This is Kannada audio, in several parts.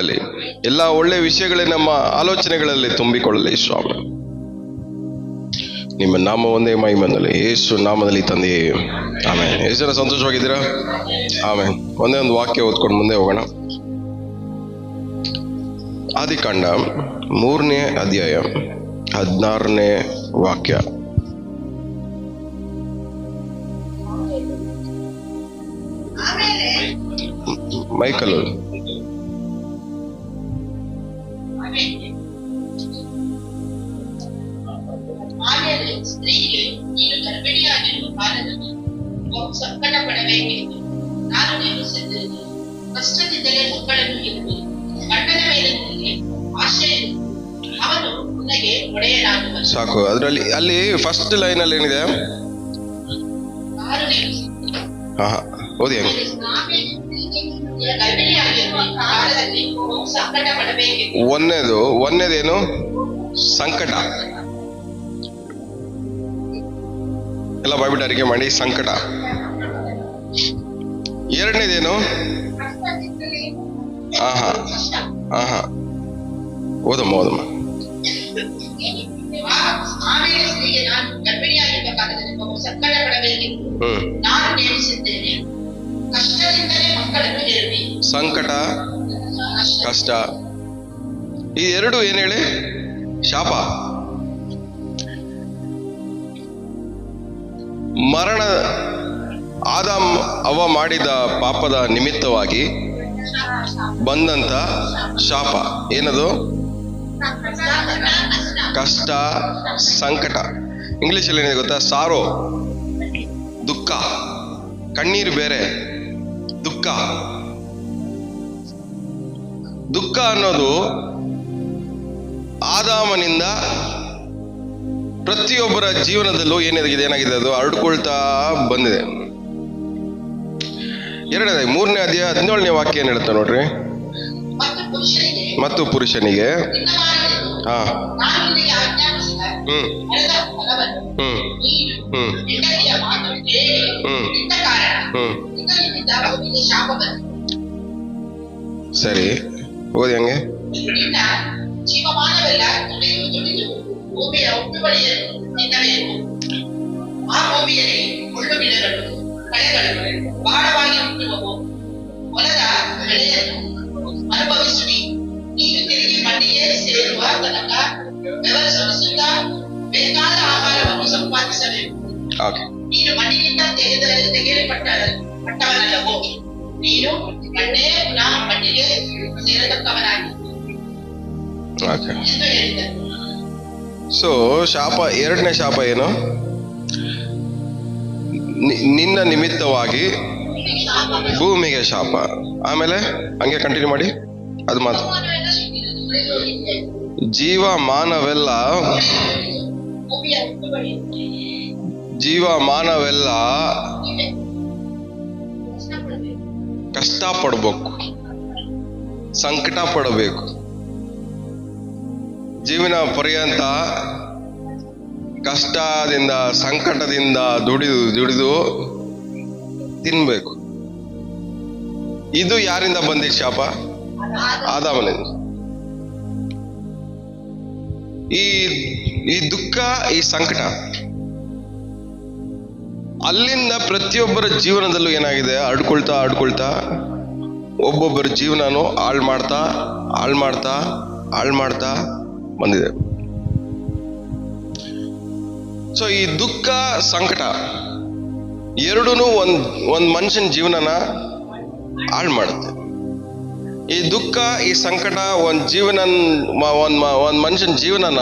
ಮನದಲ್ಲಿ, ಎಲ್ಲ ಒಳ್ಳೆ ವಿಷಯಗಳೇ ನಮ್ಮ ಆಲೋಚನೆಗಳಲ್ಲಿ ತುಂಬಿಕೊಳ್ಳಲಿ ಸ್ವಾಮಿ. ನಿಮ್ಮ ನಾಮ ಒಂದೇ ಮಹಿಮೆಯಲ್ಲಿ ಯೇಸು ನಾಮದಲ್ಲಿ ತಂದೆಯೇ ಆಮೇಲೆ. ಎಷ್ಟು ಜನ ಸಂತೋಷವಾಗಿದ್ದೀರಾ? ಆಮೇಲೆ ಒಂದೇ ಒಂದು ವಾಕ್ಯ ಓದ್ಕೊಂಡು ಮುಂದೆ ಹೋಗೋಣ. ಆದಿಕಾಂಡ 3ನೇ ಅಧ್ಯಾಯ 16ನೇ ವಾಕ್ಯ. ಮೈಕಲ್ ಸ್ತ್ರೀಗೆ ನೀನು ಗರ್ಭಿಣಿಯಾಗಿರುವ ಕಾಲದಲ್ಲಿ ಸಂಕಟ ಪಡಬೇಕೆಂದು ನಾನು ನೇಮಿಸಿದ್ದೇನೆ. ಕಷ್ಟದಿಂದಲೇ ಮಕ್ಕಳನ್ನು ಇರುವೆ, ಗಂಡನ ಮೇಲೆ ನಿನಗೆ ಆಶೆ, ಅವನು ನಿನಗೆ ಒಡೆಯನಾಗುವನು. ಸಾಕು. ಅದರಲ್ಲಿ ಅಲ್ಲಿ ಫಸ್ಟ್ ಲೈನ್ ಅಲ್ಲಿ ಏನಿದೆ? ನಾನು ನೇಮಿಸಿದ್ದೇನೆ. ಓದಿ ಹಂಗೆ. ಗರ್ಭಿಣಿಯಾಗಿರುವ ಕಾಲದಲ್ಲಿ ಸಂಕಟ ಪಡಬೇಕೆಂದು. ಒಂದೇದೇನು? ಸಂಕಟ. ಎಲ್ಲ ಬಾಯ್ಬಿಟ್ಟು ಅರಿಕೆ ಮಾಡಿ ಸಂಕಟ. ಎರಡನೇದೇನು? ಓದಮ್ಮ. ಆಮೇಲೆ ಸ್ತ್ರೀಗೆ ನಾನು ಗರ್ಭಿಣಿಯಾಗಿರುವ ಕಾಲದಲ್ಲಿ ಸಂಕಟ ಪಡಬೇಕೆಂದು ನಾನು ನೇಮಿಸಿದ್ದೇನೆ. ಕಷ್ಟದಿಂದಲೇ ಮಕ್ಕಳನ್ನು ಹೆರುವಿ. ಸಂಕಟ, ಕಷ್ಟ, ಈ ಎರಡು ಏನ್ ಹೇಳಿ? ಶಾಪ. ಮರಣ, ಆದಾಮ್ ಅವ್ವ ಮಾಡಿದ ಪಾಪದ ನಿಮಿತ್ತವಾಗಿ ಬಂದಂತ ಶಾಪ ಏನದು? ಕಷ್ಟ, ಸಂಕಟ. ಇಂಗ್ಲಿಷಲ್ಲಿ ಏನಿದೆ ಗೊತ್ತಾ? ಸಾರೋ, ದುಃಖ. ಕಣ್ಣೀರು ಬೇರೆ, ದುಃಖ. ದುಃಖ ಅನ್ನೋದು ಆದಾಮನಿಂದ ಪ್ರತಿಯೊಬ್ಬರ ಜೀವನದಲ್ಲೂ ಏನಾಗಿದೆ ಅದು ಹರಡ್ಕೊಳ್ತಾ ಬಂದಿದೆ. ಎರಡನೇ 3ನೇ ಅಧ್ಯಾಯ 17ನೇ ವಾಕ್ಯ ಏನ್ ಹೇಳ್ತಾ ನೋಡ್ರಿ. ಮತ್ತು ಪುರುಷನಿಗೆ ಸರಿ, ಓದಿ ಹಂಗೆ. ಜೀವಮಾನವೆಲ್ಲ ದುಡಿದು ಭೂಮಿಯ ಹುಟ್ಟುಬಳಿಯನ್ನು ತಿನ್ನಬೇಕು. ಆ ಭೂಮಿಯಲ್ಲಿ ಮುಳ್ಳು ಗಿಡಗಳು, ಕಳೆಗಳು ಬಹಳವಾಗಿ ಹುಟ್ಟುವವು. ಹೊಲದ ಬೆಳೆಯನ್ನು ಅನುಭವಿಸುವಿ. ನೀನು ತಿರುಗಿ ಮಣ್ಣಿಗೆ ಸೇರುವ ತನಕ ಬೆವರು ಸುರಿಸುತ್ತಾ ಬೇಕಾದ ಆಹಾರವನ್ನು ಸಂಪಾದಿಸಬೇಕು. ನೀನು ಮಣ್ಣಿನಿಂದ ತೆಗೆಯಲ್ಪಟ್ಟವನಲ್ಲವೋ? ನೀನು ಮಣ್ಣೇ ಪುನಃ ಮಣ್ಣಿಗೆ ಸೇರತಕ್ಕವನಾಗಿ ಎಂದು ಹೇಳಿದರು. ಸೊ ಶಾಪ, ಎರಡನೇ ಶಾಪ ಏನು? ನಿನ್ನ ನಿಮಿತ್ತವಾಗಿ ಭೂಮಿಗೆ ಶಾಪ. ಆಮೇಲೆ ಹಂಗೆ ಕಂಟಿನ್ಯೂ ಮಾಡಿ. ಅದು ಮಾತ್ರ ಜೀವಮಾನವೆಲ್ಲ ಕಷ್ಟ ಪಡ್ಬೇಕು, ಸಂಕಟ ಪಡಬೇಕು. ಜೀವನ ಪರ್ಯಂತ ಕಷ್ಟದಿಂದ, ಸಂಕಟದಿಂದ ದುಡಿದು ತಿನ್ಬೇಕು. ಇದು ಯಾರಿಂದ ಬಂದಿದ್ದ ಶಾಪ? ಆದಾಮನಿಂದ. ಈ ದುಃಖ, ಈ ಸಂಕಟ ಅಲ್ಲಿಂದ ಪ್ರತಿಯೊಬ್ಬರ ಜೀವನದಲ್ಲೂ ಏನಾಗಿದೆ? ಆಡ್ಕೊಳ್ತಾ ಒಬ್ಬೊಬ್ಬರ ಜೀವನನು ಹಾಳು ಮಾಡ್ತಾ ಬಂದಿದೆ. ಸೊ ಈ ದುಃಖ, ಸಂಕಟ ಎರಡೂ ಒಂದ್ ಮನುಷ್ಯನ ಜೀವನನ ಹಾಳು ಮಾಡುತ್ತೆ. ಈ ದುಃಖ, ಈ ಸಂಕಟ ಒಂದ್ ಮನುಷ್ಯನ ಜೀವನನ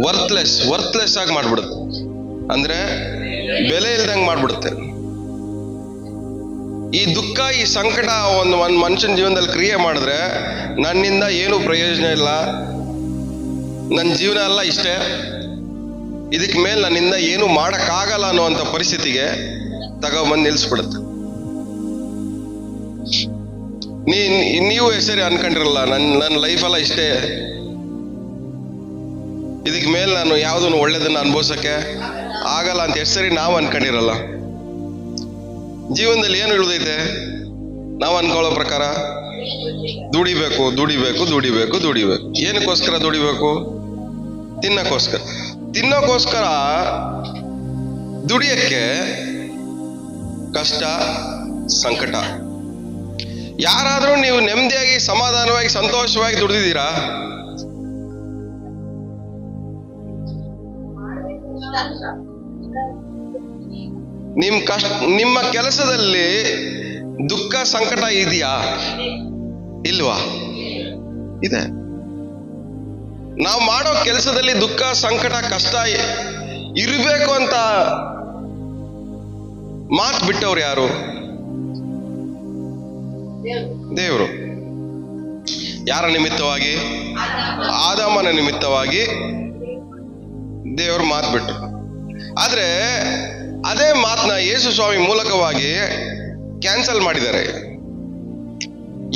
ವರ್ತ್ಲೆಸ್ ಆಗಿ ಮಾಡ್ಬಿಡುತ್ತೆ. ಅಂದ್ರೆ ಬೆಲೆ ಇಲ್ದಂಗೆ ಮಾಡ್ಬಿಡುತ್ತೆ. ಈ ದುಃಖ, ಈ ಸಂಕಟ ಒಂದ್ ಮನುಷ್ಯನ ಜೀವನದಲ್ಲಿ ಕ್ರಿಯೆ ಮಾಡಿದ್ರೆ ನನ್ನಿಂದ ಏನು ಪ್ರಯೋಜನ ಇಲ್ಲ, ನನ್ನ ಜೀವನ ಎಲ್ಲ ಇಷ್ಟೇ, ಇದಕ್ಕೆ ಮೇಲೆ ನನ್ನಿಂದ ಏನು ಮಾಡಕ್ಕಾಗಲ್ಲ ಅನ್ನುವಂಥ ಪರಿಸ್ಥಿತಿಗೆ ತಗೊಬಂದು ನಿಲ್ಸ್ಬಿಡುತ್ತೆ. ನೀವು ಹೆಸರಿ ಅನ್ಕೊಂಡಿರಲ್ಲ, ನನ್ನ ಲೈಫೆಲ್ಲ ಇಷ್ಟೇ, ಇದಕ್ಕೆ ಮೇಲೆ ನಾನು ಯಾವುದನ್ನು ಒಳ್ಳೇದನ್ನ ಅನುಭವಿಸಕ್ಕೆ ಆಗಲ್ಲ ಅಂತ ಹೆಸರಿ ನಾವು ಅನ್ಕೊಂಡಿರಲ್ಲ. ಜೀವನದಲ್ಲಿ ಏನು ಉಳಿದೈತೆ? ನಾವು ಅನ್ಕೊಳ್ಳೋ ಪ್ರಕಾರ ದುಡಿಬೇಕು ದುಡಿಬೇಕು ದುಡಿಬೇಕು ದುಡಿಬೇಕು. ಏನಕ್ಕೋಸ್ಕರ ದುಡಿಬೇಕು? ತಿನ್ನಕ್ಕೋಸ್ಕರ. ತಿನ್ನೋಕ್ಕೋಸ್ಕರ ದುಡಿಯಕ್ಕೆ ಕಷ್ಟ, ಸಂಕಟ. ಯಾರಾದ್ರೂ ನೀವು ನೆಮ್ಮದಿಯಾಗಿ ಸಮಾಧಾನವಾಗಿ ಸಂತೋಷವಾಗಿ ದುಡಿದಿದ್ದೀರಾ? ನಿಮ್ಮ ಕೆಲಸದಲ್ಲಿ ದುಃಖ ಸಂಕಟ ಇದೆಯಾ? ಇಲ್ವಾ? ಇದೆ. ನಾವು ಮಾಡೋ ಕೆಲಸದಲ್ಲಿ ದುಃಖ ಸಂಕಟ ಕಷ್ಟ ಇರಬೇಕು ಅಂತ ಮಾತು ಬಿಟ್ಟವ್ರು ಯಾರು? ದೇವರು. ಯಾರ ನಿಮಿತ್ತವಾಗಿ? ಆದಾಮನ ನಿಮಿತ್ತವಾಗಿ ದೇವರು ಮಾತು ಬಿಟ್ರು. ಆದ್ರೆ ಅದೇ ಮಾತನ್ನ ಯೇಸು ಸ್ವಾಮಿ ಮೂಲಕವಾಗಿ ಕ್ಯಾನ್ಸಲ್ ಮಾಡಿದ್ದಾರೆ.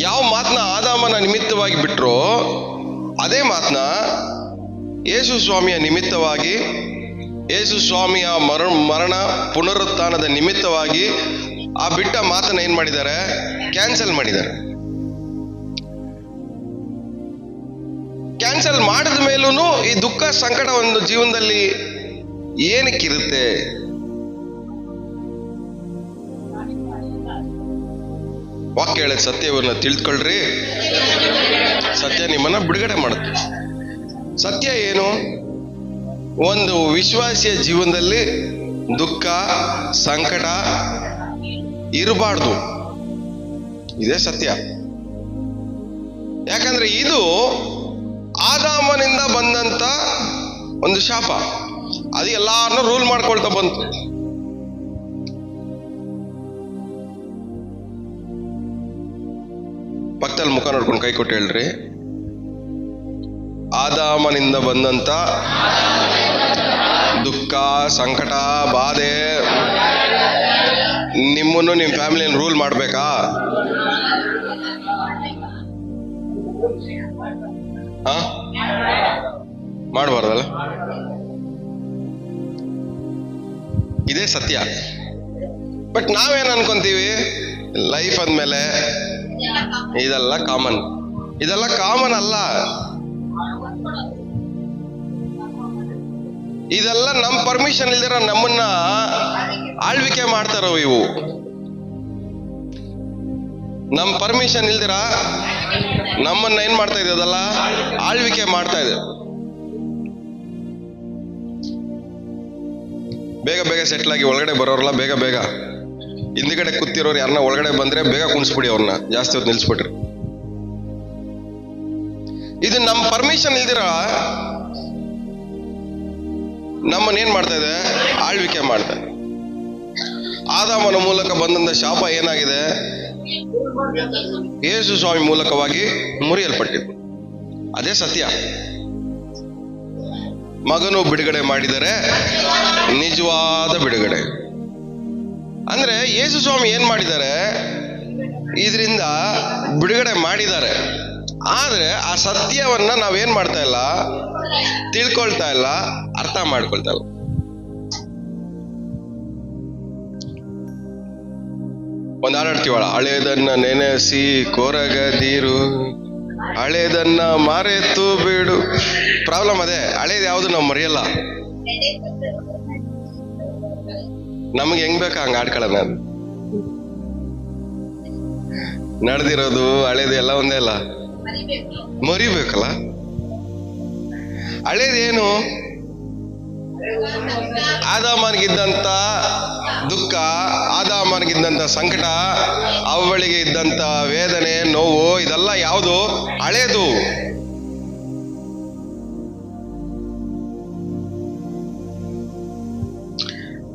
ಯಾವ ಮಾತನ್ನ ಆದಾಮನ ನಿಮಿತ್ತವಾಗಿ ಬಿಟ್ರೋ ಅದೇ ಮಾತನ್ನ ಯೇಸು ಸ್ವಾಮಿಯ ನಿಮಿತ್ತವಾಗಿ, ಯೇಸು ಸ್ವಾಮಿಯ ಮರಣ ಪುನರುತ್ಥಾನದ ನಿಮಿತ್ತವಾಗಿ ಆ ಬಿಟ್ಟ ಮಾತನ್ನ ಏನ್ ಮಾಡಿದ್ದಾರೆ? ಕ್ಯಾನ್ಸಲ್ ಮಾಡಿದ್ದಾರೆ. ಕ್ಯಾನ್ಸಲ್ ಮಾಡಿದ ಮೇಲೂ ಈ ದುಃಖ ಸಂಕಟ ಒಂದು ಜೀವನದಲ್ಲಿ ಏನಕ್ಕಿರುತ್ತೆ? ವಾಕ್ಯ ಹೇಳೋದು ಸತ್ಯವನ್ನ ತಿಳಿದುಕೊಳ್ಳ್ರಿ, ಸತ್ಯ ನಿಮ್ಮನ್ನ ಬಿಡುಗಡೆ ಮಾಡುತ್ತೆ. ಸತ್ಯ ಏನು? ಒಂದು ವಿಶ್ವಾಸಿಯ ಜೀವನದಲ್ಲಿ ದುಃಖ ಸಂಕಟ ಇರಬಾರ್ದು. ಇದೇ ಸತ್ಯ. ಯಾಕಂದ್ರೆ ಇದು ಆದಾಮನಿಂದ ಬಂದಂತ ಒಂದು ಶಾಪ. ಅದು ಎಲ್ಲಾರನ್ನೂ ರೂಲ್ ಮಾಡ್ಕೊಳ್ತಾ ಬಂತು. ಪಕ್ಕದಲ್ಲಿ ಮುಖ ನೋಡ್ಕೊಂಡು ಕೈ ಕೊಟ್ಟು ಹೇಳ್ರಿ, ಆದಾಮನಿಂದ ಬಂದಂತ ದುಃಖ ಸಂಕಟ ಬಾಧೆ ನಿಮ್ಮನ್ನು ನಿಮ್ಮ ಫ್ಯಾಮಿಲಿಯನ್ನು ರೂಲ್ ಮಾಡ್ಬೇಕಾ? ಮಾಡಬಾರ್ದಲ್ಲ. ಇದೇ ಸತ್ಯ. ಬಟ್ ನಾವೇನ್ ಅನ್ಕೊಂತೀವಿ? ಲೈಫ್ ಅಂದ್ಮೇಲೆ ಇದೆಲ್ಲ ಕಾಮನ್. ಇದೆಲ್ಲ ಕಾಮನ್ ಅಲ್ಲ. ಇದೆಲ್ಲ ನಮ್ ಪರ್ಮಿಷನ್ ಇಲ್ದಿರ ನಮ್ಮನ್ನ ಆಳ್ವಿಕೆ ಮಾಡ್ತಾರೋ ಇವು. ನಮ್ ಪರ್ಮಿಷನ್ ಇಲ್ದಿರ ನಮ್ಮನ್ನ ಏನ್ ಮಾಡ್ತಾ ಇದೆ? ಅದೆಲ್ಲ ಆಳ್ವಿಕೆ ಮಾಡ್ತಾ ಇದೆ. ಬೇಗ ಬೇಗ ಸೆಟ್ಲ್ ಆಗಿ ಒಳಗಡೆ ಬರೋರಲ್ಲ, ಬೇಗ ಬೇಗ ಹಿಂದ್ಗಡೆ ಕೂತಿರೋರು ಯಾರನ್ನ ಒಳಗಡೆ ಬಂದ್ರೆ ಬೇಗ ಕುಣಿಸ್ಬಿಡಿ ಅವ್ರನ್ನ, ಜಾಸ್ತಿ ಹೊತ್ತು ನಿಲ್ಸ್ಬಿಟ್ರಿ. ಇದು ನಮ್ಮ ಪರ್ಮಿಷನ್ ಇಲ್ದಿರ ನಮ್ಮನ್ನ ಏನ್ ಮಾಡ್ತಾ ಇದೆ? ಆಳ್ವಿಕೆ ಮಾಡ್ತಾ ಇದೆ. ಆದಾಮನ ಮೂಲಕ ಬಂದಂತ ಶಾಪ ಏನಾಗಿದೆ? ಯೇಸು ಸ್ವಾಮಿ ಮೂಲಕವಾಗಿ ಮುರಿಯಲ್ಪಟ್ಟಿದೆ. ಅದೇ ಸತ್ಯ. ಮಗನು ಬಿಡುಗಡೆ ಮಾಡಿದರೆ ನಿಜವಾದ ಬಿಡುಗಡೆ. ಅಂದ್ರೆ ಯೇಸು ಸ್ವಾಮಿ ಏನ್ ಮಾಡಿದ್ದಾರೆ? ಇದರಿಂದ ಬಿಡುಗಡೆ ಮಾಡಿದ್ದಾರೆ. ಆದ್ರೆ ಆ ಸತ್ಯವನ್ನ ನಾವೇನ್ ಮಾಡ್ತಾ ಇಲ್ಲ, ತಿಳ್ಕೊಳ್ತಾ ಇಲ್ಲ, ಅರ್ಥ ಮಾಡ್ಕೊಳ್ತಾ ಇಲ್ಲ. ಒಂದ್ ಹಾಡ್ತೀವಳ, ಹಳೇದನ್ನ ನೆನೆಸಿ ಕೊರಗದಿರು, ಹಳೇದನ್ನ ಮರೆತು ಬಿಡು. ಪ್ರಾಬ್ಲಮ್ ಅದೇ, ಹಳೇದು ಯಾವುದು ನಾವು ಮರೆಯಲ್ಲ. ನಮ್ಗೆ ಹೆಂಗ್ ಬೇಕಾ ಹಂಗ ಆಡ್ಕೊಳ್ಳೋಣ. ನಡೆದಿರೋದು ಹಳೇದು ಎಲ್ಲ ಒಂದೇ ಅಲ್ಲ, ಮರಿಬೇಕಲ್ಲ. ಹಳೇದೇನು? ಆದಾಮನಿಗಿದ್ದಂತ ದುಃಖ, ಆದಾಮನಿಗಿದ್ದಂತ ಸಂಕಟ, ಅವಳಿಗೆ ಇದ್ದಂತ ವೇದನೆ ನೋವು, ಇದೆಲ್ಲ ಯಾವುದು? ಹಳೇದು.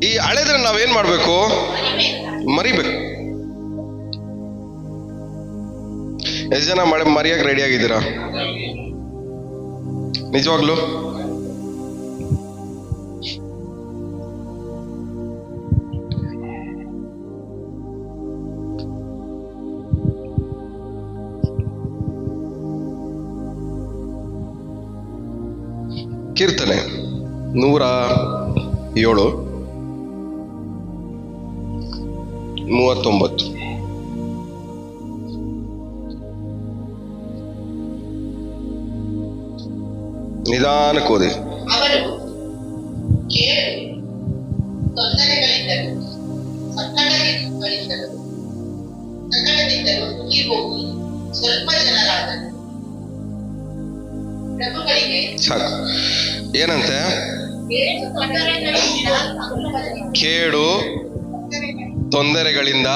ಈ ಹಳೇದ್ರ ನಾವೇನ್ ಮಾಡ್ಬೇಕು? ಮರಿಬೇಕು. ಎಷ್ಟು ಜನ ಮರಿಯಕ್ಕೆ ರೆಡಿ ಆಗಿದ್ದೀರಾ? ನಿಜವಾಗ್ಲು ಕೀರ್ತನೆ 107:39. ನಿಧಾನಕ್ಕೆ ಓದಿ. ಅವರು ಕೇಳು ತೊಂದರೆಗಳಿದ್ದರು, ಸಂಕಟಗಳಿದ್ದರು, ಕುಗ್ಗಿ ಹೋಗಿ ಸ್ವಲ್ಪ ಜನರಾದರು. ಪ್ರಭುಗಳಿಗೆ ಸಾಕು. ಏನಂತೆ? ಕೇಡು ತೊಂದರೆಗಳಿಂದ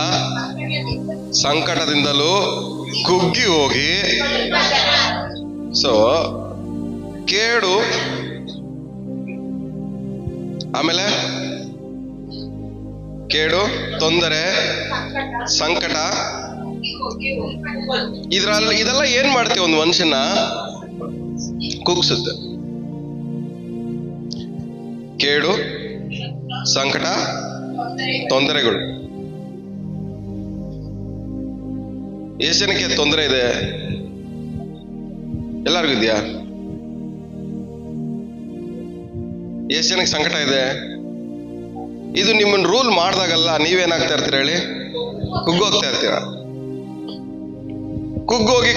ಸಂಕಟದಿಂದಲೂ ಕುಗ್ಗಿ ಹೋಗಿ. ಸೊ ಕೇಡು, ಆಮೇಲೆ ಕೇಡು, ತೊಂದರೆ, ಸಂಕಟ, ಇದೆಲ್ಲ ಏನ್ ಮಾಡ್ತೀವಿ? ಒಂದು ಮನುಷ್ಯನ ಕುಗ್ಸುತ್ತೆ. ಕೇಡು, ಸಂಕಟ, ತೊಂದರೆಗಳು. ಎಷ್ಟು ಜನಕ್ಕೆ ತೊಂದರೆ ಇದೆ? ಎಲ್ಲರಿಗೂ ಇದೆಯಾ? ಎಷ್ಟು ಜನಕ್ಕೆ ಸಂಕಟ ಇದೆ? ಇದು ನಿಮ್ಮನ್ನ ರೂಲ್ ಮಾಡ್ದಾಗಲ್ಲ ನೀವೇನಾಗ್ತಾ ಇರ್ತೀರ ಹೇಳಿ? ಕುಗ್ಗೋಗ್ತಾ ಇರ್ತೀರ.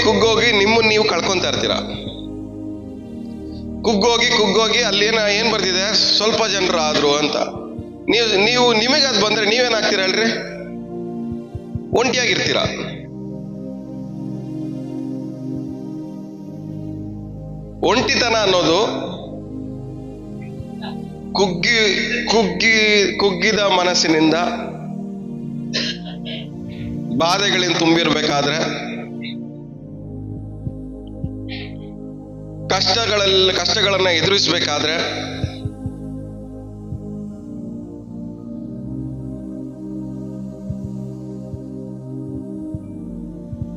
ಕುಗ್ಗೋಗಿ ನಿಮ್ಮನ್ನ ನೀವು ಕಳ್ಕೊಂತ ಇರ್ತೀರ. ಕುಗ್ಗೋಗಿ ಅಲ್ಲಿ ಏನ್ ಬರ್ತಿದೆ? ಸ್ವಲ್ಪ ಜನರು ಆದ್ರು ಅಂತ. ನೀವು ನಿಮಗೆ ಅದು ಬಂದ್ರೆ ನೀವೇನಾಗ್ತೀರ ಹೇಳ್ರಿ? ಒಂಟಿಯಾಗಿರ್ತೀರ. ಒಂಟಿತನ ಅನ್ನೋದು ಕುಗ್ಗಿದ ಮನಸ್ಸಿನಿಂದ ಬಾಧೆಗಳಿಂದ ತುಂಬಿರ್ಬೇಕಾದ್ರೆ, ಕಷ್ಟಗಳನ್ನ ಎದುರಿಸಬೇಕಾದ್ರೆ,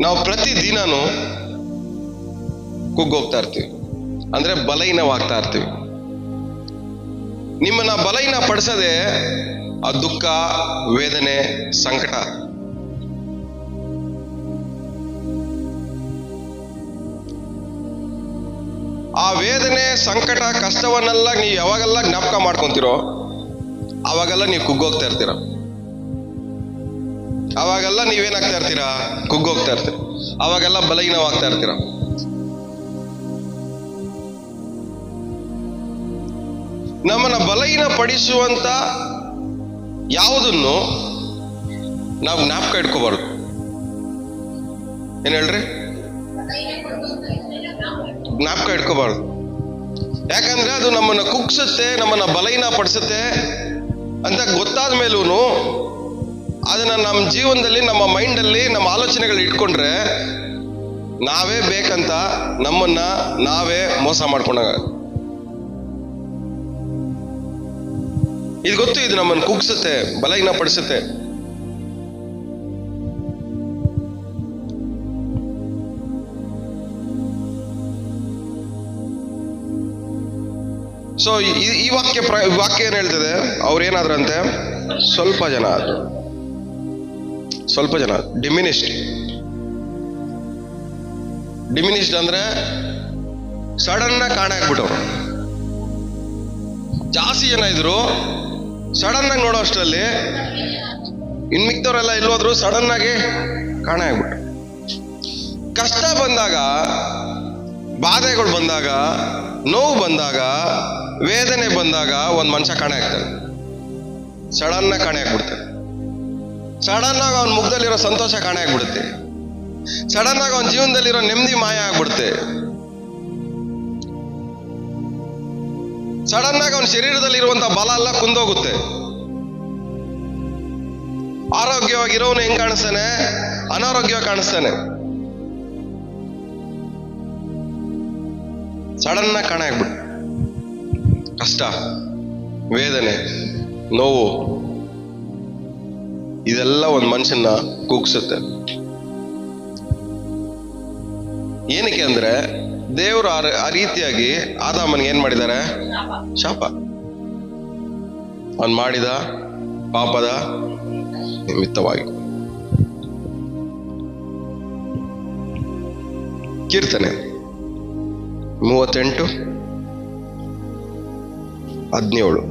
ನಾವು ಪ್ರತಿ ದಿನನೂ ಕುಗ್ಗೋಗ್ತಾ ಇರ್ತೀವಿ. ಅಂದ್ರೆ ಬಲಹೀನವಾಗ್ತಾ ಇರ್ತೀವಿ. ನಿಮ್ಮನ್ನ ಬಲಹೀನ ಪಡಿಸದೆ ಆ ದುಃಖ, ವೇದನೆ, ಸಂಕಟ. ಆ ವೇದನೆ, ಸಂಕಟ, ಕಷ್ಟವನ್ನೆಲ್ಲ ನೀವು ಯಾವಾಗೆಲ್ಲ ಜ್ಞಾಪಕ ಮಾಡ್ಕೊಂತೀರೋ ಅವಾಗೆಲ್ಲ ನೀವು ಕುಗ್ಗೋಗ್ತಾ ಇರ್ತೀರ. ಅವಾಗೆಲ್ಲ ನೀವೇನಾಗ್ತಾ ಇರ್ತೀರಾ? ಕುಗ್ಗೋಗ್ತಾ ಇರ್ತೀರ. ಅವಾಗೆಲ್ಲ ಬಲಹೀನವಾಗ್ತಾ ಇರ್ತೀರ. ನಮ್ಮನ್ನ ಬಲಹೀನ ಪಡಿಸುವಂತ ಯಾವುದನ್ನು ನಾವು ಜ್ಞಾಪಕ ಇಟ್ಕೋಬಾರ್ದು. ಏನ್ ಹೇಳ್ರಿ? ಜ್ಞಾಪಕ ಇಟ್ಕೋಬಾರ್ದು. ಯಾಕಂದ್ರೆ ಅದು ನಮ್ಮನ್ನ ಕುಗ್ಸುತ್ತೆ, ನಮ್ಮನ್ನ ಬಲಹೀನ ಪಡಿಸುತ್ತೆ ಅಂತ ಗೊತ್ತಾದ ಮೇಲೂ ಅದನ್ನ ನಮ್ಮ ಜೀವನದಲ್ಲಿ, ನಮ್ಮ ಮೈಂಡಲ್ಲಿ, ನಮ್ಮ ಆಲೋಚನೆಗಳು ಇಟ್ಕೊಂಡ್ರೆ ನಾವೇ ಬೇಕಂತ ನಮ್ಮನ್ನ ನಾವೇ ಮೋಸ ಮಾಡ್ಕೊಂಡಾಗ. ಇದು ಗೊತ್ತು, ಇದು ನಮ್ಮನ್ನು ಕುಗ್ಸುತ್ತೆ, ಬಲಹೀನ ಪಡಿಸುತ್ತೆ. ಸೊ ಈ ವಾಕ್ಯ ಏನ್ ಹೇಳ್ತದೆ? ಅವ್ರೇನಾದ್ರಂತೆ? ಸ್ವಲ್ಪ ಜನ ಆದ್ರು. ಡಿಮಿನಿಷ್ಡ್ ಅಂದ್ರೆ ಸಡನ್ ಆಗಿ ಕಾಣೆ ಆಗ್ಬಿಟ್ಟವ್ರು. ಜಾಸ್ತಿ ಜನ ಇದ್ರು, ಸಡನ್ ಆಗಿ ನೋಡೋ ಅಷ್ಟರಲ್ಲಿ ಇನ್ ಮಿಕ್ತವ್ರೆಲ್ಲ ಎಲ್ಲೋದ್ರು, ಸಡನ್ ಆಗಿ ಕಾಣೆ ಆಗ್ಬಿಟ್ರು. ಕಷ್ಟ ಬಂದಾಗ, ಬಾಧೆಗಳು ಬಂದಾಗ, ನೋವು ಬಂದಾಗ, ವೇದನೆ ಬಂದಾಗ ಒಂದ್ ಮನುಷ್ಯ ಕಾಣೆ ಆಗ್ತಾನೆ. ಸಡನ್ ಆಗಿ ಕಾಣೆ ಆಗ್ಬಿಡ್ತಾನೆ. ಸಡನ್ ಆಗಿ ಅವನ ಮುಖದಲ್ಲಿರೋ ಸಂತೋಷ ಕಾಣೆ ಆಗ್ಬಿಡುತ್ತೆ. ಸಡನ್ ಆಗಿ ಅವನ ಜೀವನದಲ್ಲಿರೋ ನೆಮ್ಮದಿ ಮಾಯ ಆಗ್ಬಿಡುತ್ತೆ. ಸಡನ್ ಆಗಿ ಅವನ ಶರೀರದಲ್ಲಿರುವಂತ ಬಲ ಎಲ್ಲ ಕುಂದೋಗುತ್ತೆ. ಆರೋಗ್ಯವಾಗಿರೋನು ಹೆಂಗ್ ಕಾಣಿಸ್ತಾನೆ? ಅನಾರೋಗ್ಯವಾಗಿ ಕಾಣಿಸ್ತಾನೆ. ಸಡನ್ ಆಗಿ ಕಾಣೆ ಆಗ್ಬಿಟ್ಟು ಕಷ್ಟ, ವೇದನೆ, ನೋವು ಇದೆಲ್ಲ ಒಂದು ಮನುಷ್ಯನ ಕುಗ್ಸುತ್ತೆ. ಏನಕ್ಕೆ ಅಂದ್ರೆ ದೇವರು ಆ ರೀತಿಯಾಗಿ ಆದಾಮನಿಗೆ ಏನ್ ಮಾಡಿದ್ದಾರೆ? ಶಾಪ. ಅವನ್ ಮಾಡಿದ ಪಾಪದ ನಿಮಿತ್ತವಾಗಿ. ಕೀರ್ತನೆ 38:17.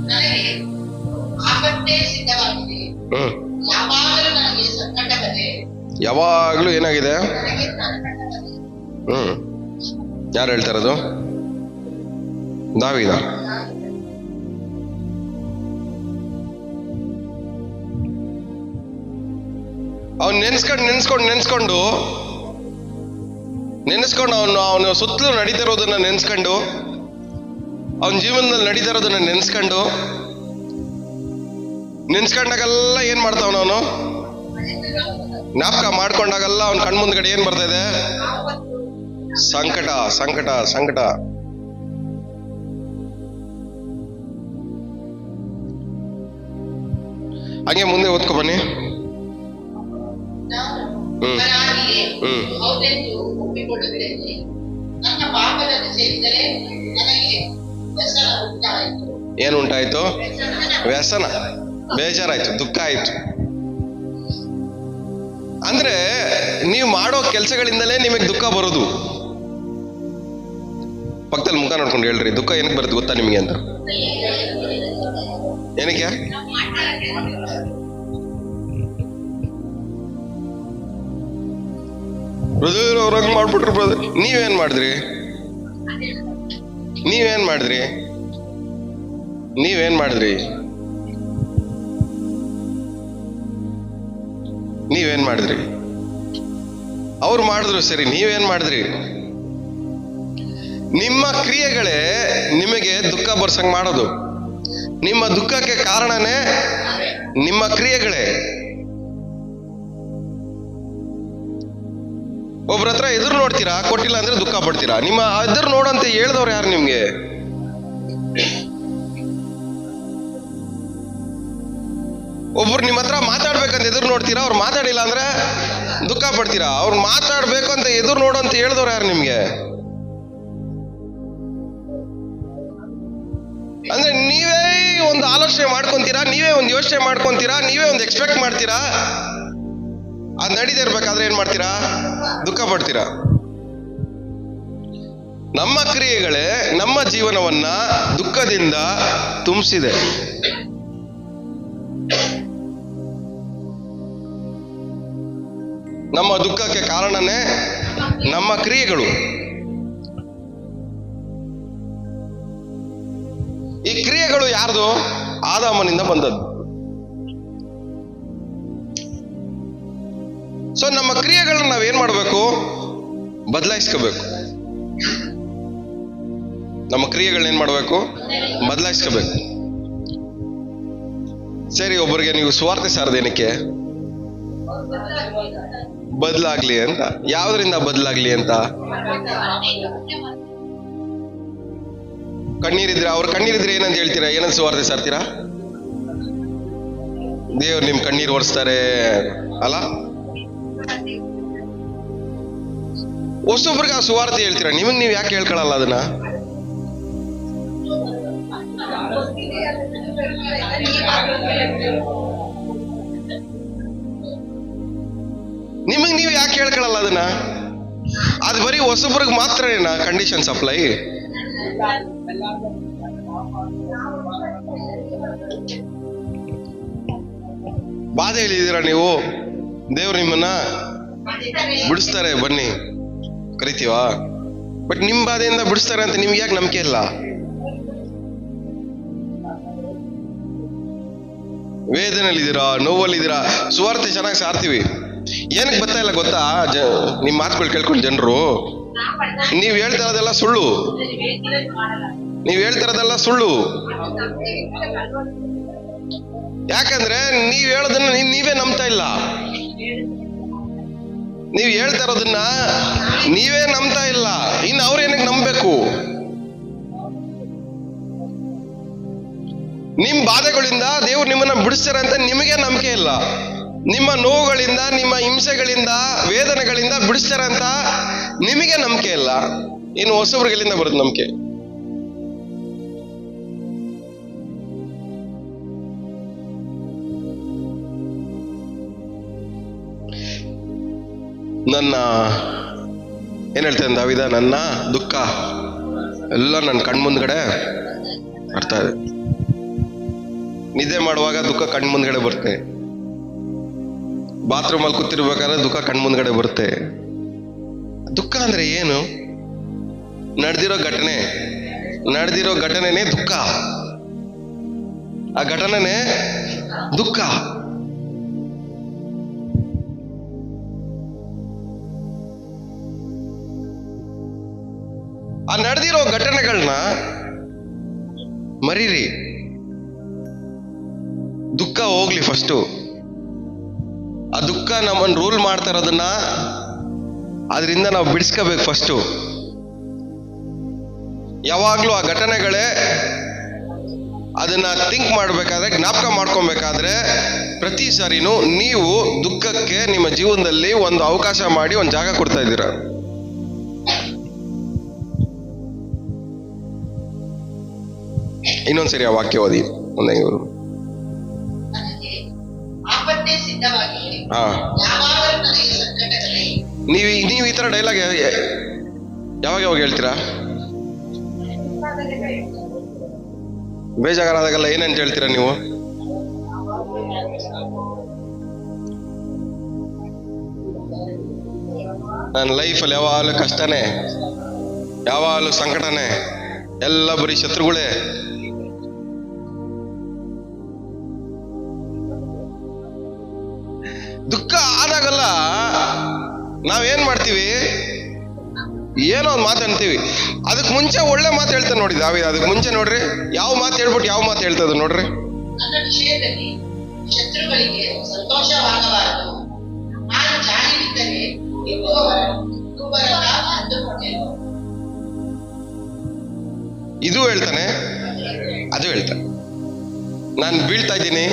ನನಗೆ ಆಪತ್ತೇ ಸಿದ್ಧವಾಗಿದೆ, ಯಾವಾಗಲೂ ನನಗೆ ಸಂಕಟ ಯಾವಾಗ್ಲೂ ಏನಾಗಿದೆ? ನನಗೆ ಸಂಕಟವಾಗಿದೆ. ಯಾರು ಹೇಳ್ತಾರದು? ದಾವೀದ. ಅವ್ನು ನೆನ್ಸ್ಕೊಂಡು ಅವನು ಸುತ್ತಲೂ ನಡೀತಿರೋದನ್ನ ನೆನ್ಸ್ಕೊಂಡು, ಅವನ ಜೀವನದಲ್ಲಿ ನಡೀತಿರೋದನ್ನ ನೆನ್ಸ್ಕೊಂಡಾಗೆಲ್ಲ ಏನ್ ಮಾಡ್ತಾವನು? ಜ್ಞಾಪಕ ಮಾಡ್ಕೊಂಡಾಗೆಲ್ಲ ಅವನ ಕಣ್ಮುಂದ್ಗಡೆ ಏನ್ ಬರ್ತಾ ಇದೆ? ಸಂಕಟ ಸಂಕಟ ಸಂಕಟ. ಹಾಗೆ ಮುಂದೆ ಓದ್ಕೊ ಬನ್ನಿ. ನಾನು ಮಗನಾಗಿಯೇ ಹೌದೆಂದು ಒಪ್ಪಿಕೊಳ್ಳುತ್ತೇನೆ. ನನ್ನ ಪಾಪವನ್ನು ಸೇರಿದರೆ ನನಗೆ ವ್ಯಸನ ಉಂಟಾಯಿತು. ಏನು ಉಂಟಾಯ್ತು? ವ್ಯಸನ, ಬೇಜಾರಾಯ್ತು, ದುಃಖ ಆಯ್ತು. ಅಂದ್ರೆ ನೀವು ಮಾಡೋ ಕೆಲಸಗಳಿಂದಲೇ ನಿಮಗೆ ದುಃಖ ಬರೋದು. ಪಕ್ಕದಲ್ಲಿ ಮುಖ ನೋಡ್ಕೊಂಡು ಹೇಳ್ರಿ, ದುಃಖ ಏನಕ್ಕೆ ಬರುತ್ತೆ ಗೊತ್ತಾ ನಿಮಗೆ ಅಂತ? ಏನಕ್ಕೆ? ಬ್ರದರ್ ಅವ್ರ ಹಂಗ್ ಮಾಡ್ಬಿಟ್ರು ಬ್ರದರ್. ನೀವೇನ್ ಮಾಡಿದ್ರಿ? ಅವ್ರು ಮಾಡಿದ್ರು ಸರಿ, ನೀವೇನ್ ಮಾಡಿದ್ರಿ? ನಿಮ್ಮ ಕ್ರಿಯೆಗಳೇ ನಿಮಗೆ ದುಃಖ ಬರ್ಸಂಗ್ ಮಾಡೋದು. ನಿಮ್ಮ ದುಃಖಕ್ಕೆ ಕಾರಣನೇ ನಿಮ್ಮ ಕ್ರಿಯೆಗಳೇ. ಒಬ್ರ ಹತ್ರ ಎದುರು ನೋಡ್ತೀರಾ, ಕೊಟ್ಟಿಲ್ಲ ಅಂದ್ರೆ ದುಃಖ ಪಡ್ತೀರಾ. ನಿಮ್ಮ ಎದುರು ನೋಡಂತ ಹೇಳ್ದವ್ರು ಯಾರು ನಿಮ್ಗೆ? ಒಬ್ರು ನಿಮ್ಮ ಹತ್ರ ಮಾತಾಡ್ಬೇಕಂತ ಎದುರು ನೋಡ್ತೀರಾ, ಅವ್ರು ಮಾತಾಡಿಲ್ಲ ಅಂದ್ರೆ ದುಃಖ ಪಡ್ತೀರಾ. ಅವ್ರು ಮಾತಾಡ್ಬೇಕು ಅಂತ ಎದುರು ನೋಡು ಅಂತ ಹೇಳ್ದವ್ರು ಯಾರು ನಿಮ್ಗೆ? ಅಂದ್ರೆ ನೀವೇ ಒಂದು ಆಲೋಚನೆ ಮಾಡ್ಕೊಂತೀರಾ, ನೀವೇ ಒಂದು ಯೋಚನೆ ಮಾಡ್ಕೊಂತೀರಾ, ನೀವೇ ಒಂದು ಎಕ್ಸ್ಪೆಕ್ಟ್ ಮಾಡ್ತೀರಾ. ಅದ್ ನಡೀತಾ ಇರ್ಬೇಕಾದ್ರೆ ಏನ್ ಮಾಡ್ತೀರಾ? ದುಃಖ ಪಡ್ತೀರಾ. ನಮ್ಮ ಕ್ರಿಯೆಗಳೇ ನಮ್ಮ ಜೀವನವನ್ನ ದುಃಖದಿಂದ ತುಂಬಿಸಿದೆ. ನಮ್ಮ ದುಃಖಕ್ಕೆ ಕಾರಣನೇ ನಮ್ಮ ಕ್ರಿಯೆಗಳು. ಈ ಕ್ರಿಯೆಗಳು ಯಾರ್ದು? ಆದಾಮನಿಂದ ಬಂದದ್ದು. ಸೊ ನಮ್ಮ ಕ್ರಿಯೆಗಳನ್ನ ನಾವೇನ್ ಮಾಡ್ಬೇಕು? ಬದಲಾಯಿಸ್ಕೋಬೇಕು. ನಮ್ಮ ಕ್ರಿಯೆಗಳನ್ನ ಏನ್ ಮಾಡ್ಬೇಕು? ಬದಲಾಯಿಸ್ಕೋಬೇಕು. ಸರಿ, ಒಬ್ಬರಿಗೆ ನೀವು ಸುವಾರ್ತೆ ಸಾರದೇನಕ್ಕೆ? ಬದಲಾಗ್ಲಿ ಅಂತ. ಯಾವ್ದ್ರಿಂದ ಬದಲಾಗ್ಲಿ ಅಂತ? ಕಣ್ಣೀರಿದ್ರೆ, ಅವ್ರ ಕಣ್ಣೀರಿದ್ರೆ ಏನಂತ ಹೇಳ್ತೀರಾ? ಏನಂತ ಸುವಾರ್ತೆ ಸಾರ್ತೀರಾ? ದೇವ್ರು ನಿಮ್ ಕಣ್ಣೀರ್ ಒರೆಸ್ತಾರೆ ಅಲ್ಲ? ಹೊಸೊಬ್ರಿಗೆ ಆ ಸುವಾರ್ತೆ ಹೇಳ್ತೀರಾ, ನಿಮಗ್ ನೀವ್ ಯಾಕೆ ಹೇಳ್ಕೊಳಲ್ಲ ಅದನ್ನ? ನಿಮಗ್ ನೀವ್ ಯಾಕೆ ಹೇಳ್ಕೊಳಲ್ಲ ಅದನ್ನ? ಅದು ಬರೀ ಹೊಸೊಬ್ರಿಗೆ ಮಾತ್ರನೇನಾ ಕಂಡೀಷನ್ಸ್ ಅಪ್ಲೈ? ಬಾಧೆ ಹೇಳಿದೀರಾ ನೀವು? ದೇವ್ರು ನಿಮ್ಮನ್ನ ಬಿಡಿಸ್ತಾರೆ ಬನ್ನಿ ಕರಿತೀವಾ? ಬಟ್ ನಿಮ್ ಬಾಧೆಯಿಂದ ಬಿಡಿಸ್ತಾರೆ ಅಂತ ನಿಮ್ಗೆ ಯಾಕೆ ನಂಬಿಕೆ ಇಲ್ಲ? ವೇದನೆಯಲ್ಲಿದ್ದೀರಾ, ನೋವಲ್ಲಿದ್ದೀರಾ, ಸುವಾರ್ತೆ ಚೆನ್ನಾಗಿ ಸಾರ್ತೀವಿ. ಏನಕ್ಕೆ ಬರ್ತಾ ಇಲ್ಲ ಗೊತ್ತಾ? ನಿಮ್ ಮಾತುಗಳು ಕೇಳ್ಕೊಂಡು ಜನರು ನೀವ್ ಹೇಳ್ತಿರೋದೆಲ್ಲ ಸುಳ್ಳು. ಯಾಕಂದ್ರೆ ನೀವ್ ಹೇಳೋದನ್ನ ನೀವೇ ನಂಬ್ತಾ ಇಲ್ಲ. ನೀವ್ ಹೇಳ್ತಾ ಇರೋದನ್ನ ನೀವೇ ನಂಬ್ತಾ ಇಲ್ಲ. ಇನ್ನು ಅವ್ರು ಏನಕ್ಕೆ ನಂಬಬೇಕು? ನಿಮ್ ಬಾಧೆಗಳಿಂದ ದೇವ್ರು ನಿಮ್ಮನ್ನ ಬಿಡಿಸ್ತಾರೆ ಅಂತ ನಿಮಗೆ ನಂಬಿಕೆ ಇಲ್ಲ. ನಿಮ್ಮ ನೋವುಗಳಿಂದ, ನಿಮ್ಮ ಹಿಂಸೆಗಳಿಂದ, ವೇದನೆಗಳಿಂದ ಬಿಡಿಸ್ತಾರೆ ಅಂತ ನಿಮಗೆ ನಂಬಿಕೆ ಇಲ್ಲ. ಇನ್ನು ಹೊಸಬ್ರಿಗೆಲ್ಲಿಂದ ಬರುತ್ತೆ ನಂಬಿಕೆ? ನನ್ನ ಏನ್ ಹೇಳ್ತೇನೆ ದಾವಿದ, ನನ್ನ ದುಃಖ ಎಲ್ಲ ನನ್ನ ಕಣ್ಮುಂದ್ಗಡೆ ಬರ್ತಾ ಇದೆ. ನಿದ್ದೆ ಮಾಡುವಾಗ ದುಃಖ ಕಣ್ಮುಂದ್ಗಡೆ ಬರುತ್ತೆ. ಬಾತ್ರೂಮಲ್ಲಿ ಕೂತಿರ್ಬೇಕಾದ್ರೆ ದುಃಖ ಕಣ್ಮುಂದ್ಗಡೆ ಬರುತ್ತೆ. ದುಃಖ ಅಂದ್ರೆ ಏನು? ನಡೆದಿರೋ ಘಟನೆನೇ ದುಃಖ. ಆ ಘಟನೆನೇ ದುಃಖ. ಆ ನಡೆದಿರೋ ಘಟನೆಗಳನ್ನ ಮರೀರಿ. ದುಃಖ ಹೋಗ್ಲಿ ಫಸ್ಟು. ಆ ದುಃಖ ನಮ್ಮನ್ನು ರೂಲ್ ಮಾಡ್ತಾ ಇರೋದನ್ನ ಅದರಿಂದ ನಾವು ಬಿಡಿಸ್ಕೋಬೇಕು ಫಸ್ಟು. ಯಾವಾಗ್ಲೂ ಆ ಘಟನೆಗಳೇ ಅದನ್ನ ಥಿಂಕ್ ಮಾಡ್ಬೇಕಾದ್ರೆ, ಜ್ಞಾಪಕ ಮಾಡ್ಕೊಬೇಕಾದ್ರೆ ಪ್ರತಿ ಸಾರಿನೂ ನೀವು ದುಃಖಕ್ಕೆ ನಿಮ್ಮ ಜೀವನದಲ್ಲಿ ಒಂದು ಅವಕಾಶ ಮಾಡಿ ಒಂದು ಜಾಗ ಕೊಡ್ತಾ ಇದ್ದೀರಾ. ಇನ್ನೊಂದ್ಸರಿ ಆ ವಾಕ್ಯ ಓದಿ ಒಂದೇ ಇವರು. ನನಗೆ ಆಪತ್ತೇ ಸಿದ್ಧವಾಗಿದೆ, ಹಾ, ಯಾವಾಗಲೂ ನನಗೆ ಸಂಕಟಗಳೇ. ನೀವು ಈ ತರ ಡೈಲಾಗ್ ಯಾವಾಗ ಹೇಳ್ತೀರಾ? ಬೇಜಾರಾದಾಗೆಲ್ಲ ಏನಂತ ಹೇಳ್ತೀರಾ ನೀವು? ನನ್ನ ಲೈಫಲ್ಲಿ ಯಾವಾಗಲೂ ಕಷ್ಟನೇ, ಯಾವಾಗಲೂ ಸಂಕಟನೇ, ಎಲ್ಲ ಬರೀ ಶತ್ರುಗಳೇ. ದುಃಖ ಆದಾಗಲ್ಲ ನಾವೇನ್ ಮಾಡ್ತೀವಿ? ಏನೋ ಒಂದು ಮಾತು ಅಂತೀವಿ. ಅದಕ್ಕೆ ಮುಂಚೆ ಒಳ್ಳೆ ಮಾತು ಹೇಳ್ತಾನೆ ನೋಡಿ ದಾವೀದ. ಅದಕ್ಕೆ ಮುಂಚೆ ನೋಡ್ರಿ ಯಾವ ಮಾತು ಹೇಳ್ಬಿಟ್ಟು ಯಾವ ಮಾತು ಹೇಳ್ತದ ನೋಡ್ರಿ. ನನ್ನ ವಿಷಯದಲ್ಲಿ ಶತ್ರುಗಳಿಗೆ ಸಂತೋಷವಾಗಬಾರದು, ನಾನು ಜಾರಿಬಿದ್ದರೆ ಇಬ್ಬರಲ್ಲ ಅಂದುಕೊಂಡೆನು. ಇದು ಹೇಳ್ತಾನೆ, ಅದು ಹೇಳ್ತಾನೆ. ನಾನು ಬೀಳ್ತಾ ಇದ್ದೀನಿ,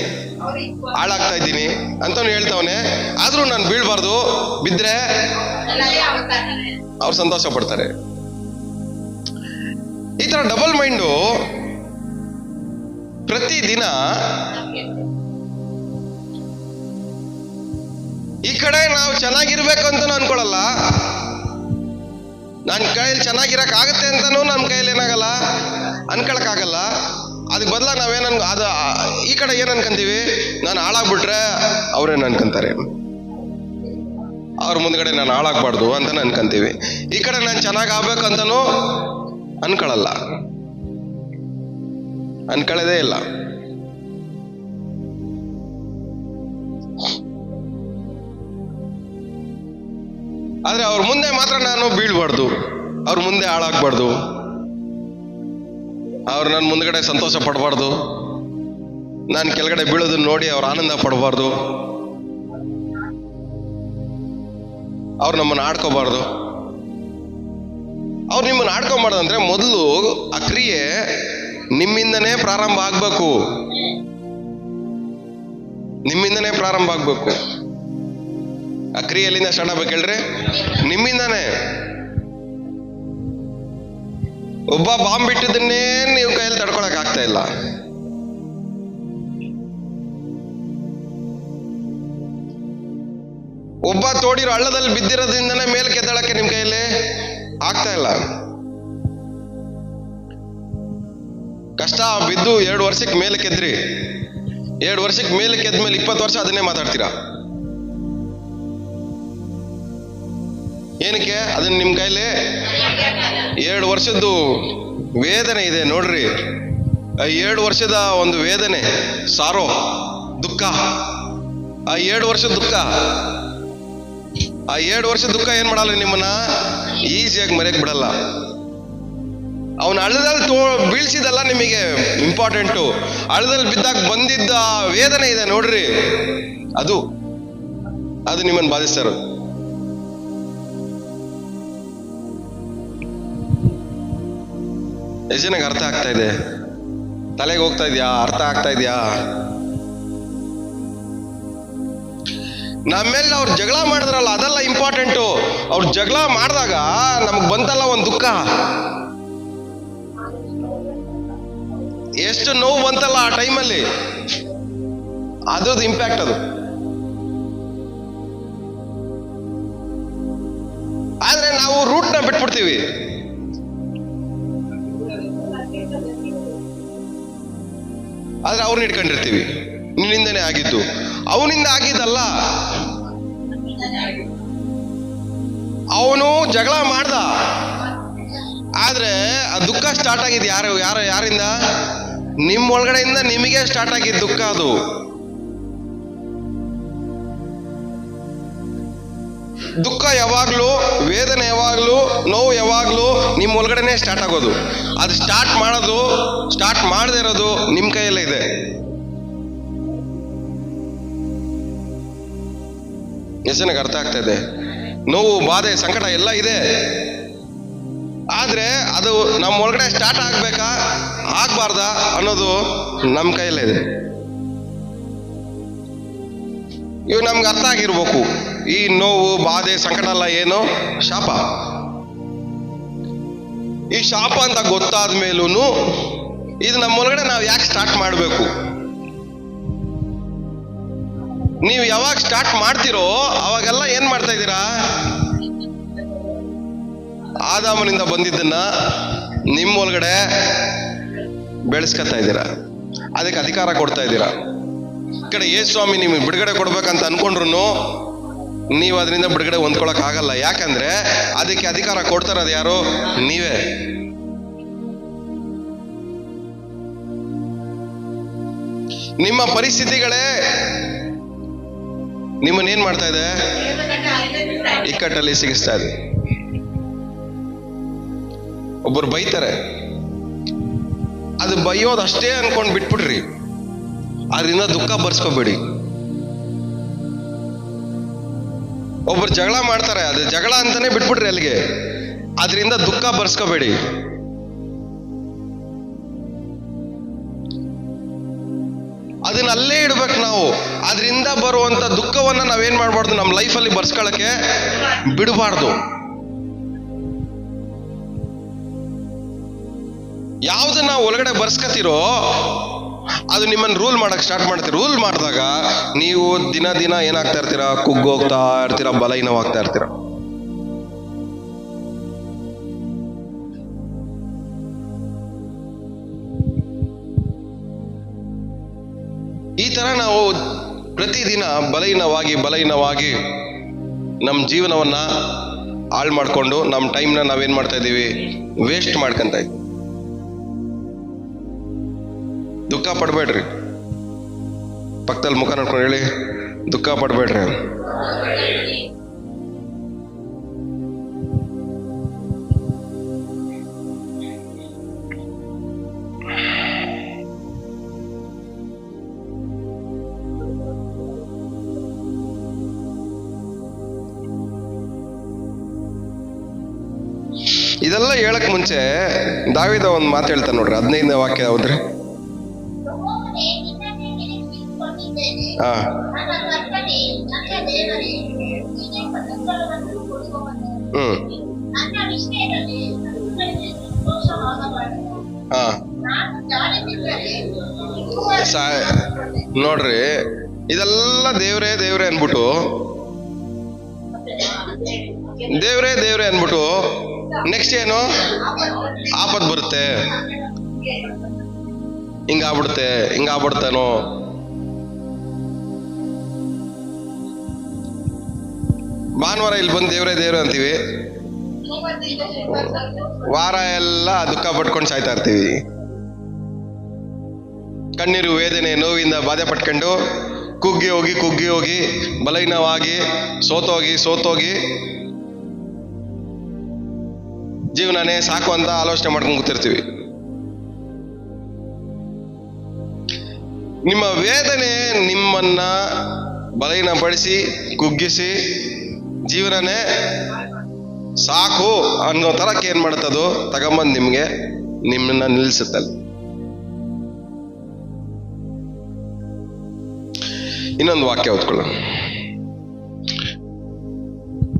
ಹಾಳಾಗ್ತಾ ಇದ್ದೀನಿ ಅಂತಾನು ಹೇಳ್ತಾವನೆ. ಆದ್ರೂ ನಾನು ಬೀಳ್ಬಾರ್ದು, ಬಿದ್ರೆ ಅವ್ರು ಸಂತೋಷ ಪಡ್ತಾರೆ. ಈ ತರ ಡಬಲ್ ಮೈಂಡು ಪ್ರತಿ ದಿನ ಈ ಕಡೆ ನಾವು ಚೆನ್ನಾಗಿರ್ಬೇಕು ಅಂತಾನು ಅನ್ಕೊಳಲ್ಲ, ನನ್ನ ಕೈಯಲ್ಲಿ ಚೆನ್ನಾಗಿರಕ್ ಆಗತ್ತೆ ಅಂತಾನು ನಮ್ಮ ಕೈಯಲ್ಲಿ ಏನಾಗಲ್ಲ, ಅನ್ಕೊಳಕ್ಕಾಗಲ್ಲ. ಅದಕ್ಕೆ ಬದಲ ಈ ಕಡೆ ಏನ್ ಅನ್ಕಂತೀವಿ? ನಾನು ಹಾಳಾಗ್ಬಿಟ್ರೆ ಅವ್ರೇನ್ ಅನ್ಕಂತಾರೆ, ಅವ್ರ ಮುಂದ್ಗಡೆ ನಾನು ಹಾಳಾಗ್ಬಾರ್ದು ಅಂತ ಅನ್ಕಂತೀವಿ. ಈ ಕಡೆ ನಾನು ಚೆನ್ನಾಗ್ ಆಗ್ಬೇಕು ಅಂತಾನು ಅನ್ಕೊಳಲ್ಲ, ಅನ್ಕೊಳ್ಳೋದೇ ಇಲ್ಲ. ಆದ್ರೆ ಅವ್ರ ಮುಂದೆ ಮಾತ್ರ ನಾನು ಬೀಳ್ಬಾರ್ದು, ಅವ್ರ ಮುಂದೆ ಹಾಳಾಗ್ಬಾರ್ದು, ಅವ್ರು ನನ್ನ ಮುಂದ್ಗಡೆ ಸಂತೋಷ ಪಡಬಾರ್ದು, ನಾನು ಕೆಳಗಡೆ ಬೀಳೋದನ್ನ ನೋಡಿ ಅವ್ರು ಆನಂದ ಪಡಬಾರ್ದು, ಅವ್ರು ನಮ್ಮನ್ನು ಆಡ್ಕೋಬಾರ್ದು. ಅವ್ರು ನಿಮ್ಮನ್ನು ಆಡ್ಕೊಬಾರ್ದಂದ್ರೆ ಮೊದಲು ಆ ಕ್ರಿಯೆ ನಿಮ್ಮಿಂದನೇ ಪ್ರಾರಂಭ ಆಗ್ಬೇಕು, ನಿಮ್ಮಿಂದನೇ ಪ್ರಾರಂಭ ಆಗ್ಬೇಕು. ಆ ಕ್ರಿಯೆ ಎಲ್ಲಿಂದ ಸ್ಟಾರ್ಟ್ ಆಗ್ಬೇಕು ಹೇಳ್ರಿ? ನಿಮ್ಮಿಂದಾನೆ. ಒಬ್ಬ ಬಾಂಬ್ ಬಿಟ್ಟಿದ್ದನ್ನೇ ನೀವು ಕೈಯಲ್ಲಿ ತಡ್ಕೊಳಕ್ ಆಗ್ತಾ ಇಲ್ಲ. ಒಬ್ಬ ತೋಡಿರೋ ಹಳ್ಳದಲ್ಲಿ ಬಿದ್ದಿರೋದ್ರಿಂದನೇ ಮೇಲೆ ಕೆದ್ದಳಕ್ಕೆ ನಿಮ್ ಕೈಯಲ್ಲಿ ಆಗ್ತಾ ಇಲ್ಲ. ಕಷ್ಟ ಬಿದ್ದು 2 ವರ್ಷಕ್ಕೆ ಮೇಲೆ ಕೆದ್ರಿ, 2 ವರ್ಷಕ್ಕೆ ಮೇಲೆ ಕೆದ್ಮೇಲೆ 20 ವರ್ಷ ಅದನ್ನೇ ಮಾತಾಡ್ತೀರಾ. ಏನಕ್ಕೆ? ಅದನ್ನ ನಿಮ್ ಕೈಲಿ 2 ವರ್ಷದ್ದು ವೇದನೆ ಇದೆ ನೋಡ್ರಿ. 7 ವರ್ಷದ ಒಂದು ವೇದನೆ, ಸಾರೋ, ದುಃಖ. ಆ 7 ವರ್ಷದ ದುಃಖ, ಆ 7 ವರ್ಷದ ದುಃಖ ಏನ್ ಮಾಡಲ್ಲ, ನಿಮ್ಮನ್ನ ಈಸಿಯಾಗಿ ಮರೆಯಕ್ ಬಿಡಲ್ಲ. ಅವನ ಹಳ್ಳದಲ್ಲಿ ಬೀಳ್ಸಿದಲ್ಲ ನಿಮಗೆ ಇಂಪಾರ್ಟೆಂಟು. ಹಳ್ಳದಲ್ಲಿ ಬಿದ್ದಾಗ ಬಂದಿದ್ದ ವೇದನೆ ಇದೆ ನೋಡ್ರಿ, ಅದು ನಿಮ್ಮನ್ನು ಬಾಧಿಸ್ತಾ ಇರೋದು. ಎಷ್ಟು ಜನಕ್ಕೆ ಅರ್ಥ ಆಗ್ತಾ ಇದೆ? ತಲೆಗೆ ಹೋಗ್ತಾ ಇದೆಯಾ? ಅರ್ಥ ಆಗ್ತಾ ಇದೆಯಾ? ನಮ್ಮೇಲೆ ಅವ್ರು ಜಗಳ ಮಾಡಿದ್ರಲ್ಲ, ಅದೆಲ್ಲ ಇಂಪಾರ್ಟೆಂಟು. ಅವ್ರು ಜಗಳ ಮಾಡಿದಾಗ ನಮಗ್ ಬಂತಲ್ಲ ಒಂದು ದುಃಖ, ಎಷ್ಟು ನೋವು ಬಂತಲ್ಲ ಆ ಟೈಮಲ್ಲಿ, ಅದ್ರದ್ದು ಇಂಪ್ಯಾಕ್ಟ್ ಅದು. ಆದ್ರೆ ನಾವು ರೂಟ್ನ ಬಿಟ್ಬಿಡ್ತೀವಿ. ಆದ್ರೆ ಅವ್ರನ್ನ ಇಟ್ಕೊಂಡಿರ್ತೀವಿ. ನಿನ್ನಿಂದನೇ ಆಗಿದ್ದು, ಅವನಿಂದ ಆಗಿದ್ದಲ್ಲ, ಅವನು ಜಗಳ ಮಾಡ್ದ, ಆದ್ರೆ ಆ ದುಃಖ ಸ್ಟಾರ್ಟ್ ಆಗಿದ್ದು ಯಾರಿಂದ? ನಿಮ್ಮ ಒಳಗಡೆಯಿಂದ ನಿಮಗೆ ಸ್ಟಾರ್ಟ್ ಆಗಿದ್ದು ದುಃಖ. ಅದು ದುಃಖ ಯಾವಾಗ್ಲೂ, ವೇದನೆ ಯಾವಾಗ್ಲೂ, ನೋವು ಯಾವಾಗ್ಲೂ ನಿಮ್ಮ ಒಳಗಡೆನೆ ಸ್ಟಾರ್ಟ್ ಆಗೋದು. ಅದು ಸ್ಟಾರ್ಟ್ ಮಾಡದೇ ಇರೋದು ನಿಮ್ಮ ಕೈಯಲ್ಲೇ ಇದೆ. ಎಷ್ಟನಿಗೆ ಅರ್ಥ ಆಗ್ತಾ ಇದೆ? ನೋವು, ಬಾಧೆ, ಸಂಕಟ ಎಲ್ಲ ಇದೆ, ಆದ್ರೆ ಅದು ನಮ್ಮ ಒಳಗಡೆ ಸ್ಟಾರ್ಟ್ ಆಗ್ಬೇಕಾ ಆಗ್ಬಾರ್ದಾ ಅನ್ನೋದು ನಮ್ಮ ಕೈಯಲ್ಲೇ ಇದೆ. ಇವು ನಮ್ಗೆ ಅರ್ಥ ಆಗಿರ್ಬೇಕು. ಈ ನೋವು, ಬಾಧೆ, ಸಂಕಟ ಎಲ್ಲ ಏನು? ಶಾಪ. ಈ ಶಾಪ ಅಂತ ಗೊತ್ತಾದ ಮೇಲೂ ಇದು ನಮ್ಮ ಒಳಗಡೆ ನಾವು ಯಾಕೆ ಸ್ಟಾರ್ಟ್ ಮಾಡಬೇಕು? ನೀವು ಯಾವಾಗ ಸ್ಟಾರ್ಟ್ ಮಾಡ್ತಿರೋ ಅವಾಗೆಲ್ಲ ಏನ್ ಮಾಡ್ತಾ ಇದ್ದೀರಾ? ಆದಾಮನಿಂದ ಬಂದಿದ್ದನ್ನ ನಿಮ್ಮ ಒಳಗಡೆ ಬೆಳೆಸ್ಕೊತಾ ಇದ್ದೀರಾ, ಅದಕ್ಕೆ ಅಧಿಕಾರ ಕೊಡ್ತಾ ಇದ್ದೀರಾ. ಈ ಕಡೆ ಯೇಸು ಸ್ವಾಮಿ ನಿಮಗೆ ಬಿಡುಗಡೆ ಕೊಡ್ಬೇಕಂತ ಅನ್ಕೊಂಡ್ರು ನೀವು ಅದರಿಂದ ಬಿಡುಗಡೆ ಹೊಂದ್ಕೊಳಕ್ ಆಗಲ್ಲ. ಯಾಕಂದ್ರೆ ಅದಕ್ಕೆ ಅಧಿಕಾರ ಕೊಡ್ತಾರದು ಯಾರು? ನೀವೇ. ನಿಮ್ಮ ಪರಿಸ್ಥಿತಿಗಳೇ ನಿಮ್ಮನ್ನೇನ್ ಮಾಡ್ತಾ ಇದೆ? ಇಕ್ಕಟ್ಟಲ್ಲಿ ಸಿಗಿಸ್ತಾ ಇದೆ. ಒಬ್ಬರು ಬೈತಾರೆ, ಅದು ಬೈಯೋದಷ್ಟೇ ಅನ್ಕೊಂಡ್ ಬಿಟ್ಬಿಡ್ರಿ, ಅದರಿಂದ ದುಃಖ ಬರ್ಸ್ಕೋಬೇಡಿ. ಒಬ್ಬರು ಜಗಳ ಮಾಡ್ತಾರೆ, ಅದು ಜಗಳ ಅಂತಾನೆ ಬಿಟ್ಬಿಡ್ರಿ ಅಲ್ಲಿಗೆ, ಅದರಿಂದ ದುಃಖ ಬರ್ಸ್ಕೋಬೇಡಿ. ಅದನ್ನ ಅಲ್ಲೇ ಇಡ್ಬೇಕು ನಾವು. ಅದರಿಂದ ಬರುವಂತ ದುಃಖವನ್ನ ನಾವೇನ್ ಮಾಡ್ಬಾರ್ದು? ನಮ್ಮ ಲೈಫಲ್ಲಿ ಬರ್ಸ್ಕೊಳಕ್ಕೆ ಬಿಡಬಾರ್ದು. ಯಾವ್ದನ್ನ ಒಳಗಡೆ ಬರ್ಸ್ಕತಿರೋ ಅದು ನಿಮ್ಮನ್ನ ರೂಲ್ ಮಾಡಕ್ ಸ್ಟಾರ್ಟ್ ಮಾಡ್ತೀರ. ರೂಲ್ ಮಾಡಿದಾಗ ನೀವು ದಿನ ದಿನ ಏನಾಗ್ತಾ ಇರ್ತೀರಾ? ಕುಗ್ಗೋಗ್ತಾ ಇರ್ತೀರಾ, ಬಲಹೀನವಾಗ್ತಾ ಇರ್ತೀರಾ. ಈ ತರ ನಾವು ಪ್ರತಿದಿನ ಬಲಹೀನವಾಗಿ ನಮ್ಮ ಜೀವನವನ್ನ ಹಾಳು ಮಾಡ್ಕೊಂಡು ನಮ್ಮ ಟೈಮ್ನ ನಾವೇನ್ ಮಾಡ್ತಾ ಇದ್ದೀವಿ? ವೇಸ್ಟ್ ಮಾಡ್ಕೊಂತ ಇದ್ದೀವಿ. ದುಃಖ ಪಡ್ಬೇಡ್ರಿ. ಪಕ್ಕದಲ್ಲಿ ಮುಖ ನೋಡ್ಕೊಂಡು ಹೇಳಿ, ದುಃಖ ಪಡ್ಬೇಡ್ರಿ. ಇದೆಲ್ಲ ಹೇಳಕ್ ಮುಂಚೆ ದಾವೀದ ಒಂದು ಮಾತು ಹೇಳ್ತಾನೆ ನೋಡ್ರಿ, 15ನೇ ವಾಕ್ಯ ಹೌದ್ರಿ. ಹಾ, ನೋಡ್ರಿ, ಇದೆಲ್ಲ ದೇವ್ರೇ ದೇವ್ರೇ ಅನ್ಬಿಟ್ಟು ನೆಕ್ಸ್ಟ್ ಏನು? ಆಪತ್ ಬರುತ್ತೆ, ಹಿಂಗಾಗ್ಬಿಡ್ತಾನೋ. ಭಾನುವಾರ ಇಲ್ಲಿ ಬಂದು ದೇವ್ರೇ ಅಂತೀವಿ, ವಾರ ಎಲ್ಲ ದುಃಖ ಪಟ್ಕೊಂಡು ಸಾಯ್ತಾ ಇರ್ತೀವಿ. ಕಣ್ಣೀರು, ವೇದನೆ, ನೋವಿಂದ ಬಾಧೆ ಪಟ್ಕೊಂಡು ಕುಗ್ಗಿ ಹೋಗಿ ಬಲಹೀನವಾಗಿ ಸೋತೋಗಿ ಜೀವನನೇ ಸಾಕು ಅಂತ ಆಲೋಚನೆ ಮಾಡ್ಕೊಂಡು ಕೂತಿರ್ತೀವಿ. ನಿಮ್ಮ ವೇದನೆ ನಿಮ್ಮನ್ನ ಬಲಹೀನಪಡಿಸಿ ಕುಗ್ಗಿಸಿ ಜೀವನನೇ ಸಾಕು ಅನ್ನೋ ತರಕ್ಕೆ ಏನ್ ಮಾಡುತ್ತದು? ತಗೊಂಬಂದು ನಿಮ್ಮನ್ನ ನಿಲ್ಲಿಸುತ್ತಲ್ಲ. ಇನ್ನೊಂದು ವಾಕ್ಯ ಓದ್ಕೊಳ್ಳೋಣ.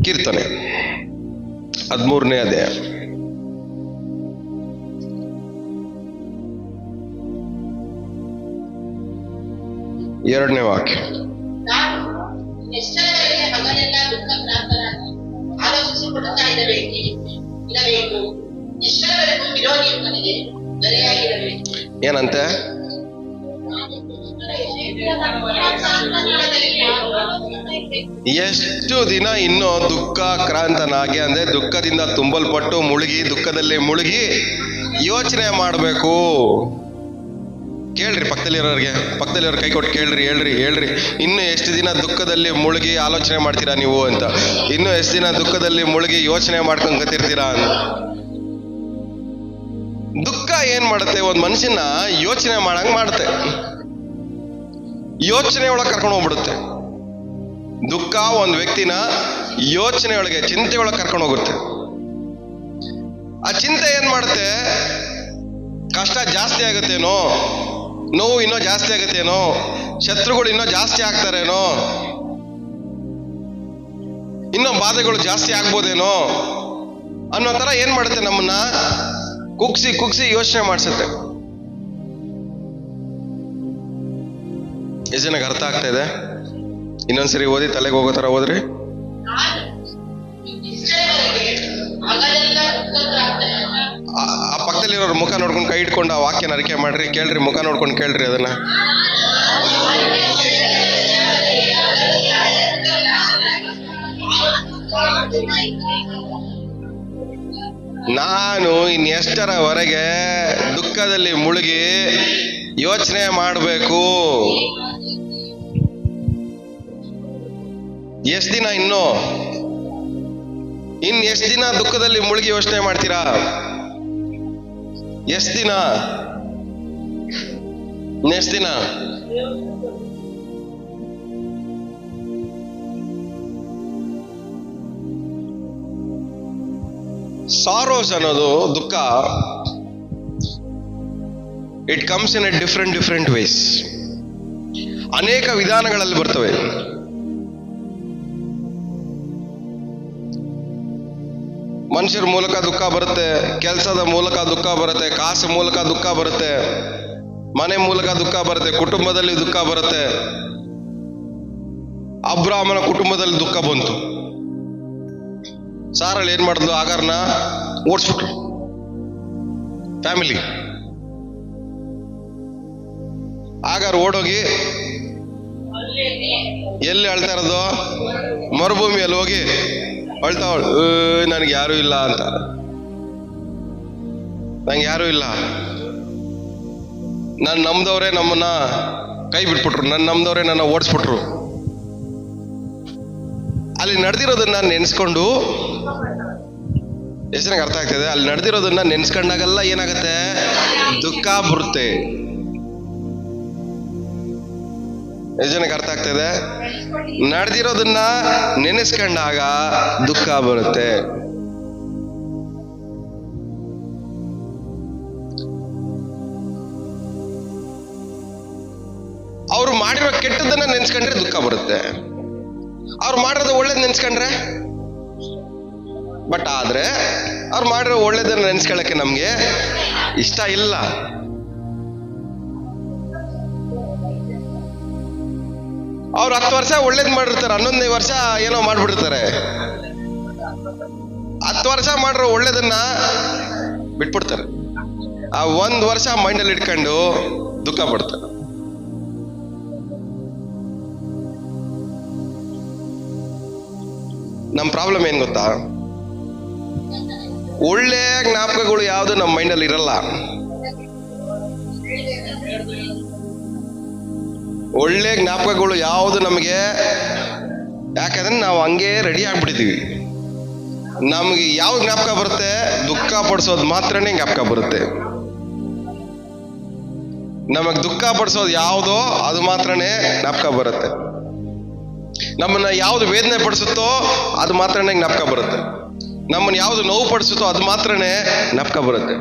ಕೀರ್ತನೆ 13ನೇ ಅಧ್ಯಾಯ 2ನೇ ವಾಕ್ಯ. ನಾನು ಎಷ್ಟರವರೆಗೆ ಹಗಲೆಲ್ಲ ದುಃಖಕ್ರಾಂತನಾಗಿ ಆಲೋಚಿಸಿಕೊಳ್ಳುತ್ತಾ ಇರಬೇಕು. ಎಷ್ಟರವರೆಗೂ ವಿರೋಧಿಯು ನನಗೆ ಬರೆಯಾಗಿರಬೇಕು. ಏನಂತೆ? ಎಷ್ಟು ದಿನ ಇನ್ನೂ ದುಃಖ ಕ್ರಾಂತನಾಗಿ ಅಂದ್ರೆ ದುಃಖದಿಂದ ತುಂಬಲ್ಪಟ್ಟು ಮುಳುಗಿ ದುಃಖದಲ್ಲಿ ಮುಳುಗಿ ಯೋಚನೆ ಮಾಡಬೇಕು? ಕೇಳ್ರಿ ಪಕ್ಕದಲ್ಲಿರೋರ್ ಕೈ ಕೊಟ್ಟು ಹೇಳ್ರಿ ಇನ್ನು ಎಷ್ಟು ದಿನ ದುಃಖದಲ್ಲಿ ಮುಳುಗಿ ಆಲೋಚನೆ ಮಾಡ್ತೀರಾ ನೀವು ಅಂತ? ಇನ್ನು ಎಷ್ಟು ದಿನ ದುಃಖದಲ್ಲಿ ಮುಳುಗಿ ಯೋಚನೆ ಮಾಡ್ಕೊಂಡ್ ಕತ್ತಿರ್ತೀರಾ ಅಂತ? ದುಃಖ ಏನ್ ಮಾಡುತ್ತೆ? ಒಂದ್ ಮನುಷ್ಯನ ಯೋಚನೆ ಮಾಡಂಗ್ ಮಾಡುತ್ತೆ, ಯೋಚನೆ ಒಳಗೆ ಕರ್ಕೊಂಡು ಹೋಗ್ಬಿಡುತ್ತೆ. ದುಃಖ ಒಂದ್ ವ್ಯಕ್ತಿನ ಯೋಚನೆ ಒಳಗೆ, ಚಿಂತೆ ಒಳಗೆ ಕರ್ಕೊಂಡು ಹೋಗುತ್ತೆ. ಆ ಚಿಂತೆ ಏನ್ ಮಾಡುತ್ತೆ? ಕಷ್ಟ ಜಾಸ್ತಿ ಆಗುತ್ತೇನೋ, ನೋವು ಇನ್ನೂ ಜಾಸ್ತಿ ಆಗುತ್ತೇನೋ, ಶತ್ರುಗಳು ಇನ್ನೂ ಜಾಸ್ತಿ ಆಗ್ತಾರೇನೋ, ಇನ್ನೂ ಬಾಧೆಗಳು ಜಾಸ್ತಿ ಆಗ್ಬೋದೇನೋ ಅನ್ನೋ ತರ ಏನ್ ಮಾಡುತ್ತೆ? ನಮ್ಮನ್ನ ಕುಗ್ಸಿ ಯೋಚನೆ ಮಾಡಿಸುತ್ತೆ. ಎಷ್ಟು ಜನಕ್ಕೆ ಅರ್ಥ ಆಗ್ತಾ ಇದೆ? ಇನ್ನೊಂದ್ಸರಿ ಓದಿ, ತಲೆಗೆ ಹೋಗೋ ತರ ಓದ್ರಿ. ಆ ಪಕ್ಕದಲ್ಲಿರೋರು ಮುಖ ನೋಡ್ಕೊಂಡು ಕೈ ಇಟ್ಕೊಂಡು ಆ ವಾಕ್ಯನ ಅರಿಕೆ ಮಾಡ್ರಿ, ಕೇಳ್ರಿ, ಮುಖ ನೋಡ್ಕೊಂಡು ಕೇಳ್ರಿ ಅದನ್ನ. ನಾನು ಇನ್ನೆಷ್ಟರವರೆಗೆ ದುಃಖದಲ್ಲಿ ಮುಳುಗಿ ಯೋಚನೆ ಮಾಡಬೇಕು? ಎಷ್ಟು ದಿನ ಇನ್ನು ಎಷ್ಟು ದಿನ ದುಃಖದಲ್ಲಿ ಮುಳುಗಿ ಯೋಚನೆ ಮಾಡ್ತೀರಾ? ಎಷ್ಟು ದಿನ? ಸಾರೋಸ್ ಅನ್ನೋದು ದುಃಖ, it comes in a different ways. ಅನೇಕ ವಿಧಾನಗಳಲ್ಲಿ ಬರ್ತವೆ. ಮನುಷ್ಯರ ಮೂಲಕ ದುಃಖ ಬರುತ್ತೆ, ಕೆಲಸದ ಮೂಲಕ ದುಃಖ ಬರುತ್ತೆ, ಕಾಸು ಮೂಲಕ ದುಃಖ ಬರುತ್ತೆ, ಮನೆ ಮೂಲಕ ದುಃಖ ಬರುತ್ತೆ, ಕುಟುಂಬದಲ್ಲಿ ದುಃಖ ಬರುತ್ತೆ. ಅಬ್ರಾಹ್ಮನ ಕುಟುಂಬದಲ್ಲಿ ದುಃಖ ಬಂತು. ಸಾರಲ್ಲಿ ಏನ್ ಮಾಡಿದ್ಲು? ಆಗಾರ್ನ ಓಡಿಸ್ಬಿಟ್ರು. ಫ್ಯಾಮಿಲಿ ಆಗಾರ್ ಓಡೋಗಿ ಎಲ್ಲಿ ಅಳ್ತಾ ಇರೋದು? ಮರುಭೂಮಿಯಲ್ಲಿ ಹೋಗಿ ಅಳ್ತಾವಳು, ನನಗೆ ಯಾರು ಇಲ್ಲ ಅಂತ. ನಂಗೆ ಯಾರು ಇಲ್ಲ, ನಾನು ನಮ್ದವ್ರೆ ನಮ್ಮನ್ನ ಕೈ ಬಿಟ್ಬಿಟ್ರು, ನಮ್ದವ್ರೆ ನನ್ನ ಓಡಿಸ್ಬಿಟ್ರು. ಅಲ್ಲಿ ನಡೆದಿರೋದನ್ನ ನೆನ್ಸ್ಕೊಂಡು, ಎಷ್ಟು ಜನಕ್ಕೆ ಅರ್ಥ ಆಗ್ತದೆ? ಅಲ್ಲಿ ನಡೆದಿರೋದನ್ನ ನೆನ್ಸ್ಕೊಂಡಾಗೆಲ್ಲ ಏನಾಗತ್ತೆ? ದುಃಖ ಬರುತ್ತೆ. ಎಷ್ಟು ಜನಕ್ಕೆ ಅರ್ಥ ಆಗ್ತದೆ? ನಡೆದಿರೋದನ್ನ ನೆನೆಸ್ಕೊಂಡಾಗ ದುಃಖ ಬರುತ್ತೆ. ಅವ್ರು ಮಾಡಿರೋ ಕೆಟ್ಟದನ್ನ ನೆನ್ಸ್ಕೊಂಡ್ರೆ ದುಃಖ ಬರುತ್ತೆ. ಅವ್ರು ಮಾಡಿರೋದು ಒಳ್ಳೇದ್ ನೆನ್ಸ್ಕೊಂಡ್ರೆ, ಬಟ್ ಆದ್ರೆ ಅವ್ರು ಮಾಡಿರೋ ಒಳ್ಳೇದನ್ನ ನೆನ್ಸ್ಕೊಳ್ಳಕ್ಕೆ ನಮ್ಗೆ ಇಷ್ಟ ಇಲ್ಲ. ಅವ್ರು 10 ವರ್ಷ ಒಳ್ಳೇದ್ ಮಾಡಿರ್ತಾರೆ, 11ನೇ ವರ್ಷ ಏನೋ ಮಾಡ್ಬಿಡ್ತಾರೆ. 10 ವರ್ಷ ಮಾಡಿರೋ ಒಳ್ಳೇದನ್ನ ಬಿಟ್ಬಿಡ್ತಾರೆ. ಆ 1 ವರ್ಷ ಮೈಂಡಲ್ಲಿ ಇಟ್ಕೊಂಡು ದುಃಖ ಪಡ್ತಾರೆ. ನಮ್ ಪ್ರಾಬ್ಲಮ್ ಏನ್ ಗೊತ್ತಾ? ಒಳ್ಳೆ ಜ್ಞಾಪಕಗಳು ಯಾವುದು ನಮ್ಮ ಮೈಂಡಲ್ಲಿ ಇರಲ್ಲ. ಒಳ್ಳೆ ಜ್ಞಾಪಕಗಳು ಯಾವುದು ನಮಗೆ, ಯಾಕಂದ್ರೆ ನಾವು ಹಂಗೆ ರೆಡಿ ಆಗ್ಬಿಟ್ಟಿದೀವಿ. ನಮ್ಗೆ ಯಾವ ಜ್ಞಾಪಕ ಬರುತ್ತೆ? ದುಃಖ ಪಡಿಸೋದು ಮಾತ್ರನೇ ಜ್ಞಾಪಕ ಬರುತ್ತೆ. ನಮಗ್ ದುಃಖ ಪಡಿಸೋದು ಯಾವುದೋ ಅದು ಮಾತ್ರನೇ ಜ್ಞಾಪಕ ಬರುತ್ತೆ. ನಮ್ಮನ್ನ ಯಾವ್ದು ವೇದನೆ ಪಡಿಸುತ್ತೋ ಅದು ಮಾತ್ರನೇ ಜ್ಞಾಪಕ ಬರುತ್ತೆ. ನಮ್ಮನ್ನ ಯಾವ್ದು ನೋವು ಪಡಿಸುತ್ತೋ ಅದು ಮಾತ್ರನೇ ಜ್ಞಾಪಕ ಬರುತ್ತೆ.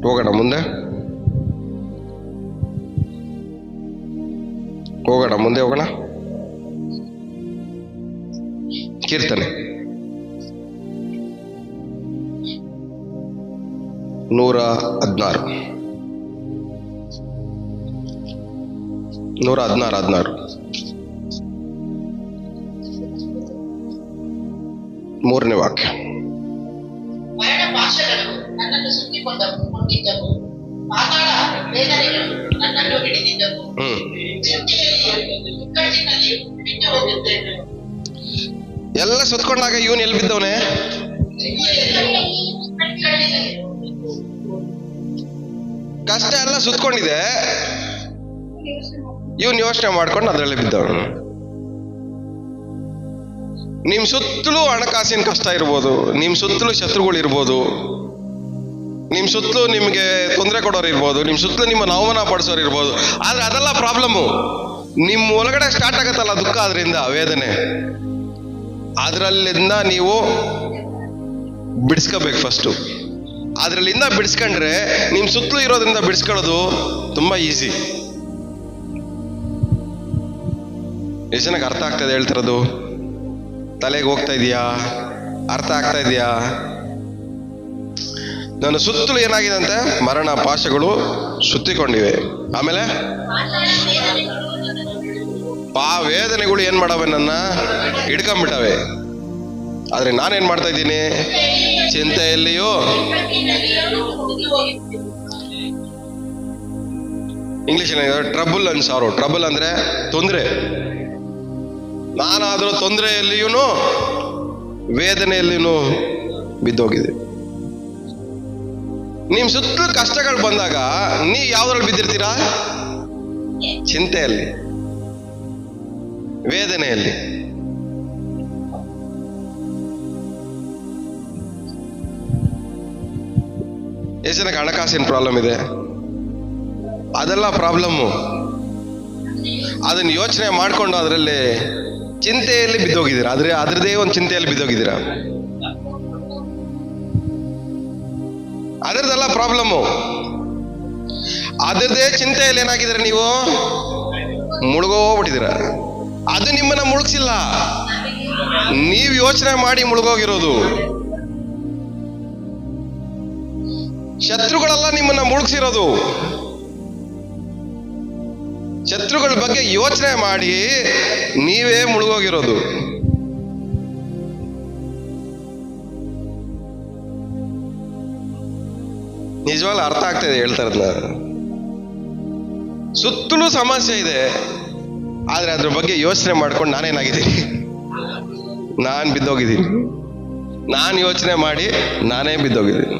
ಹೋಗೋಣ ಮುಂದೆ ಹೋಗೋಣ. ಕೀರ್ತನೆ 116 3ನೇ ವಾಕ್ಯ. ಮರಣ ಪಾಶಗಳು ನನ್ನನ್ನು ಸುತ್ತಿಕೊಂಡಿದ್ದವು, ಪಾತಾಳ ವೇದನೆಗಳು ನನ್ನನ್ನು ಹಿಡಿದಿದ್ದವು. ಚಿಂತೆಯಲ್ಲಿ ಇಕ್ಕಟ್ಟಿನಲ್ಲಿ ಬಿಟ್ಟು ಹೋಗುತ್ತೇನೆ. ಎಲ್ಲ ಸುತ್ಕೊಂಡಾಗ ಇವನ್ ಎಲ್ಲಿ ಬಿದ್ದವನೇ? ಕಷ್ಟ ಎಲ್ಲ ಸುತ್ಕೊಂಡಿದೆ, ಇವನ್ ಯೋಚನೆ ಮಾಡ್ಕೊಂಡು ಅದ್ರಲ್ಲಿ ಬಿದ್ದವನು. ನಿಮ್ ಸುತ್ತಲೂ ಹಣಕಾಸಿನ ಕಷ್ಟ ಇರ್ಬೋದು, ನಿಮ್ ಸುತ್ತಲೂ ಶತ್ರುಗಳು ಇರ್ಬೋದು, ನಿಮ್ ಸುತ್ತಲೂ ನಿಮ್ಗೆ ತೊಂದರೆ ಕೊಡೋರು ಇರ್ಬೋದು, ನಿಮ್ ಸುತ್ತಲೂ ನಿಮ್ಮ ನೋವನ ಪಡಿಸೋರು ಇರ್ಬೋದು. ಆದ್ರೆ ಅದೆಲ್ಲ ಪ್ರಾಬ್ಲಮ್ಮು ನಿಮ್ ಒಳಗಡೆ ಸ್ಟಾರ್ಟ್ ಆಗತ್ತಲ್ಲ ದುಃಖ, ಅದರಿಂದ ವೇದನೆ, ಅದರಲ್ಲಿಂದ ನೀವು ಬಿಡಿಸ್ಕೋಬೇಕು ಫಸ್ಟು. ಅದರಲ್ಲಿಂದ ಬಿಡಿಸ್ಕೊಂಡ್ರೆ ನಿಮ್ ಸುತ್ತಲೂ ಇರೋದ್ರಿಂದ ಬಿಡಿಸ್ಕೊಳ್ಳೋದು ತುಂಬಾ ಈಸಿ. ಎಷ್ಟು ಜನಕ್ಕೆ ಅರ್ಥ ಆಗ್ತದೆ ಹೇಳ್ತಿರೋದು? ತಲೆಗೆ ಹೋಗ್ತಾ ಇದೆಯಾ? ಅರ್ಥ ಆಗ್ತಾ ಇದೆಯಾ? ನನ್ನ ಸುತ್ತಲೂ ಏನಾಗಿದೆ ಅಂತೆ? ಮರಣ ಪಾಶಗಳು ಸುತ್ತಿಕೊಂಡಿವೆ. ಆಮೇಲೆ ವೇದನೆಗಳು ಏನ್ ಮಾಡವೆ? ನನ್ನ ಹಿಡ್ಕೊಂಡ್ಬಿಟ್ಟವೆ. ಆದ್ರೆ ನಾನೇನ್ ಮಾಡ್ತಾ ಇದ್ದೀನಿ? ಚಿಂತೆಯಲ್ಲಿಯೂ ಇಂಗ್ಲಿಷ್ ಟ್ರಬಲ್ ಅಂಡ್ ಸಾರೋ. ಟ್ರಬಲ್ ಅಂದ್ರೆ ತೊಂದರೆ. ನಾನಾದ್ರೂ ತೊಂದರೆಯಲ್ಲಿಯೂ ವೇದನೆಯಲ್ಲಿಯೂ ಬಿದ್ದೋಗಿದೆ. ನಿಮ್ ಸುತ್ತಲೂ ಕಷ್ಟಗಳು ಬಂದಾಗ ನೀವ್ ಯಾವ್ದ್ರಲ್ಲಿ ಬಿದ್ದಿರ್ತೀರಾ? ಚಿಂತೆಯಲ್ಲಿ, ವೇದನೆಯಲ್ಲಿ. ಎಷ್ಟು ಜನಕ್ಕೆ ಹಣಕಾಸಿನ ಪ್ರಾಬ್ಲಮ್ ಇದೆ? ಅದೆಲ್ಲ ಪ್ರಾಬ್ಲಮ್ಮು. ಅದನ್ನ ಯೋಚನೆ ಮಾಡ್ಕೊಂಡು ಅದರಲ್ಲಿ ಚಿಂತೆಯಲ್ಲಿ ಬಿದ್ದೋಗಿದ್ದೀರಾ. ಅದ್ರದೇ ಒಂದು ಚಿಂತೆಯಲ್ಲಿ ಬಿದ್ದೋಗಿದ್ದೀರಾ. ಅದರದೆಲ್ಲ ಪ್ರಾಬ್ಲಮ್ಮು. ಅದರದೇ ಚಿಂತೆಯಲ್ಲಿ ಏನಾಗಿದ್ದೀರಾ? ನೀವು ಮುಳುಗೋಗ್ಬಿಟ್ಟಿದ್ದೀರ. ಅದು ನಿಮ್ಮನ್ನ ಮುಳುಗಿಸಿಲ್ಲ, ನೀವು ಯೋಚನೆ ಮಾಡಿ ಮುಳುಗೋಗಿರೋದು. ಶತ್ರುಗಳೆಲ್ಲ ನಿಮ್ಮನ್ನ ಮುಳುಗಿಸಿರೋದು. ಶತ್ರುಗಳ ಬಗ್ಗೆ ಯೋಚನೆ ಮಾಡಿ ನೀವೇ ಮುಳುಗೋಗಿರೋದು. ನಿಜವಾಗ್ಲೂ ಅರ್ಥ ಆಗ್ತಾ ಇದೆ ಹೇಳ್ತಾ ಇರೋದ್ನ? ಸುತ್ತಲೂ ಸಮಸ್ಯೆ ಇದೆ, ಆದ್ರೆ ಅದ್ರ ಬಗ್ಗೆ ಯೋಚನೆ ಮಾಡ್ಕೊಂಡು ನಾನೇನಾಗಿದ್ದೀನಿ? ನಾನ್ ಬಿದ್ದೋಗಿದ್ದೀನಿ. ನಾನು ಯೋಚನೆ ಮಾಡಿ ನಾನೇ ಬಿದ್ದೋಗಿದ್ದೀನಿ.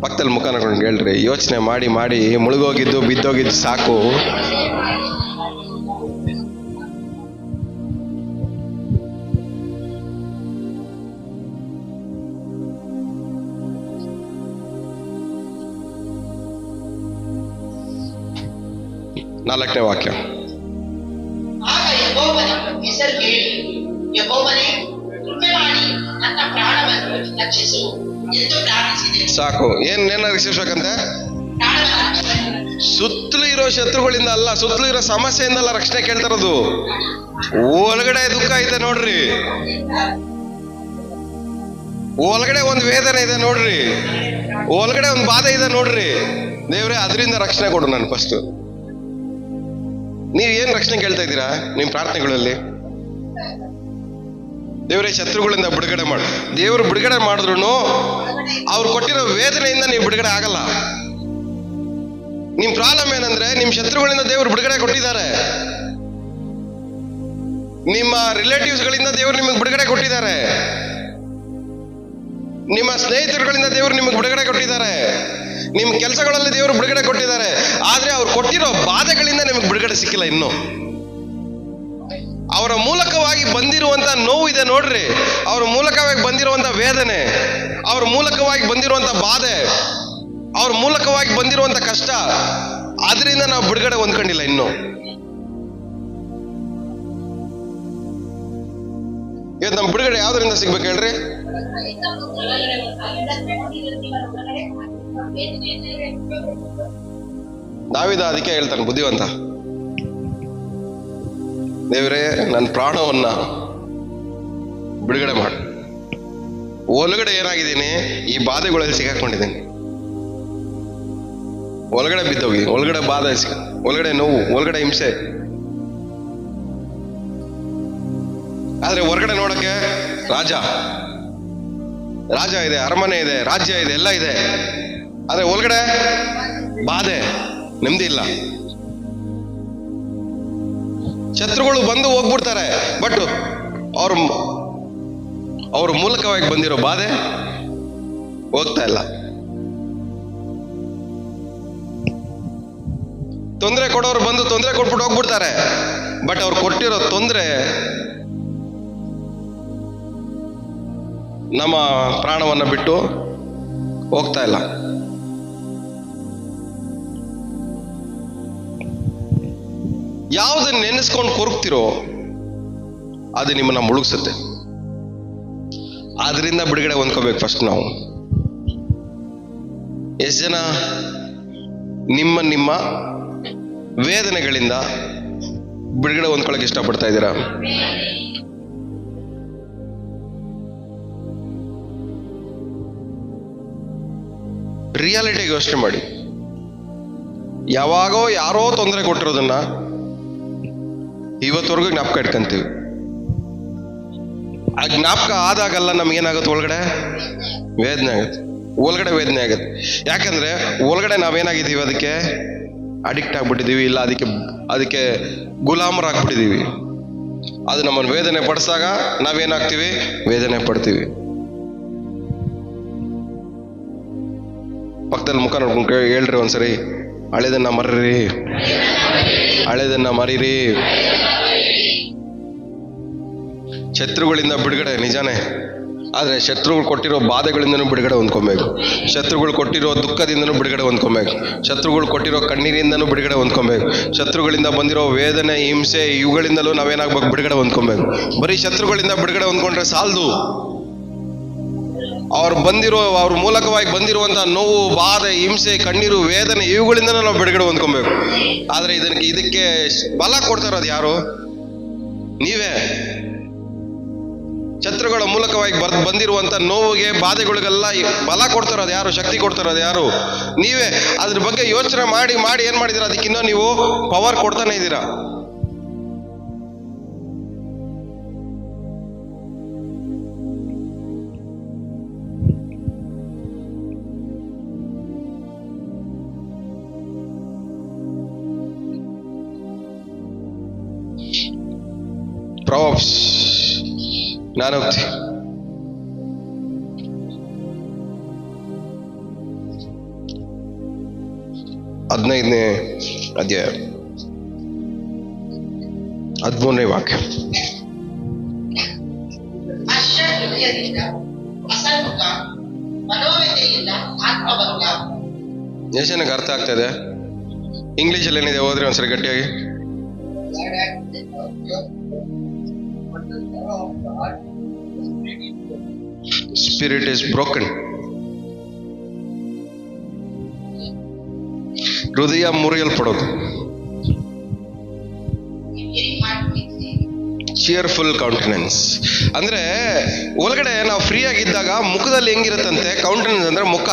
ಪಕ್ಕದಲ್ಲಿ ಮುಖ ನೋಡ್ಕೊಂಡು ಹೇಳ್ರಿ, ಯೋಚನೆ ಮಾಡಿ ಮಾಡಿ ಮುಳುಗೋಗಿದ್ದು ಬಿದ್ದೋಗಿದ್ದು ಸಾಕು. ನಾಲ್ಕನೇ ವಾಕ್ಯ. ಆಗ ಯೆಹೋವನ ಹೆಸರು ಹೇಳಿ, ಯೆಹೋವನೇ ಕೃಪೆ ಮಾಡಿ ನನ್ನ ಪ್ರಾಣವನ್ನು ರಕ್ಷಿಸು ಎಂದು ಪ್ರಾರ್ಥಿಸಿದೆ. ಸಾಕು. ಏನ ರಕ್ಷಿಸ್ಬೇಕಂತೆ? ಸುತ್ತಲೂ ಇರೋ ಶತ್ರುಗಳಿಂದ ಅಲ್ಲ, ಸುತ್ತಲೂ ಇರೋ ಸಮಸ್ಯೆಯಿಂದ ಅಲ್ಲ ರಕ್ಷಣೆ ಕೇಳ್ತಾರದು. ಒಳಗಡೆ ದುಃಖ ಐತೆ ನೋಡ್ರಿ, ಒಳಗಡೆ ಒಂದು ವೇದನೆ ಇದೆ ನೋಡ್ರಿ, ಒಳಗಡೆ ಒಂದು ಬಾಧೆ ಇದೆ ನೋಡ್ರಿ. ದೇವ್ರೆ ಅದರಿಂದ ರಕ್ಷಣೆ ಕೊಡು ನಾನು ಫಸ್ಟ್. ನೀವ್ ಏನ್ ರಕ್ಷಣೆ ಕೇಳ್ತಾ ಇದ್ದೀರಾ ನಿಮ್ ಪ್ರಾರ್ಥನೆಗಳಲ್ಲಿ? ದೇವರೇ ಶತ್ರುಗಳಿಂದ ಬಿಡುಗಡೆ ಮಾಡು. ದೇವರು ಬಿಡುಗಡೆ ಮಾಡಿದ್ರು ಅವ್ರು ಕೊಟ್ಟಿರೋ ವೇದನೆಯಿಂದ ನೀವು ಬಿಡುಗಡೆ ಆಗಲ್ಲ. ನಿಮ್ ಪ್ರಾಬ್ಲಮ್ ಏನಂದ್ರೆ ನಿಮ್ ಶತ್ರುಗಳಿಂದ ದೇವರು ಬಿಡುಗಡೆ ಕೊಟ್ಟಿದ್ದಾರೆ, ನಿಮ್ಮ ರಿಲೇಟಿವ್ಸ್ ಗಳಿಂದ ದೇವರು ನಿಮಗೆ ಬಿಡುಗಡೆ ಕೊಟ್ಟಿದ್ದಾರೆ, ನಿಮ್ಮ ಸ್ನೇಹಿತರುಗಳಿಂದ ದೇವರು ನಿಮಗೆ ಬಿಡುಗಡೆ ಕೊಟ್ಟಿದ್ದಾರೆ, ನಿಮ್ ಕೆಲಸಗಳಲ್ಲಿ ದೇವರು ಬಿಡುಗಡೆ ಕೊಟ್ಟಿದ್ದಾರೆ. ಆದ್ರೆ ಅವ್ರು ಕೊಟ್ಟಿರೋ ಬಾಧೆಗಳಿಂದ ನಿಮಗೆ ಬಿಡುಗಡೆ ಸಿಕ್ಕಿಲ್ಲ ಇನ್ನು. ಅವರ ಮೂಲಕವಾಗಿ ಬಂದಿರುವಂತ ನೋವು ಇದೆ ನೋಡ್ರಿ, ಅವ್ರ ಮೂಲಕವಾಗಿ ಬಂದಿರುವಂತ ವೇದನೆ, ಅವ್ರ ಮೂಲಕವಾಗಿ ಬಂದಿರುವಂತ ಬಾಧೆ, ಅವ್ರ ಮೂಲಕವಾಗಿ ಬಂದಿರುವಂತ ಕಷ್ಟ, ಅದರಿಂದ ನಾವು ಬಿಡುಗಡೆ ಹೊಂದ್ಕೊಂಡಿಲ್ಲ ಇನ್ನು. ಇವತ್ತು ನಮ್ಮ ಬಿಡುಗಡೆ ಯಾವ್ದರಿಂದ ಸಿಗ್ಬೇಕು ಹೇಳ್ರಿ? ದಾವೀದ ಅದಕ್ಕೆ ಹೇಳ್ತಾನೆ, ಬುದ್ಧಿವಂತ, ದೇವರೇ ನನ್ನ ಪ್ರಾಣವನ್ನ ಬಿಡುಗಡೆ ಮಾಡು. ಒಳಗಡೆ ಏನಾಗಿದ್ದೀನಿ? ಈ ಬಾಧೆಗಳಲ್ಲಿ ಸಿಗಾಕೊಂಡಿದ್ದೀನಿ, ಒಳಗಡೆ ಬಿದ್ದೋಗಿ, ಒಳಗಡೆ ಬಾಧೆ, ಒಳಗಡೆ ನೋವು, ಒಳಗಡೆ ಹಿಂಸೆ. ಆದ್ರೆ ಹೊರಗಡೆ ನೋಡಕ್ಕೆ ರಾಜ, ರಾಜ ಇದೆ, ಅರಮನೆ ಇದೆ, ರಾಜ್ಯ ಇದೆ, ಎಲ್ಲ ಇದೆ. ಆದ್ರೆ ಒಳಗಡೆ ಬಾಧೆ, ನೆಮ್ಮದಿ ಇಲ್ಲ. ಶತ್ರುಗಳು ಬಂದು ಹೋಗ್ಬಿಡ್ತಾರೆ, ಬಟ್ ಅವ್ರ ಮೂಲಕವಾಗಿ ಬಂದಿರೋ ಬಾಧೆ ಹೋಗ್ತಾ ಇಲ್ಲ. ತೊಂದರೆ ಕೊಡೋರು ಬಂದು ತೊಂದರೆ ಕೊಟ್ಬಿಟ್ಟು ಹೋಗ್ಬಿಡ್ತಾರೆ, ಬಟ್ ಅವ್ರು ಕೊಟ್ಟಿರೋ ತೊಂದರೆ ನಮ್ಮ ಪ್ರಾಣವನ್ನ ಬಿಟ್ಟು ಹೋಗ್ತಾ ಇಲ್ಲ. ಯಾವುದನ್ನ ನೆನೆಸ್ಕೊಂಡು ಕೊರಗ್ತಿರೋ ಅದು ನಿಮ್ಮನ್ನ ಮುಳುಗಿಸುತ್ತೆ. ಆದ್ರಿಂದ ಬಿಡುಗಡೆ ಹೊಂದ್ಕೋಬೇಕು ಫಸ್ಟ್ ನಾವು. ಎಷ್ಟು ಜನ ನಿಮ್ಮ ವೇದನೆಗಳಿಂದ ಬಿಡುಗಡೆ ಹೊಂದ್ಕೊಳಕ್ಕೆ ಇಷ್ಟಪಡ್ತಾ ಇದ್ದೀರಾ? ರಿಯಾಲಿಟಿಗೆ ಯೋಚನೆ ಮಾಡಿ. ಯಾವಾಗೋ ಯಾರೋ ತೊಂದರೆ ಕೊಟ್ಟಿರೋದನ್ನ ಇವತ್ತವರೆಗೂ ಜ್ಞಾಪಕ ಇಟ್ಕೊಂತೀವಿ. ಆ ಜ್ಞಾಪಕ ಆದಾಗಲ್ಲ ನಮ್ಗೇನಾಗುತ್ತೆ, ಒಳಗಡೆ ವೇದನೆ ಆಗುತ್ತೆ, ಒಳಗಡೆ ವೇದನೆ ಆಗುತ್ತೆ. ಯಾಕಂದ್ರೆ ಒಳಗಡೆ ನಾವೇನಾಗಿದ್ದೀವಿ, ಅದಕ್ಕೆ ಅಡಿಕ್ಟ್ ಆಗ್ಬಿಟ್ಟಿದೀವಿ, ಇಲ್ಲ ಅದಕ್ಕೆ ಗುಲಾಮರಾಗ್ಬಿಟ್ಟಿದೀವಿ. ಅದು ನಮ್ಮನ್ನು ವೇದನೆ ಪಡಿಸಿದಾಗ ನಾವೇನಾಗ್ತೀವಿ, ವೇದನೆ ಪಡ್ತೀವಿ. ಪಕ್ಕದಲ್ಲಿ ಮುಖ ನೋಡ್ಕೊಂಡು ಹೇಳ್ರಿ ಒಂದ್ಸರಿ, ಹಳೆದನ್ನ ಮರ್ರಿ, ಹಳೆದನ್ನ ಮರೀರಿ. ಶತ್ರುಗಳಿಂದ ಬಿಡುಗಡೆ ನಿಜಾನೇ, ಆದ್ರೆ ಶತ್ರುಗಳು ಕೊಟ್ಟಿರೋ ಬಾಧೆಗಳಿಂದನೂ ಬಿಡುಗಡೆ ಹೊಂದ್ಕೊಬೇಕು. ಶತ್ರುಗಳು ಕೊಟ್ಟಿರೋ ದುಃಖದಿಂದನೂ ಬಿಡುಗಡೆ ಹೊಂದ್ಕೊಬೇಕು. ಶತ್ರುಗಳು ಕೊಟ್ಟಿರೋ ಕಣ್ಣೀರಿಂದನೂ ಬಿಡುಗಡೆ ಹೊಂದ್ಕೊಬೇಕು. ಶತ್ರುಗಳಿಂದ ಬಂದಿರೋ ವೇದನೆ, ಹಿಂಸೆ, ಇವುಗಳಿಂದಲೂ ನಾವೇನಾಗ್ಬೇಕು, ಬಿಡುಗಡೆ ಹೊಂದ್ಕೊಬೇಕು. ಬರೀ ಶತ್ರುಗಳಿಂದ ಬಿಡುಗಡೆ ಹೊಂದ್ಕೊಂಡ್ರೆ ಸಾಲದು. ಅವ್ರ ಮೂಲಕವಾಗಿ ಬಂದಿರುವಂತ ನೋವು, ಬಾಧೆ, ಹಿಂಸೆ, ಕಣ್ಣೀರು, ವೇದನೆ, ಇವುಗಳಿಂದ ನಾವು ಬಿಡುಗಡೆ ಹೊಂದ್ಕೊಬೇಕು. ಆದ್ರೆ ಇದಕ್ಕೆ ಬಲ ಕೊಡ್ತಾ ಇರೋದು ಯಾರು? ನೀವೇ. ಶತ್ರುಗಳ ಮೂಲಕವಾಗಿ ಬಂದಿರುವಂತ ನೋವಿಗೆ, ಬಾಧೆಗಳಿಗೆಲ್ಲ ಬಲ ಕೊಡ್ತಾ ಇರೋದು ಯಾರು? ಶಕ್ತಿ ಕೊಡ್ತಾ ಇರೋದು ಯಾರು? ನೀವೇ. ಅದ್ರ ಬಗ್ಗೆ ಯೋಚನೆ ಮಾಡಿ ಏನ್ ಮಾಡಿದೀರಾ, ಅದಕ್ಕಿನ್ನೂ ನೀವು ಪವರ್ ಕೊಡ್ತಾನೆ ಇದ್ದೀರಾ. Proverbs 15ನೇ ಅಧ್ಯಾಯ 13ನೇ ವಾಕ್ಯ. ಹೃದಯದಿಂದ ಅಸನ್ಮುಖ, ಮನೋವ್ಯತೆಯಿಂದ ಆತ್ಮಭಂಗ. ಎಷ್ಟು ಜನಕ್ಕೆ ಅರ್ಥ ಆಗ್ತಾ ಇದೆ? ಇಂಗ್ಲಿಷಲ್ಲಿ ಏನಿದೆ ಹೋದ್ರೆ ಒಂದ್ಸರಿ ಗಟ್ಟಿಯಾಗಿ. Spirit is broken. ಹೃದಯ ಮುರಿಯಲ್ಪಡೋದು. ಚಿಯರ್ಫುಲ್ ಕೌಂಟೆನೆನ್ಸ್ ಅಂದ್ರೆ ಒಳಗಡೆ ನಾವು ಫ್ರೀ ಆಗಿದ್ದಾಗ ಮುಖದಲ್ಲಿ ಹೆಂಗಿರುತ್ತಂತೆ? ಕೌಂಟೆನೆನ್ಸ್ ಅಂದ್ರೆ ಮುಖ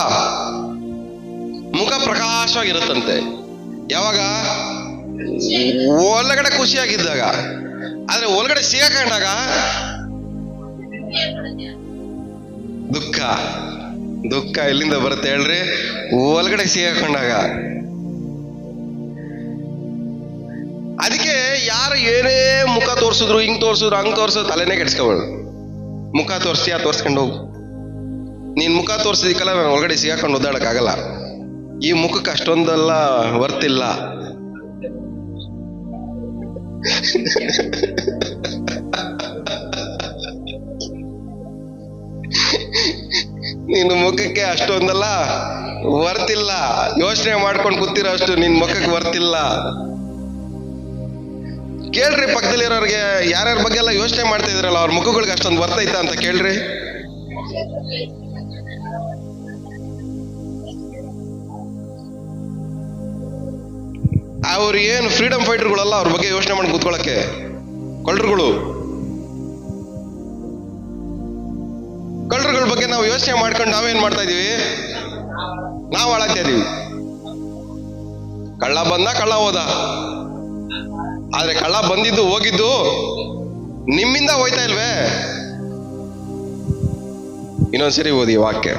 ಪ್ರಕಾಶವಾಗಿರುತ್ತಂತೆ. ಯಾವಾಗ? ಒಳಗಡೆ ಖುಷಿಯಾಗಿದ್ದಾಗ. ಆದ್ರೆ ಒಳಗಡೆ ಸಿಗಾಕೊಂಡಾಗ ದುಃಖ ಎಲ್ಲಿಂದ ಬರುತ್ತೆ ಹೇಳ್ರಿ? ಒಳಗಡೆ ಸಿಗಾಕೊಂಡಾಗ. ಅದಕ್ಕೆ ಯಾರು ಏನೇ ಮುಖ ತೋರ್ಸಿದ್ರು, ಹಿಂಗ್ ತೋರ್ಸಿದ್ರು, ಹಂಗ್ ತೋರ್ಸಿದ್ರು ತಲೆನೇ ಕೆಡ್ಸ್ಕೊಬಾರ್ದು. ಮುಖ ತೋರಿಸ್ತೀಯಾ, ತೋರ್ಸ್ಕೊಂಡು ಹೋಗು. ನೀನ್ ಮುಖ ತೋರ್ಸಿದಿಕ್ಕಲ್ಲ ನಾನು ಒಳಗಡೆ ಸಿಗಾಕೊಂಡು ಓದಾಡಕ್ಕಾಗಲ್ಲ. ಈ ಮುಖಕ್ಕೆ ಅಷ್ಟೊಂದೆಲ್ಲ ವರ್ತಿಲ್ಲ. ನೀನು ಮುಖಕ್ಕೆ ಅಷ್ಟೊಂದಲ್ಲ ವರ್ತಿಲ್ಲ. ಯೋಚನೆ ಮಾಡ್ಕೊಂಡು ಕೂತಿರೋ ಅಷ್ಟು ನಿನ್ ಮುಖಕ್ಕೆ ವರ್ತಿಲ್ಲ. ಕೇಳ್ರಿ ಪಕ್ಕದಲ್ಲಿರೋರ್ಗೆ, ಯಾರ್ಯಾರ ಬಗ್ಗೆ ಎಲ್ಲ ಯೋಚನೆ ಮಾಡ್ತಾ ಇದ್ರಲ್ಲ ಅವ್ರ ಮುಖಗಳಿಗೆ ಅಷ್ಟೊಂದು ಬರ್ತೈತಾ ಅಂತ ಕೇಳ್ರಿ. ಅವ್ರು ಏನು ಫ್ರೀಡಮ್ ಫೈಟರ್ಗಳಲ್ಲ, ಅವ್ರ ಬಗ್ಗೆ ಯೋಚನೆ ಮಾಡಿ ಕೂತ್ಕೊಳ್ಳಕ್ಕೆ. ಕಳ್ಳರುಗಳ ಬಗ್ಗೆ ನಾವು ಯೋಚನೆ ಮಾಡ್ಕೊಂಡು ನಾವೇನ್ ಮಾಡ್ತಾ ಇದೀವಿ? ನಾವು ಹಾಳಾಗ್ತಾ ಇದೀವಿ. ಕಳ್ಳ ಬಂದ, ಕಳ್ಳ ಹೋದ. ಆದ್ರೆ ಕಳ್ಳ ಬಂದಿದ್ದು ಹೋಗಿದ್ದು ನಿಮ್ಮಿಂದ ಹೋಯ್ತಾ ಇಲ್ವೇ? ಇನ್ನೊಂದ್ಸರಿ ಓದಿ ವಾಕ್ಯ.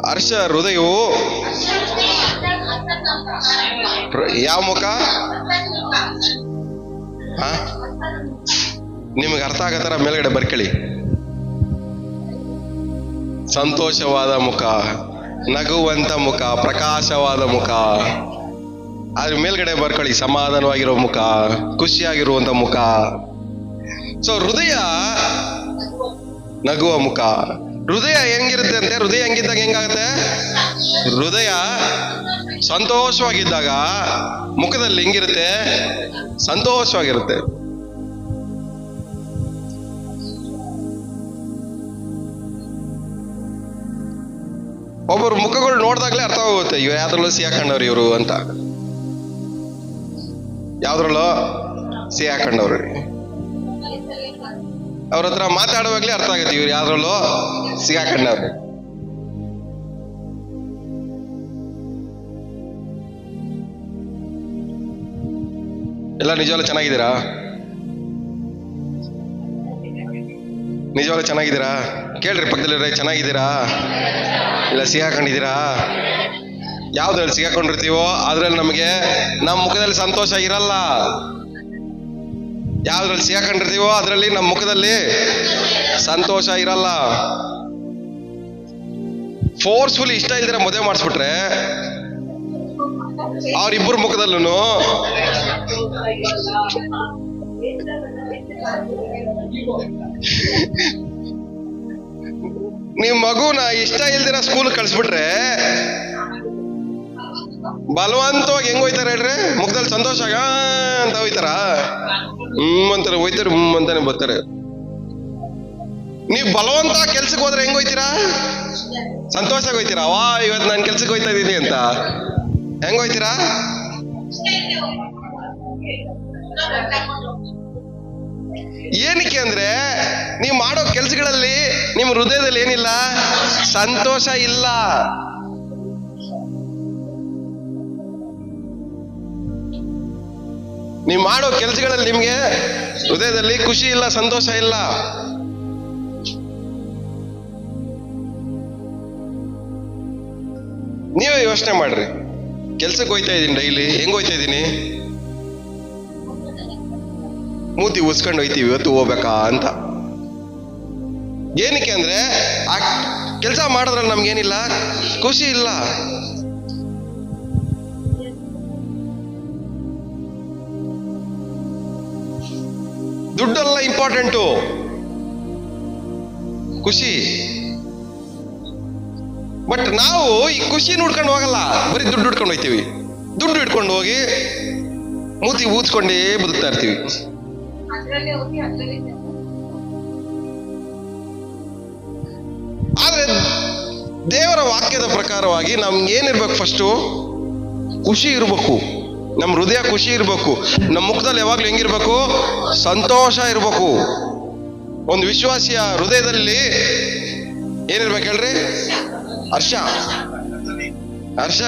ಹರ್ಷ ಹೃದಯವು ಯಾವ ಮುಖ? ನಿಮಗೆ ಅರ್ಥ ಆಗತ್ತಾರ ಮೇಲ್ಗಡೆ ಬರ್ಕೊಳ್ಳಿ. ಸಂತೋಷವಾದ ಮುಖ, ನಗುವಂತ ಮುಖ, ಪ್ರಕಾಶವಾದ ಮುಖ. ಅದ್ರ ಮೇಲ್ಗಡೆ ಬರ್ಕೊಳ್ಳಿ ಸಮಾಧಾನವಾಗಿರೋ ಮುಖ, ಖುಷಿಯಾಗಿರುವಂತ ಮುಖ. ಸೊ ಹೃದಯ ನಗುವ ಮುಖ. ಹೃದಯ ಹೆಂಗಿರುತ್ತೆ ಅಂತೆ? ಹೃದಯ ಹೆಂಗಿದ್ದಾಗ ಹೆಂಗಾಗತ್ತೆ? ಹೃದಯ ಸಂತೋಷವಾಗಿದ್ದಾಗ ಮುಖದಲ್ಲಿ ಹೆಂಗಿರುತ್ತೆ? ಸಂತೋಷವಾಗಿರುತ್ತೆ. ಒಬ್ಬರು ಮುಖಗಳು ನೋಡಿದಾಗ್ಲೇ ಅರ್ಥ ಆಗುತ್ತೆ ಇವ್ರು ಯಾವ್ದ್ರಲ್ಲೂ ಸಿಹಾಕೊಂಡವ್ರು ಇವರು ಅಂತ. ಯಾವ್ದ್ರಲ್ಲೋ ಸಿಹಾಕೊಂಡವ್ರು. ಅವ್ರ ಹತ್ರ ಮಾತಾಡುವಾಗ್ಲೇ ಅರ್ಥ ಆಗುತ್ತೆ ಇವ್ರು ಯಾವ್ದ್ರಲ್ಲೋ ಸಿಗಾಕೊಂಡವ್ರು. ಎಲ್ಲ ನಿಜವಾಗ್ಲೂ ಚೆನ್ನಾಗಿದ್ದೀರಾ? ನಿಜವಾಗ್ಲೂ ಚೆನ್ನಾಗಿದ್ದೀರಾ? ಕೇಳ್ರಿ ಪಕ್ಕದಲ್ಲಿ, ಚೆನ್ನಾಗಿದ್ದೀರಾ ಇಲ್ಲ ಸಿಗಾಕೊಂಡಿದ್ದೀರಾ? ಯಾವ್ದ್ರಲ್ಲಿ ಸಿಗಾಕೊಂಡಿರ್ತೀವೋ ಅದ್ರಲ್ಲಿ ನಮಗೆ ನಮ್ಮ ಮುಖದಲ್ಲಿ ಸಂತೋಷ ಇರಲ್ಲ. ಯಾವ್ದ್ರಲ್ಲಿ ಸಿಗಾಕೊಂಡಿರ್ತೀವೋ ಅದ್ರಲ್ಲಿ ನಮ್ಮ ಮುಖದಲ್ಲಿ ಸಂತೋಷ ಇರಲ್ಲ. ಫೋರ್ಸ್ಫುಲಿ ಇಷ್ಟ ಇಲ್ದಿರ ಮದುವೆ ಮಾಡಿಸ್ಬಿಟ್ರೆ ಅವ್ರಿಬ್ಬರ ಮುಖದಲ್ಲೂ ನಿಮ್ ಮಗುನ ಇಷ್ಟ ಇಲ್ದಿರ ಸ್ಕೂಲ್ ಕಳ್ಸ್ಬಿಟ್ರೆ ಬಲವಂತವಾಗಿ ಹೆಂಗ್ ಹೋಯ್ತಾರ ಹೇಳ್ರಿ? ಮುಖದಲ್ಲಿ ಸಂತೋಷ ಅಂತ ಹೋಯ್ತಾರ? ಅಂತಾರೆ, ಹೋಯ್ತಾರೆ ಅಂತಾನೆ ಬರ್ತಾರೆ. ನೀವ್ ಬಲವಂತ ಕೆಲ್ಸಕ್ಕೆ ಹೋದ್ರೆ ಹೆಂಗ್ ಹೋಯ್ತೀರಾ? ಸಂತೋಷವಾಗಿ ಹೋಯ್ತೀರಾ? ವಾ ಇವತ್ತು ನಾನು ಕೆಲ್ಸಕ್ಕೆ ಹೋಯ್ತಾ ಇದ್ದೀನಿ ಅಂತ ಹೆಂಗ್ ಹೋಯ್ತೀರಾ? ಏನಕ್ಕೆ ಅಂದ್ರೆ ನೀವು ಮಾಡೋ ಕೆಲ್ಸಗಳಲ್ಲಿ ನಿಮ್ ಹೃದಯದಲ್ಲಿ ಏನಿಲ್ಲ, ಸಂತೋಷ ಇಲ್ಲ. ನೀವು ಮಾಡೋ ಕೆಲಸಗಳಲ್ಲಿ ನಿಮ್ಗೆ ಹೃದಯದಲ್ಲಿ ಖುಷಿ ಇಲ್ಲ, ಸಂತೋಷ ಇಲ್ಲ. ನೀವೇ ಯೋಚನೆ ಮಾಡ್ರಿ. ಕೆಲ್ಸಕ್ಕೆ ಹೋಯ್ತಾ ಇದ್ದೀನಿ, ಡೈಲಿ ಹೆಂಗ್ ಹೋಯ್ತಾ ಇದ್ದೀನಿ? ಮೂತಿ ಉಸ್ಕೊಂಡು ಹೋಯ್ತೀವಿ, ಇವತ್ತು ಹೋಗ್ಬೇಕಾ ಅಂತ. ಏನಕ್ಕೆ ಅಂದ್ರೆ ಆ ಕೆಲಸ ಮಾಡಿದ್ರಲ್ಲಿ ನಮ್ಗೇನಿಲ್ಲ, ಖುಷಿ ಇಲ್ಲ. ದುಡ್ಡೆಲ್ಲ ಇಂಪಾರ್ಟೆಂಟು, ಖುಷಿ. ಬಟ್ ನಾವು ಈ ಖುಷಿ ಹುಡ್ಕೊಂಡು ಹೋಗಲ್ಲ, ಬರೀ ದುಡ್ಡು ಹಿಡ್ಕೊಂಡು ಹೋಗ್ತೀವಿ. ದುಡ್ಡು ಹಿಡ್ಕೊಂಡು ಹೋಗಿ ಮೂತಿ ಊದ್ಕೊಂಡೇ ಬದುಕ್ತಾ ಇರ್ತೀವಿ. ಆದ್ರೆ ದೇವರ ವಾಕ್ಯದ ಪ್ರಕಾರವಾಗಿ ನಮ್ಗೆ ಏನಿರ್ಬೇಕು? ಫಸ್ಟು ಖುಷಿ ಇರ್ಬೇಕು. ನಮ್ಮ ಹೃದಯ ಖುಷಿ ಇರ್ಬೇಕು. ನಮ್ಮ ಮುಖದಲ್ಲಿ ಯಾವಾಗ್ಲೂ ಹೆಂಗಿರ್ಬೇಕು? ಸಂತೋಷ ಇರ್ಬೇಕು. ಒಂದು ವಿಶ್ವಾಸಿಯ ಹೃದಯದಲ್ಲಿ ಏನಿರ್ಬೇಕು ಹೇಳ್ರಿ? ಹರ್ಷ. ಹರ್ಷ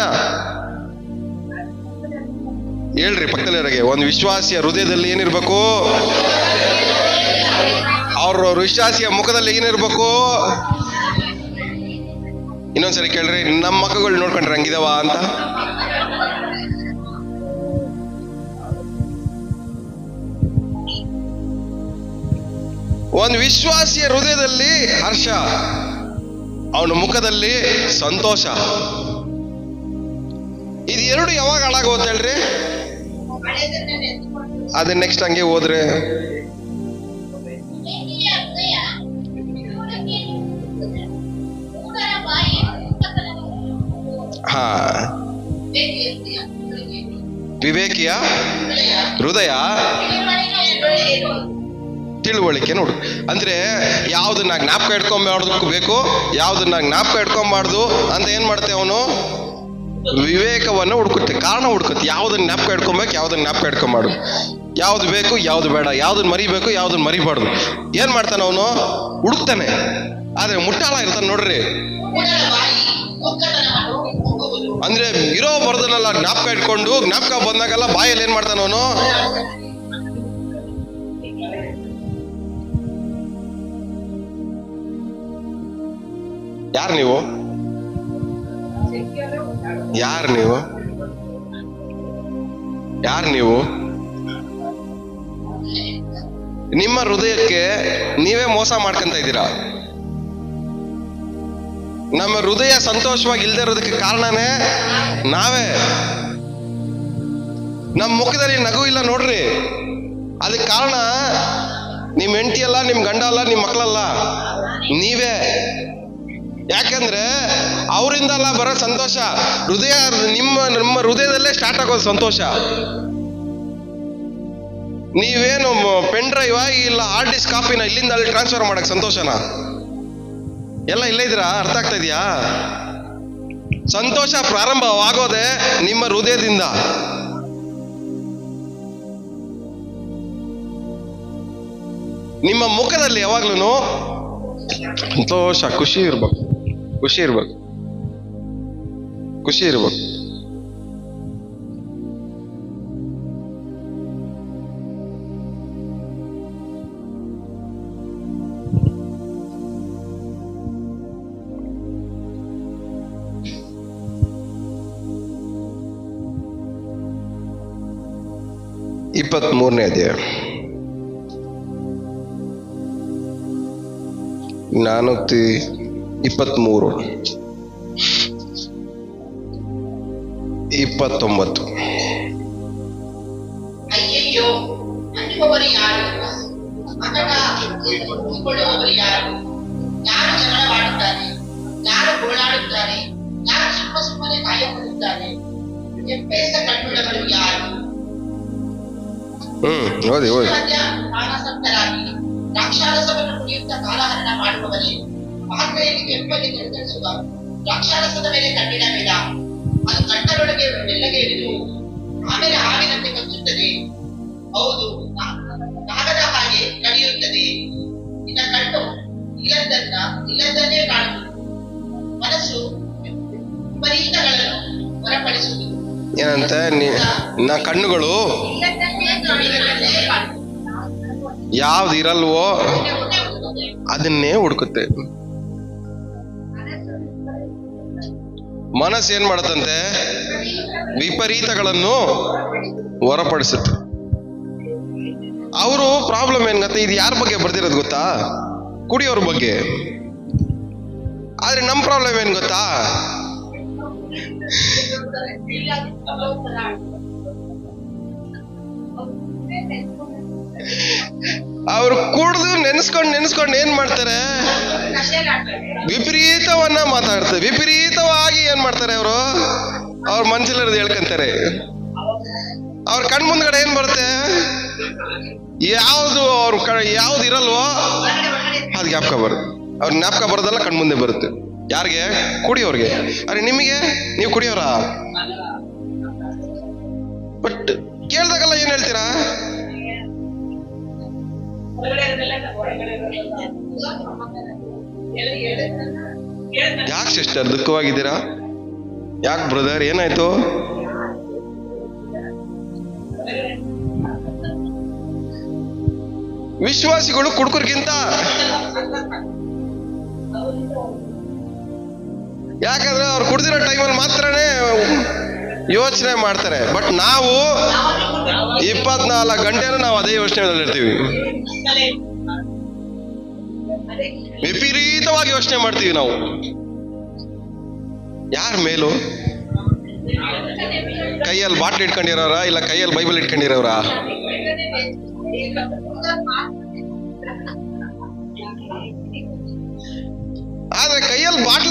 ಹೇಳ್ರಿ ಪಕ್ಕದಲ್ಲಿರೋಗೆ. ಒಂದು ವಿಶ್ವಾಸಿಯ ಹೃದಯದಲ್ಲಿ ಏನಿರ್ಬೇಕು? ಅವ್ರ ವಿಶ್ವಾಸಿಯ ಮುಖದಲ್ಲಿ ಏನಿರ್ಬೇಕು? ಇನ್ನೊಂದ್ಸರಿ ಕೇಳ್ರಿ, ನಮ್ಮ ಮಕ್ಕಳು ನೋಡ್ಕೊಂಡ್ರೆ ಹಂಗಿದಾವ ಅಂತ. ಒಂದು ವಿಶ್ವಾಸಿಯ ಹೃದಯದಲ್ಲಿ ಹರ್ಷ, ಅವನ ಮುಖದಲ್ಲಿ ಸಂತೋಷ. ಇದು ಎರಡು ಯಾವಾಗ ಹಾಳಾಗೋಗುತ್ತೆ ಹೇಳ್ರಿ? ಅದೇ ನೆಕ್ಸ್ಟ್ ಹಂಗೆ ಹೋದ್ರೆ ಹಾ, ವಿವೇಕಿಯ ಹೃದಯ ತಿಳುವಳಿಕೆ ನೋಡು. ಅಂದ್ರೆ ಯಾವ್ದನ್ನ ಜ್ಞಾಪಕ ಇಟ್ಕೊಂಬಾರ್ದಕ್ಕೂ ಬೇಕು, ಯಾವ್ದನ್ನ ಜ್ಞಾಪಕ ಇಟ್ಕೊಂಬಾರ್ದು ಅಂತ ಏನ್ ಮಾಡ್ತೇವೆ? ಅವನು ವಿವೇಕವನ್ನು ಹುಡ್ಕುತ್ತೆ, ಕಾರಣ ಹುಡ್ಕುತ್ತೆ. ಯಾವ್ದನ್ನ ಜ್ಞಾಪಕ ಇಟ್ಕೊಬೇಕು, ಯಾವ್ದನ್ನ ಜ್ಞಾಪಕ ಇಟ್ಕೊಂಬಾರ್ದು, ಯಾವ್ದು ಬೇಕು, ಯಾವ್ದು ಬೇಡ, ಯಾವ್ದನ್ನ ಮರಿಬೇಕು, ಯಾವ್ದನ್ನ ಮರಿಬಾರ್ದು. ಏನ್ ಮಾಡ್ತಾನೆ ಅವನು? ಹುಡುಕ್ತಾನೆ. ಆದ್ರೆ ಮುಟ್ಟಾಳ ಇರ್ತಾನೆ ನೋಡ್ರಿ. ಅಂದ್ರೆ ಇರೋ ಬರೋದನ್ನೆಲ್ಲ ಜ್ಞಾಪಕ ಇಟ್ಕೊಂಡು ಜ್ಞಾಪಕ ಬಂದಾಗೆಲ್ಲ ಬಾಯಲ್ಲಿ ಏನ್ ಮಾಡ್ತಾನ ಅವನು? ಯಾರು ನೀವು? ಯಾರು ನೀವು? ಯಾರು ನೀವು? ನಿಮ್ಮ ಹೃದಯಕ್ಕೆ ನೀವೇ ಮೋಸ ಮಾಡ್ಕೊಂತ ಇದ್ದೀರಾ. ನಮ್ಮ ಹೃದಯ ಸಂತೋಷವಾಗಿ ಇಲ್ದೇ ಇರೋದಕ್ಕೆ ಕಾರಣನೇ ನಾವೇ. ನಮ್ಮ ಮುಖದಲ್ಲಿ ನಗು ಇಲ್ಲ ನೋಡ್ರಿ, ಅದಕ್ಕೆ ಕಾರಣ ನಿಮ್ ಹೆಂಡತಿ ಅಲ್ಲ, ನಿಮ್ ಗಂಡ ಅಲ್ಲ, ನಿಮ್ ಮಕ್ಕಳಲ್ಲ, ನೀವೇ. ಯಾಕಂದ್ರೆ ಅವರಿಂದ ಅಲ್ಲ ಬರೋ ಸಂತೋಷ, ಹೃದಯ ನಿಮ್ಮ ಹೃದಯದಲ್ಲೇ ಸ್ಟಾರ್ಟ್ ಆಗೋದು ಸಂತೋಷ. ನೀವೇನು ಪೆನ್ ಡ್ರೈವ್ ಇಲ್ಲ ಹಾರ್ಡ್ ಡಿಸ್ಕ್ ಕಾಪಿನ ಇಲ್ಲಿಂದ ಅಲ್ಲಿ ಟ್ರಾನ್ಸ್ಫರ್ ಮಾಡಕ್ ಸಂತೋಷನ? ಎಲ್ಲ ಇಲ್ಲೇ ಇದ್ದೀರಾ? ಅರ್ಥ ಆಗ್ತಾ ಇದೆಯಾ? ಸಂತೋಷ ಪ್ರಾರಂಭವಾಗೋದೆ ನಿಮ್ಮ ಹೃದಯದಿಂದ. ನಿಮ್ಮ ಮುಖದಲ್ಲಿ ಯಾವಾಗ್ಲೂ ಸಂತೋಷ, ಖುಷಿ ಇರ್ಬೇಕು, ಖುಷಿ ಇರ್ಬೇಕು, ಖುಷಿ ಇರ್ಬೇಕು. ಇಪ್ಪತ್ಮೂರನೇ ಅಧ್ಯಾಯ. ನಾನೂತಿ 23, 29. ಅಯ್ಯಯ್ಯೋ, ಅನ್ನುವವರು ಯಾರು? ಒಪ್ಪಿಕೊಳ್ಳುವವರು ಯಾರು? ಯಾರು ಜಗಳವಾಡುತ್ತಾರೆ? ಯಾರು ಗೋಳಾಡುತ್ತಾರೆ? ಯಾರು ಸುಮ್ಮನೆ ಕಾಯಕೊಳ್ಳುತ್ತಾರೆ? ಎಪ್ಪೆಸ ಕಣ್ಣುಳ್ಳವರು ಯಾರು? ಓದಿ ಓದಿ. ಪ್ರಾಣಾಸಕ್ತರಾಗಿ ದ್ರಾಕ್ಷಾರಸವನ್ನು ಕುಡಿಯುತ್ತಾ ಕಾಲಹರಣ ಮಾಡುವವರೇ, ಪಾತ್ರೆಯಲ್ಲಿ ಕೆಂಪಲ್ಲಿ ನಿರ್ಧರಿಸುವ ದ್ರಾಕ್ಷಾರಸದ ಮೇಲೆ ಕಣ್ಣಿಡಬೇಡ. ಅದು ಕಣ್ಣರೊಳಗೆ ಮೆಲ್ಲಗೆ ಇಳಿದು ಆಮೇಲೆ ಹಾವಿನಂತೆ ಕಚ್ಚುತ್ತದೆ. ಹೌದು, ನಾಗದ ಹಾಗೆ ಕಡಿಯುತ್ತದೆ. ನಿನ್ನ ಕಣ್ಣು ಇಲ್ಲದನ್ನೇ ಕಾಣುವುದು, ಮನಸ್ಸು ವಿಪರೀತಗಳನ್ನು ಹೊರಪಡಿಸುವುದು. ಏನಂತ? ನಾ ಕಣ್ಣುಗಳು ಯಾವ್ದು ಇರಲ್ವೋ ಅದನ್ನೇ ಹುಡುಕುತ್ತೆ. ಮನಸ್ಸು ಏನ್ ಮಾಡತ್ತಂತೆ? ವಿಪರೀತಗಳನ್ನು ಹೊರಪಡಿಸುತ್ತೆ. ಅವರು ಪ್ರಾಬ್ಲಮ್ ಏನ್ ಗೊತ್ತಾ? ಇದು ಯಾರ ಬಗ್ಗೆ ಬರ್ದಿರೋದು ಗೊತ್ತಾ? ಕುಡಿಯೋರ ಬಗ್ಗೆ. ಆದ್ರೆ ನಮ್ ಪ್ರಾಬ್ಲಮ್ ಏನ್ ಗೊತ್ತಾ? ಅವ್ರು ಕುಡ್ದು ನೆನೆಸ್ಕೊಂಡು ಏನ್ ಮಾಡ್ತಾರೆ? ವಿಪರೀತವನ್ನ ಮಾತಾಡ್ತಾರೆ. ವಿಪರೀತವಾಗಿ ಏನ್ ಮಾಡ್ತಾರೆ ಅವರು? ಅವ್ರ ಮನ್ಸಲ್ಲಿರೋದು ಹೇಳ್ಕೊಂತಾರೆ. ಅವ್ರ ಕಣ್ ಮುಂದ್ಗಡೆ ಏನ್ ಬರುತ್ತೆ? ಯಾವ್ದು ಇರಲ್ವೋ ಅದ್ ಜ್ಞಾಪಕ ಬರುತ್ತೆ. ಅವ್ರ ಜ್ಞಾಪಕ ಬರೋದಲ್ಲ ಕಣ್ ಮುಂದೆ ಬರುತ್ತೆ. ಯಾರಿಗೆ? ಕುಡಿಯೋರ್ಗೆ. ಅರೆ ನಿಮಗೆ, ನೀವು ಕುಡಿಯೋರಾ? ಬಟ್ ಕೇಳ್ದಾಗಲ್ಲ ಏನ್ ಹೇಳ್ತೀರಾ? ಯಾಕೆ ಸಿಸ್ಟರ್ ದುಃಖವಾಗಿದ್ದೀರಾ? ಯಾಕೆ ಬ್ರದರ್, ಏನಾಯ್ತು? ವಿಶ್ವಾಸಿಗಳು ಕುಡುಕರಿಗಿಂತ, ಯಾಕಂದ್ರೆ ಅವ್ರು ಕುಡ್ದಿರೋ ಟೈಮಲ್ಲಿ ಮಾತ್ರನೇ ಯೋಚನೆ ಮಾಡ್ತಾರೆ. ಬಟ್ ನಾವು 24 ಗಂಟೆನೂ ನಾವು ಅದೇ ಯೋಚನೆಯಲ್ಲಿ ಇರ್ತೀವಿ. ವಿಪರೀತವಾಗಿ ಯೋಚನೆ ಮಾಡ್ತೀವಿ ನಾವು. ಯಾರ ಮೇಲೂ? ಕೈಯಲ್ಲಿ ಬಾಟ್ಲ್ ಇಟ್ಕೊಂಡಿರೋರ ಇಲ್ಲ ಕೈಯಲ್ಲಿ ಬೈಬಲ್ ಇಟ್ಕೊಂಡಿರೋರ? ಆದ್ರೆ ಕೈಯಲ್ಲಿ ಬಾಟ್ಲ್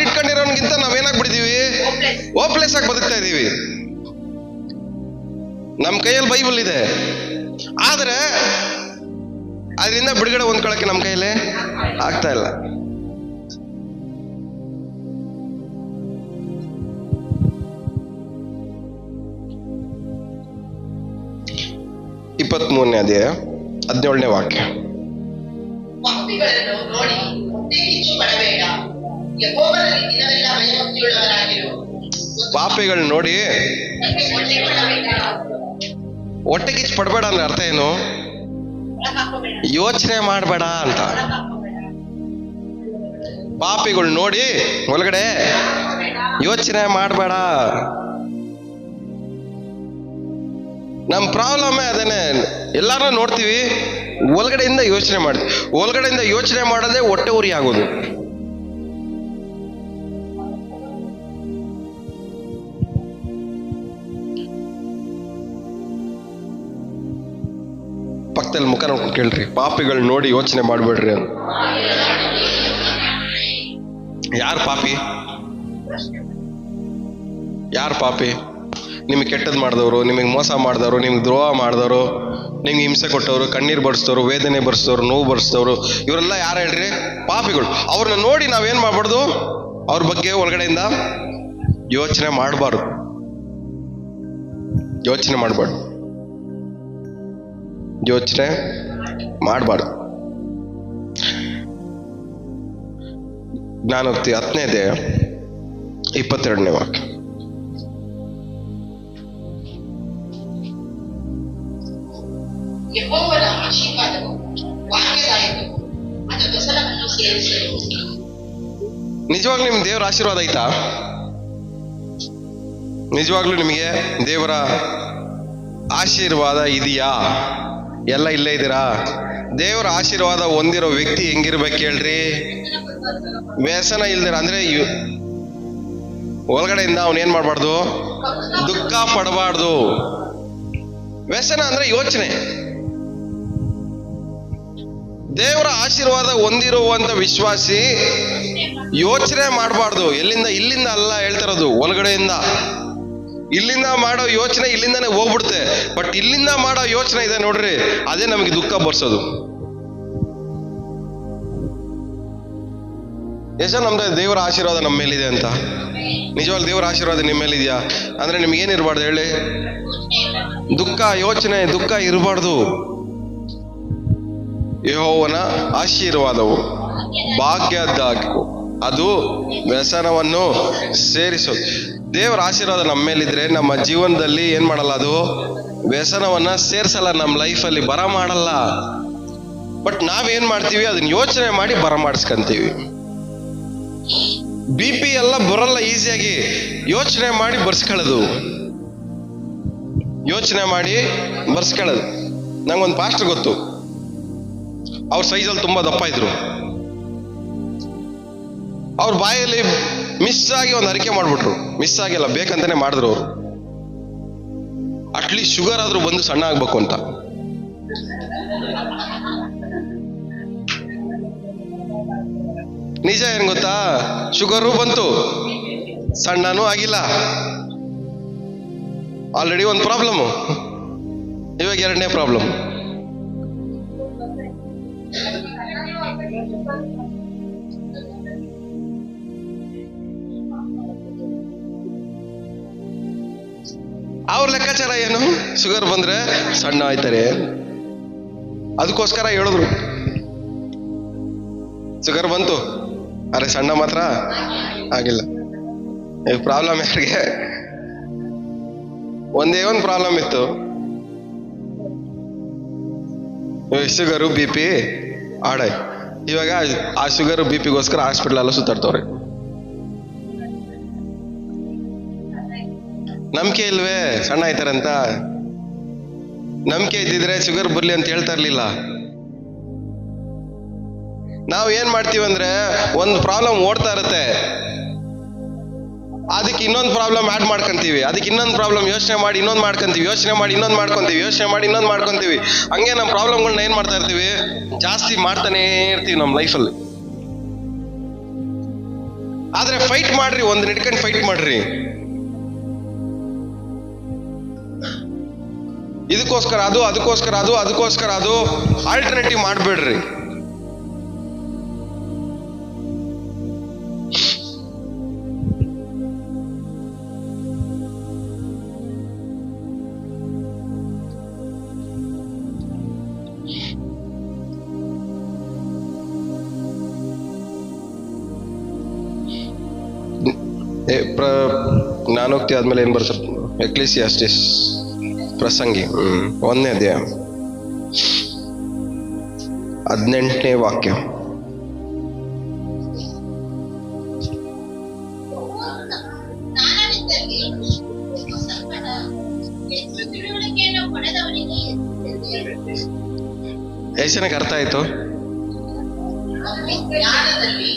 ಇಟ್ಕೊಂಡಿರೋನ್ಗಿಂತ ನಾವೇನಾಗ್ಬಿಟ್ಟಿದೀವಿ? ಹೋಪ್ಲೆಸ್ ಆಗಿ ಬದುಕ್ತಾ ಇದೀವಿ. ನಮ್ ಕೈಯಲ್ಲಿ ಬೈಬಲ್ ಇದೆ, ಆದ್ರೆ ಅದರಿಂದ ಬಿಡುಗಡೆ ಹೊಂದ್ಕೊಳಕ್ಕೆ ನಮ್ ಕೈಯಲ್ಲಿ ಆಗ್ತಾ ಇಲ್ಲ. ಇಪ್ಪತ್ಮೂರನೇ ಅಧ್ಯಾಯ 17ನೇ ವಾಕ್ಯ. ಪಾಪಿಗಳನ್ನು ನೋಡಿ ಹೊಟ್ಟೆ ಕಿಚ್ಚು ಪಡಬೇಡ, ಯೆಹೋವನಲ್ಲಿ ದಿನವೆಲ್ಲ ಭಯಭಕ್ತಿಯುಳ್ಳವರಾಗಿರು. ಪಾಪಿಗಳನ್ನ ನೋಡಿ ಹೊಟ್ಟೆ ಕಿಚ್ಚು ಪಡಬೇಡ ಅಂದ್ರೆ ಅರ್ಥ ಏನು? ಯೋಚನೆ ಮಾಡಬೇಡ ಅಂತ. ಪಾಪಿಗಳು ನೋಡಿ ಒಳಗಡೆ ಯೋಚನೆ ಮಾಡಬೇಡ. ನಮ್ಮ ಪ್ರಾಬ್ಲಮ್ಮೇ ಅದೇನೆ, ಎಲ್ಲಾರು ನೋಡ್ತೀವಿ, ಒಳಗಡೆಯಿಂದ ಯೋಚನೆ ಮಾಡ್ತೀವಿ. ಒಳಗಡೆಯಿಂದ ಯೋಚನೆ ಮಾಡೋದೇ ಹೊಟ್ಟೆ ಉರಿ ಆಗೋದು. ಪಕ್ಕದಲ್ಲಿ ಮುಖ ನೋಡ್ಕೊಂಡು ಕೇಳ್ರಿ, ಪಾಪಿಗಳು ನೋಡಿ ಯೋಚನೆ ಮಾಡಬೇಡ್ರಿ ಅಂತ. ಯಾರು ಪಾಪಿ? ಯಾರು ಪಾಪಿ? ನಿಮಗೆ ಕೆಟ್ಟದ್ದು ಮಾಡಿದವರು, ನಿಮಗೆ ಮೋಸ ಮಾಡಿದವರು, ನಿಮ್ಗೆ ದ್ರೋಹ ಮಾಡಿದವರು, ನಿಮ್ಗೆ ಹಿಂಸೆ ಕೊಟ್ಟವರು, ಕಣ್ಣೀರು ಬರ್ಸಿದವರು, ವೇದನೆ ಬರ್ಸಿದವರು, ನೋವು ಬರ್ಸಿದವರು, ಇವರೆಲ್ಲ ಯಾರು ಹೇಳ್ರಿ? ಪಾಪಿಗಳು. ಅವ್ರನ್ನ ನೋಡಿ ನಾವೇನು ಮಾಡಬಾರ್ದು? ಅವ್ರ ಬಗ್ಗೆ ಒಳಗಡೆಯಿಂದ ಯೋಚನೆ ಮಾಡಬಾರ್ದು. ಯೋಚನೆ ಮಾಡಬಾರ್ದು. ಯೋಚನೆ ಮಾಡಬಾರ್ದು. ಜ್ಞಾನೋಕ್ತಿ 10ನೇ ಅಧ್ಯಾಯ 22ನೇ ವಾಕ್ಯ. ಯೆಹೋವನ ಆಶೀರ್ವಾದವು ವಾಕ್ಯದಾಯಕವು, ಅದು ವ್ಯಸನವನ್ನು ಸೇರಿಸಲು. ನಿಜವಾಗ್ಲೂ ನಿಮ್ಗೆ ದೇವರ ಆಶೀರ್ವಾದ ಐತಾ? ನಿಜವಾಗ್ಲೂ ನಿಮಗೆ ದೇವರ ಆಶೀರ್ವಾದ ಇದೆಯಾ? ಎಲ್ಲ ಇಲ್ಲೇ ಇದ್ದೀರಾ? ದೇವರ ಆಶೀರ್ವಾದ ಹೊಂದಿರೋ ವ್ಯಕ್ತಿ ಹೆಂಗಿರ್ಬೇಕು ಹೇಳ್ರಿ? ವ್ಯಸನ ಇಲ್ದಿರ, ಅಂದ್ರೆ ಒಳಗಡೆಯಿಂದ ಅವನೇನ್ ಮಾಡಬಾರ್ದು? ದುಃಖ ಪಡಬಾರ್ದು. ವ್ಯಸನ ಅಂದ್ರೆ ಯೋಚನೆ. ದೇವರ ಆಶೀರ್ವಾದ ಹೊಂದಿರುವಂತ ವಿಶ್ವಾಸಿ ಯೋಚನೆ ಮಾಡಬಾರ್ದು. ಎಲ್ಲಿಂದ? ಇಲ್ಲಿಂದ ಅಲ್ಲ ಹೇಳ್ತಿರೋದು, ಒಳಗಡೆಯಿಂದ. ಇಲ್ಲಿಂದ ಮಾಡೋ ಯೋಚನೆ ಇಲ್ಲಿಂದಾನೇ ಹೋಗ್ಬಿಡುತ್ತೆ. ಬಟ್ ಇಲ್ಲಿಂದ ಮಾಡೋ ಯೋಚನೆ ಇದೆ ನೋಡ್ರಿ, ಅದೇ ನಮಗೆ ದುಃಖ ಬರ್ಸೋದು. ಎಷ್ಟು ನಮ್ದು ದೇವರ ಆಶೀರ್ವಾದ ನಮ್ಮ ಮೇಲಿದೆ ಅಂತ? ನಿಜವಾಗ್ಲೂ ದೇವರ ಆಶೀರ್ವಾದ ನಿಮ್ಮ ಮೇಲಿದೆಯಾ? ಅಂದ್ರೆ ನಿಮ್ಗೇನಿರ್ಬಾರ್ದು ಹೇಳಿ? ದುಃಖ, ಯೋಚನೆ, ದುಃಖ ಇರಬಾರ್ದು. ಯೆಹೋವನ ಆಶೀರ್ವಾದವು ಭಾಗ್ಯದಾಯಕವು, ಅದು ವ್ಯಸನವನ್ನು ಸೇರಿಸೋದು. ದೇವರ ಆಶೀರ್ವಾದ ನಮ್ಮ ಮೇಲಿದ್ರೆ ನಮ್ಮ ಜೀವನದಲ್ಲಿ ಏನ್ ಮಾಡಲ್ಲ? ಅದು ವ್ಯಸನವನ್ನ ಸೇರ್ಸಲ್ಲ, ನಮ್ಮ ಲೈಫಲ್ಲಿ ಬರ ಮಾಡಲ್ಲ. ಬಟ್ ನಾವೇನ್ ಮಾಡ್ತೀವಿ? ಅದನ್ನ ಯೋಚನೆ ಮಾಡಿ ಬರ ಮಾಡಿಸ್ಕೊಂತೀವಿ. BP ಎಲ್ಲ ಬರಲ್ಲ ಈಸಿಯಾಗಿ, ಯೋಚನೆ ಮಾಡಿ ಬರ್ಸ್ಕೊಳ್ಳೋದು. ಯೋಚನೆ ಮಾಡಿ ಬರ್ಸ್ಕೊಳ್ಳೋದು. ನಂಗೊಂದು ಪಾಸ್ಟರ್ ಗೊತ್ತು, ಅವ್ರ ಸೈಜಲ್ಲಿ ತುಂಬಾ ದಪ್ಪ ಇದ್ರು. ಅವ್ರ ಬಾಯಲ್ಲಿ ಮಿಸ್ ಆಗಿ ಒಂದು ಅರಿಕೆ ಮಾಡ್ಬಿಟ್ರು. ಮಿಸ್ ಆಗಿಲ್ಲ, ಬೇಕಂತಾನೆ ಮಾಡಿದ್ರು ಅವರು. ಅಟ್ಲೀಸ್ಟ್ ಶುಗರ್ ಆದ್ರೂ ಬಂದು ಸಣ್ಣ ಆಗ್ಬೇಕು ಅಂತ. ನಿಜ ಏನ್ ಗೊತ್ತಾ? ಶುಗರು ಬಂತು, ಸಣ್ಣನೂ ಆಗಿಲ್ಲ. ಆಲ್ರೆಡಿ ಒಂದು ಪ್ರಾಬ್ಲಮ್, ಇವಾಗ 2ನೇ ಪ್ರಾಬ್ಲಮ್. ಅವ್ರ ಲೆಕ್ಕಾಚಾರ ಏನು? ಶುಗರ್ ಬಂದ್ರೆ ಸಣ್ಣ ಆಯ್ತಾರೆ, ಅದಕ್ಕೋಸ್ಕರ ಹೇಳಿದ್ರು. ಶುಗರ್ ಬಂತು, ಅರೆ ಸಣ್ಣ ಮಾತ್ರ ಆಗಿಲ್ಲ. ಈ ಪ್ರಾಬ್ಲಮ್ ಯಾರಿಗೆ? ಒಂದೇ ಒಂದು ಪ್ರಾಬ್ಲಮ್ ಇತ್ತು, ಶುಗರು BP ಆಡೆ. ಇವಾಗ ಆ ಶುಗರ್ BP ಗೋಸ್ಕರ ಹಾಸ್ಪಿಟಲ್ ಎಲ್ಲ ಸುತ್ತಾಡ್ತವ್ರೆ. ನಂಬಿಕೆ ಇಲ್ವೇ ಸಣ್ಣ ಆಯ್ತಾರೆ ಅಂತ? ನಂಬಿಕೆ ಇದ್ದಿದ್ರೆ ಶುಗರ್ ಬರ್ಲಿ ಅಂತ ಹೇಳ್ತಾ ಇರ್ಲಿಲ್ಲ. ನಾವು ಏನ್ ಮಾಡ್ತೀವಿ ಅಂದ್ರೆ, ಒಂದು ಪ್ರಾಬ್ಲಮ್ ಓಡ್ತಾ ಇರುತ್ತೆ, ಅದಕ್ಕೆ ಇನ್ನೊಂದು ಪ್ರಾಬ್ಲಮ್ ಆಡ್ ಮಾಡ್ಕೊಂತೀವಿ, ಅದಕ್ಕೆ ಇನ್ನೊಂದು ಪ್ರಾಬ್ಲಮ್ ಯೋಚನೆ ಮಾಡಿ ಇನ್ನೊಂದು ಮಾಡ್ಕೊಂತೀವಿ, ಯೋಚನೆ ಮಾಡಿ ಇನ್ನೊಂದು ಮಾಡ್ಕೊಂತೀವಿ, ಯೋಚನೆ ಮಾಡಿ ಇನ್ನೊಂದು ಮಾಡ್ಕೊಂತೀವಿ. ಹಂಗೆ ನಮ್ಮ ಪ್ರಾಬ್ಲಮ್ಗಳನ್ನ ಏನ್ ಮಾಡ್ತಾ ಇರ್ತೀವಿ? ಜಾಸ್ತಿ ಮಾಡ್ತಾನೆ ಇರ್ತೀವಿ ನಮ್ಮ ಲೈಫಲ್ಲಿ. ಆದ್ರೆ ಫೈಟ್ ಮಾಡ್ರಿ, ಒಂದು ಹಿಡ್ಕೊಂಡು ಫೈಟ್ ಮಾಡ್ರಿ. ಇದಕ್ಕೋಸ್ಕರ ಅದು, ಅದಕ್ಕೋಸ್ಕರ ಅದು, ಅದಕ್ಕೋಸ್ಕರ ಅದು ಆಲ್ಟರ್ನೇಟಿವ್ ಮಾಡಬೇಡ್ರಿ. ಜ್ಞಾನೋಕ್ತಿ ಆದ್ಮೇಲೆ ಏನ್ ಬರುತ್ತೆ? ಎಕ್ಲಿಸಿಯಾಸ್ಟಿಸ್, ಪ್ರಸಂಗಿ 1ನೇ ಅಧ್ಯಾಯ 18ನೇ ವಾಕ್ಯ. ಎಷ್ಟು ಜನಕ್ಕೆ ಅರ್ಥ ಆಯ್ತು? ಜ್ಞಾನದಲ್ಲಿ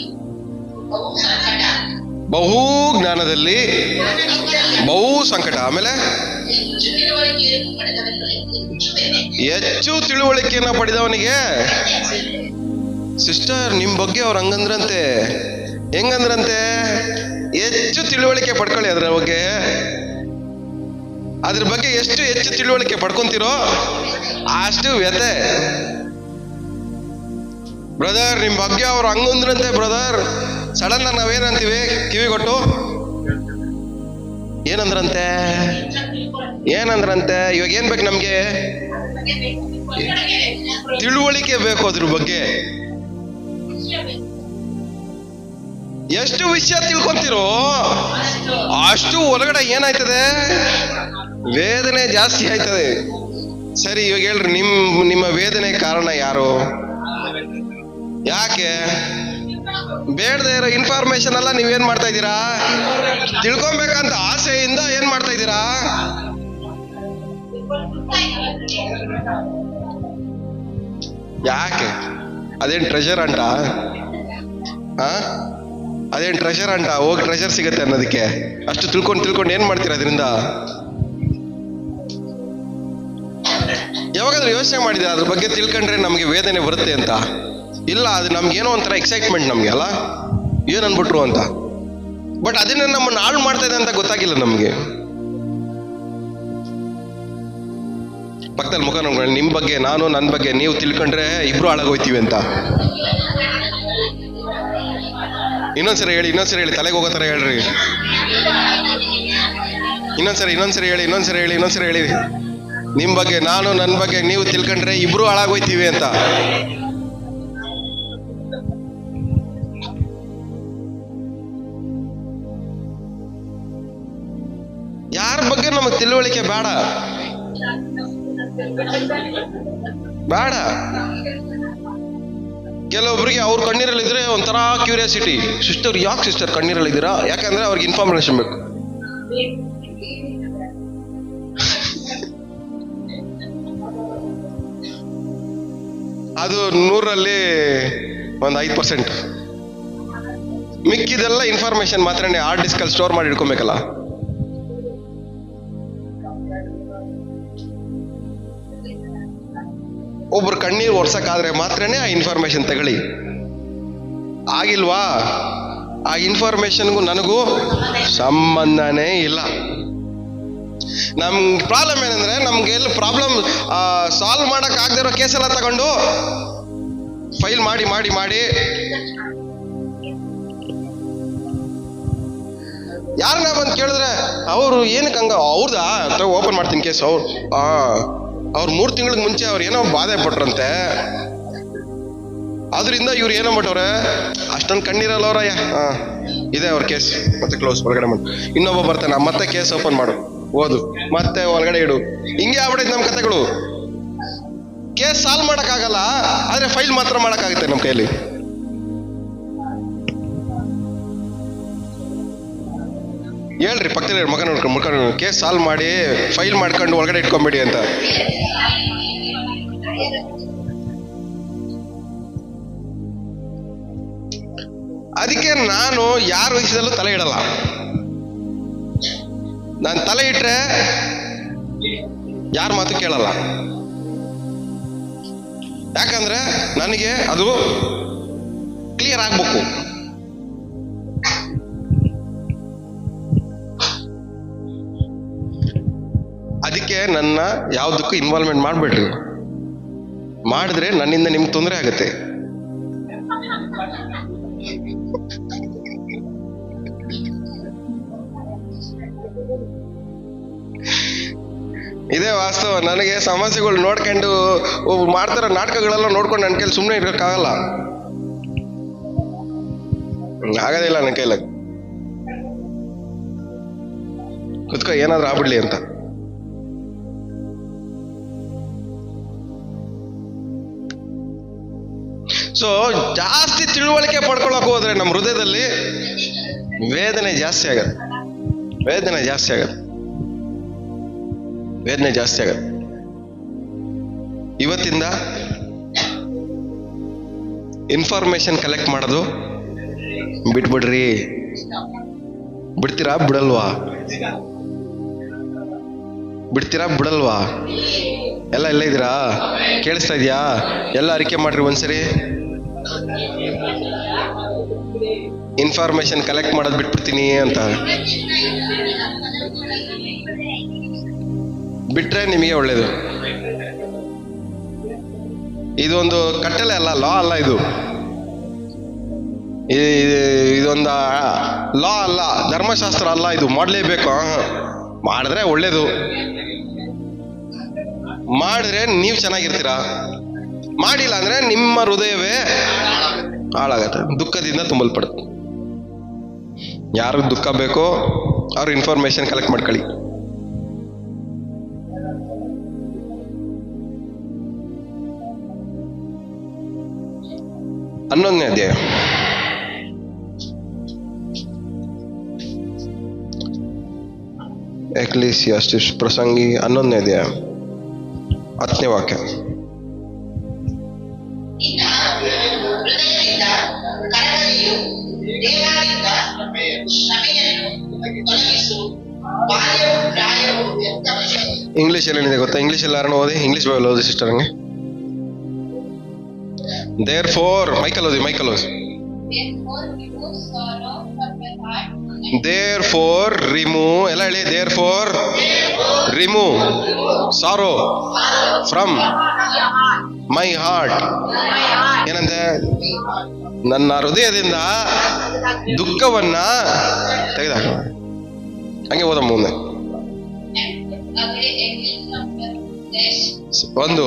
ಬಹು ಸಂಕಟ, ಬಹು ಜ್ಞಾನದಲ್ಲಿ ಬಹು ಸಂಕಟ. ಆಮೇಲೆ ಹೆಚ್ಚು ತಿಳುವಳಿಕೆಯನ್ನು ಪಡೆದವನಿಗೆ ಹೆಚ್ಚು ಬೇನೆ. ಹೆಚ್ಚು ತಿಳುವಳಿಕೆಯನ್ನ ಪಡೆದವನಿಗೆ. ಸಿಸ್ಟರ್, ನಿಮ್ ಬಗ್ಗೆ ಅವ್ರು ಹಂಗಂದ್ರಂತೆ. ಹೆಂಗಂದ್ರಂತೆ? ಹೆಚ್ಚು ತಿಳುವಳಿಕೆ ಪಡ್ಕೊಳ್ಳಿ ಅದ್ರ ಬಗ್ಗೆ. ಅದ್ರ ಬಗ್ಗೆ ಎಷ್ಟು ಹೆಚ್ಚು ತಿಳುವಳಿಕೆ ಪಡ್ಕೊಂತೀರೋ ಅಷ್ಟು ವ್ಯತೆ. ಬ್ರದರ್, ನಿಮ್ ಬಗ್ಗೆ ಅವ್ರು ಹಂಗಂದ್ರಂತೆ ಬ್ರದರ್. ಸಡನ್ ಆಗಿ ನಾವೇನಂತೀವಿ ಕಿವಿಗೊಟ್ಟು? ಏನಂದ್ರಂತೆ? ಏನಂದ್ರಂತೆ? ಇವಾಗ ಏನ್ ಬೇಕು ನಮ್ಗೆ? ತಿಳುವಳಿಕೆ ಬೇಕು ಅದ್ರ ಬಗ್ಗೆ. ಎಷ್ಟು ವಿಷಯ ತಿಳ್ಕೊಂತೀರೋ ಅಷ್ಟು ಹೊರಗಡೆ ಏನಾಯ್ತದೆ? ವೇದನೆ ಜಾಸ್ತಿ ಆಯ್ತದೆ. ಸರಿ, ಇವಾಗ ಹೇಳ್ರಿ, ನಿಮ್ಮ ವೇದನೆ ಕಾರಣ ಯಾರು? ಯಾಕೆ? ಬೇಡದೇ ಇರೋ ಇನ್ಫಾರ್ಮೇಶನ್ ಎಲ್ಲ ನೀವೇನ್ ಮಾಡ್ತಾ ಇದ್ದೀರಾ? ತಿಳ್ಕೊಬೇಕಂತ ಆಸೆಯಿಂದ ಏನ್ ಮಾಡ್ತಾ ಇದ್ದೀರಾ? ಯಾಕೆ? ಅದೇನ್ ಟ್ರೆಷರ್ ಅಂಟ? ಅದೇನ್ ಟ್ರೆಷರ್ ಅಂಟ? ಹೋಗಿ ಟ್ರೆಷರ್ ಸಿಗತ್ತೆ ಅನ್ನೋದಕ್ಕೆ ಅಷ್ಟು ತಿಳ್ಕೊಂಡು ಏನ್ ಮಾಡ್ತೀರಾ ಅದರಿಂದ? ಯಾವಾಗಾದ್ರೂ ಯೋಚನೆ ಮಾಡಿದ್ರೆ ಅದ್ರ ಬಗ್ಗೆ ತಿಳ್ಕೊಂಡ್ರೆ ನಮ್ಗೆ ವೇದನೆ ಬರುತ್ತೆ ಅಂತ? ಇಲ್ಲ, ಅದು ನಮ್ಗೇನೋ ಒಂಥರ ಎಕ್ಸೈಟ್ಮೆಂಟ್ ನಮ್ಗೆ, ಅಲ್ಲ ಏನ್ ಅನ್ಬಿಟ್ರು ಅಂತ. ಬಟ್ ಅದನ್ನ ನಮ್ಮನ್ನ ಹಾಳು ಮಾಡ್ತಾ ಇದೆ ಅಂತ ಗೊತ್ತಾಗಿಲ್ಲ ನಮ್ಗೆ. ಪಕ್ಕದಲ್ಲಿ ಮುಖ ನೋಡ್ಕೊಂಡು, ನಿಮ್ ಬಗ್ಗೆ ನಾನು, ನನ್ನ ಬಗ್ಗೆ ನೀವು ತಿಳ್ಕೊಂಡ್ರೆ ಇಬ್ರು ಹಾಳಾಗೋಯ್ತೀವಿ ಅಂತ. ಇನ್ನೊಂದ್ಸರಿ ಹೇಳಿ, ತಲೆಗೆ ಹೋಗೋ ಥರ ಹೇಳ್ರಿ. ಇನ್ನೊಂದ್ಸರಿ ಹೇಳಿ. ನಿಮ್ ಬಗ್ಗೆ ನಾನು, ನನ್ನ ಬಗ್ಗೆ ನೀವು ತಿಳ್ಕೊಂಡ್ರೆ ಇಬ್ರು ಹಾಳಾಗೋಯ್ತೀವಿ ಅಂತ. ಯಾರ ಬಗ್ಗೆ ನಮಗ್ ತಿಳುವಳಿಕೆ ಬೇಡ. ಕೆಲವೊಬ್ರಿಗೆ ಅವ್ರ ಕಣ್ಣೀರಲ್ಲಿದ್ರೆ ಒಂಥರ ಕ್ಯೂರಿಯಾಸಿಟಿ. ಸಿಸ್ಟರ್, ಯಾಕೆ ಸಿಸ್ಟರ್ ಕಣ್ಣೀರಲ್ಲಿದ್ದೀರಾ? ಯಾಕಂದ್ರೆ ಅವ್ರಿಗೆ ಇನ್ಫಾರ್ಮೇಶನ್ ಬೇಕು. ಅದು 100ರಲ್ಲಿ ಒಂದು 5%. ಮಿಕ್ಕಿದೆಲ್ಲ ಇನ್ಫಾರ್ಮೇಶನ್ ಮಾತ್ರನೇ ಹಾರ್ಡ್ ಡಿಸ್ಕಲ್ಲಿ ಸ್ಟೋರ್ ಮಾಡಿ ಇಟ್ಕೊಬೇಕಲ್ಲ. ಒಬ್ರು ಕಣ್ಣೀರು ಒರ್ಸಕ್ಕಾದ್ರೆ ಮಾತ್ರನೇ ಆ ಇನ್ಫಾರ್ಮೇಶನ್ ತಗೊಳ್ಳಿ. ಆಗಿಲ್ವಾ? ಆ ಇನ್ಫಾರ್ಮೇಶನ್ಗೂ ನನಗೂ ಸಂಬಂಧನೇ ಇಲ್ಲ. ನಮ್ ಪ್ರಾಬ್ಲಮ್ ಏನಂದ್ರೆ, ನಮ್ಗೆ ಎಲ್ಲಿ ಪ್ರಾಬ್ಲಮ್ ಸಾಲ್ವ್ ಮಾಡಕ್ ಆಗದೆ ಇರೋ ಕೇಸೆಲ್ಲ ತಗೊಂಡು ಫೈಲ್ ಮಾಡಿ ಯಾರನ್ನ ಬಂದು ಕೇಳಿದ್ರೆ ಅವರು ಏನಕ್ಕೆ ಹಂಗ, ಅವ್ರದಾ ಓಪನ್ ಮಾಡ್ತೀನಿ ಕೇಸ್. ಅವ್ರು 3 ತಿಂಗಳಿಗೆ ಮುಂಚೆ ಅವ್ರು ಏನೋ ಬಾಧೆ ಪಟ್ರಂತೆ, ಅದರಿಂದ ಇವ್ರು ಏನೋ ಬಿಟ್ಟವ್ರೆ, ಅಷ್ಟೊಂದು ಕಣ್ಣೀರಲ್ಲವ್ರಯ್ಯ. ಇದೆ ಅವ್ರ ಕೇಸ್, ಮತ್ತೆ ಕ್ಲೋಸ್, ಹೊರಗಡೆ ಮಾಡು. ಇನ್ನೊಬ್ಬ ಬರ್ತಾನೆ, ಮತ್ತೆ ಕೇಸ್ ಓಪನ್ ಮಾಡು, ಓದು, ಮತ್ತೆ ಒಳಗಡೆ ಇಡು. ಹಿಂಗೆ ಆಗ್ಬಿಡೈತೆ ನಮ್ಮ ಕತೆಗಳು. ಕೇಸ್ ಸಾಲ್ವ್ ಮಾಡಕ್ಕಾಗಲ್ಲ, ಆದ್ರೆ ಫೈಲ್ ಮಾತ್ರ ಮಾಡಕ್ಕಾಗುತ್ತೆ ನಮ್ಮ ಕೈಯಲ್ಲಿ. ಹೇಳ್ರಿ ಪಕ್ಕದಲ್ಲಿ ಮಗ ನೋಡ್ಕೊಂಡು ಕೇಸ್ ಸಾಲ್ವ್ ಮಾಡಿ ಫೈಲ್ ಮಾಡ್ಕೊಂಡು ಒಳಗಡೆ ಇಟ್ಕೊಂಬೇಡಿ ಅಂತ. ಅದಕ್ಕೆ ನಾನು ಯಾರ ವಿಷಯದಲ್ಲೂ ತಲೆ ಇಡಲ್ಲ. ನಾನು ತಲೆ ಇಟ್ರೆ ಯಾರ ಮಾತು ಕೇಳಲ್ಲ. ಯಾಕಂದ್ರೆ ನನಗೆ ಅದು ಕ್ಲಿಯರ್ ಆಗ್ಬೇಕು. ಅದಕ್ಕೆ ನನ್ನ ಯಾವುದಕ್ಕೂ ಇನ್ವಾಲ್ವ್ಮೆಂಟ್ ಮಾಡ್ಬೇಡ್ರಿ. ಮಾಡಿದ್ರೆ ನನ್ನಿಂದ ನಿಮ್ಗೆ ತೊಂದರೆ ಆಗುತ್ತೆ. ಇದೇ ವಾಸ್ತವ. ನನಗೆ ಸಮಸ್ಯೆಗಳು ನೋಡ್ಕೊಂಡು ಮಾಡ್ತಾರ ನಾಟಕಗಳೆಲ್ಲ ನೋಡ್ಕೊಂಡು ನನ್ನ ಕೈಲಿ ಸುಮ್ಮನೆ ಇರೋಕ್ಕಾಗಲ್ಲ, ಆಗೋದಿಲ್ಲ ನನ್ನ ಕೈಲ. ಕುತ್ಕೋ, ಏನಾದ್ರೂ ಆಗ್ಬಿಡ್ಲಿ ಅಂತ. ಸೊ ಜಾಸ್ತಿ ತಿಳುವಳಿಕೆ ಪಡ್ಕೊಳಕ್ ಹೋದ್ರೆ ನಮ್ಮ ಹೃದಯದಲ್ಲಿ ವೇದನೆ ಜಾಸ್ತಿ ಆಗತ್ತೆ. ಇವತ್ತಿಂದ ಇನ್ಫಾರ್ಮೇಶನ್ ಕಲೆಕ್ಟ್ ಮಾಡೋದು ಬಿಟ್ಬಿಡ್ರಿ. ಬಿಡ್ತೀರಾ ಬಿಡಲ್ವಾ? ಬಿಡ್ತೀರಾ ಬಿಡಲ್ವಾ? ಎಲ್ಲ ಎಲ್ಲ ಇದ್ದೀರಾ? ಕೇಳಿಸ್ತಾ ಇದೆಯಾ? ಎಲ್ಲ ಅರಿಕೆ ಮಾಡ್ರಿ ಒಂದ್ಸರಿ. ಇನ್ಫಾರ್ಮೇಶನ್ ಕಲೆಕ್ಟ್ ಮಾಡೋದು ಬಿಟ್ಬಿಡ್ತೀನಿ ಅಂತ ಬಿಟ್ರೆ ನಿಮಗೆ ಒಳ್ಳೇದು. ಇದೊಂದು ಕಟ್ಟಲೆ ಅಲ್ಲ, ಲಾ ಅಲ್ಲ ಇದು. ಇದೊಂದು ಲಾ ಅಲ್ಲ, ಧರ್ಮಶಾಸ್ತ್ರ ಅಲ್ಲ ಇದು. ಮಾಡಲೇಬೇಕು. ಮಾಡಿದ್ರೆ ಒಳ್ಳೇದು. ಮಾಡಿದ್ರೆ ನೀವು ಚೆನ್ನಾಗಿರ್ತೀರಾ. ಮಾಡಿಲ್ಲ ಅಂದ್ರೆ ನಿಮ್ಮ ಹೃದಯವೇ ಹಾಳಾಗತ್ತೆ, ದುಃಖದಿಂದ ತುಂಬಲ್ಪಡುತ್ತೆ. ಯಾರು ದುಃಖ ಬೇಕೋ ಅವ್ರು ಇನ್ಫಾರ್ಮೇಶನ್ ಕಲೆಕ್ಟ್ ಮಾಡ್ಕೊಳ್ಳಿ. ಹನ್ನೊಂದನೇ ಅಧ್ಯಾಯ. ಎಕ್ಲೇಸಿಯಾಸ್ಟಿಸ್ ಪ್ರಸಂಗಿ 11ನೇ ಅಧ್ಯಾಯ 10ನೇ ವಾಕ್ಯ. ನಿನ್ನ ಹೃದಯದಿಂದ ಕಳಕಳಿಯು, ದೇವರಿಂದ ಶ್ರಮೆಯನ್ನು ತೊಲಗಿಸು, ಬಾಲ್ಯವು ಪ್ರಾಯವು ವ್ಯರ್ಥವೇ. ಇಂಗ್ಲಿಷ್ ಏನಿದೆ ಗೊತ್ತಾ? ಇಂಗ್ಲಿಷ್ ಎಲ್ಲ ಯಾರನ್ನ ಓದಿ, ಇಂಗ್ಲಿಷ್ ಬೈಬಲ್ ಓದಿ ಸಿಸ್ಟರ್. ಹಂಗೆ ದೇರ್ ಫೋರ್ ಮೈಕಲ್ ಓದಿ, ಮೈಕಲ್ ಓದಿ. ದೇರ್ ಫೋರ್ ರಿಮೂವ್, ಎಲ್ಲ ಹೇಳಿ. Therefore remove sorrow from my heart. ಏನಂತೆ? ನನ್ನ ಹೃದಯದಿಂದ ದುಃಖವನ್ನ ತೆಗೆದಾಕ. ಹಂಗೆ ಓದ ಮುಂದೆ. ಒಂದು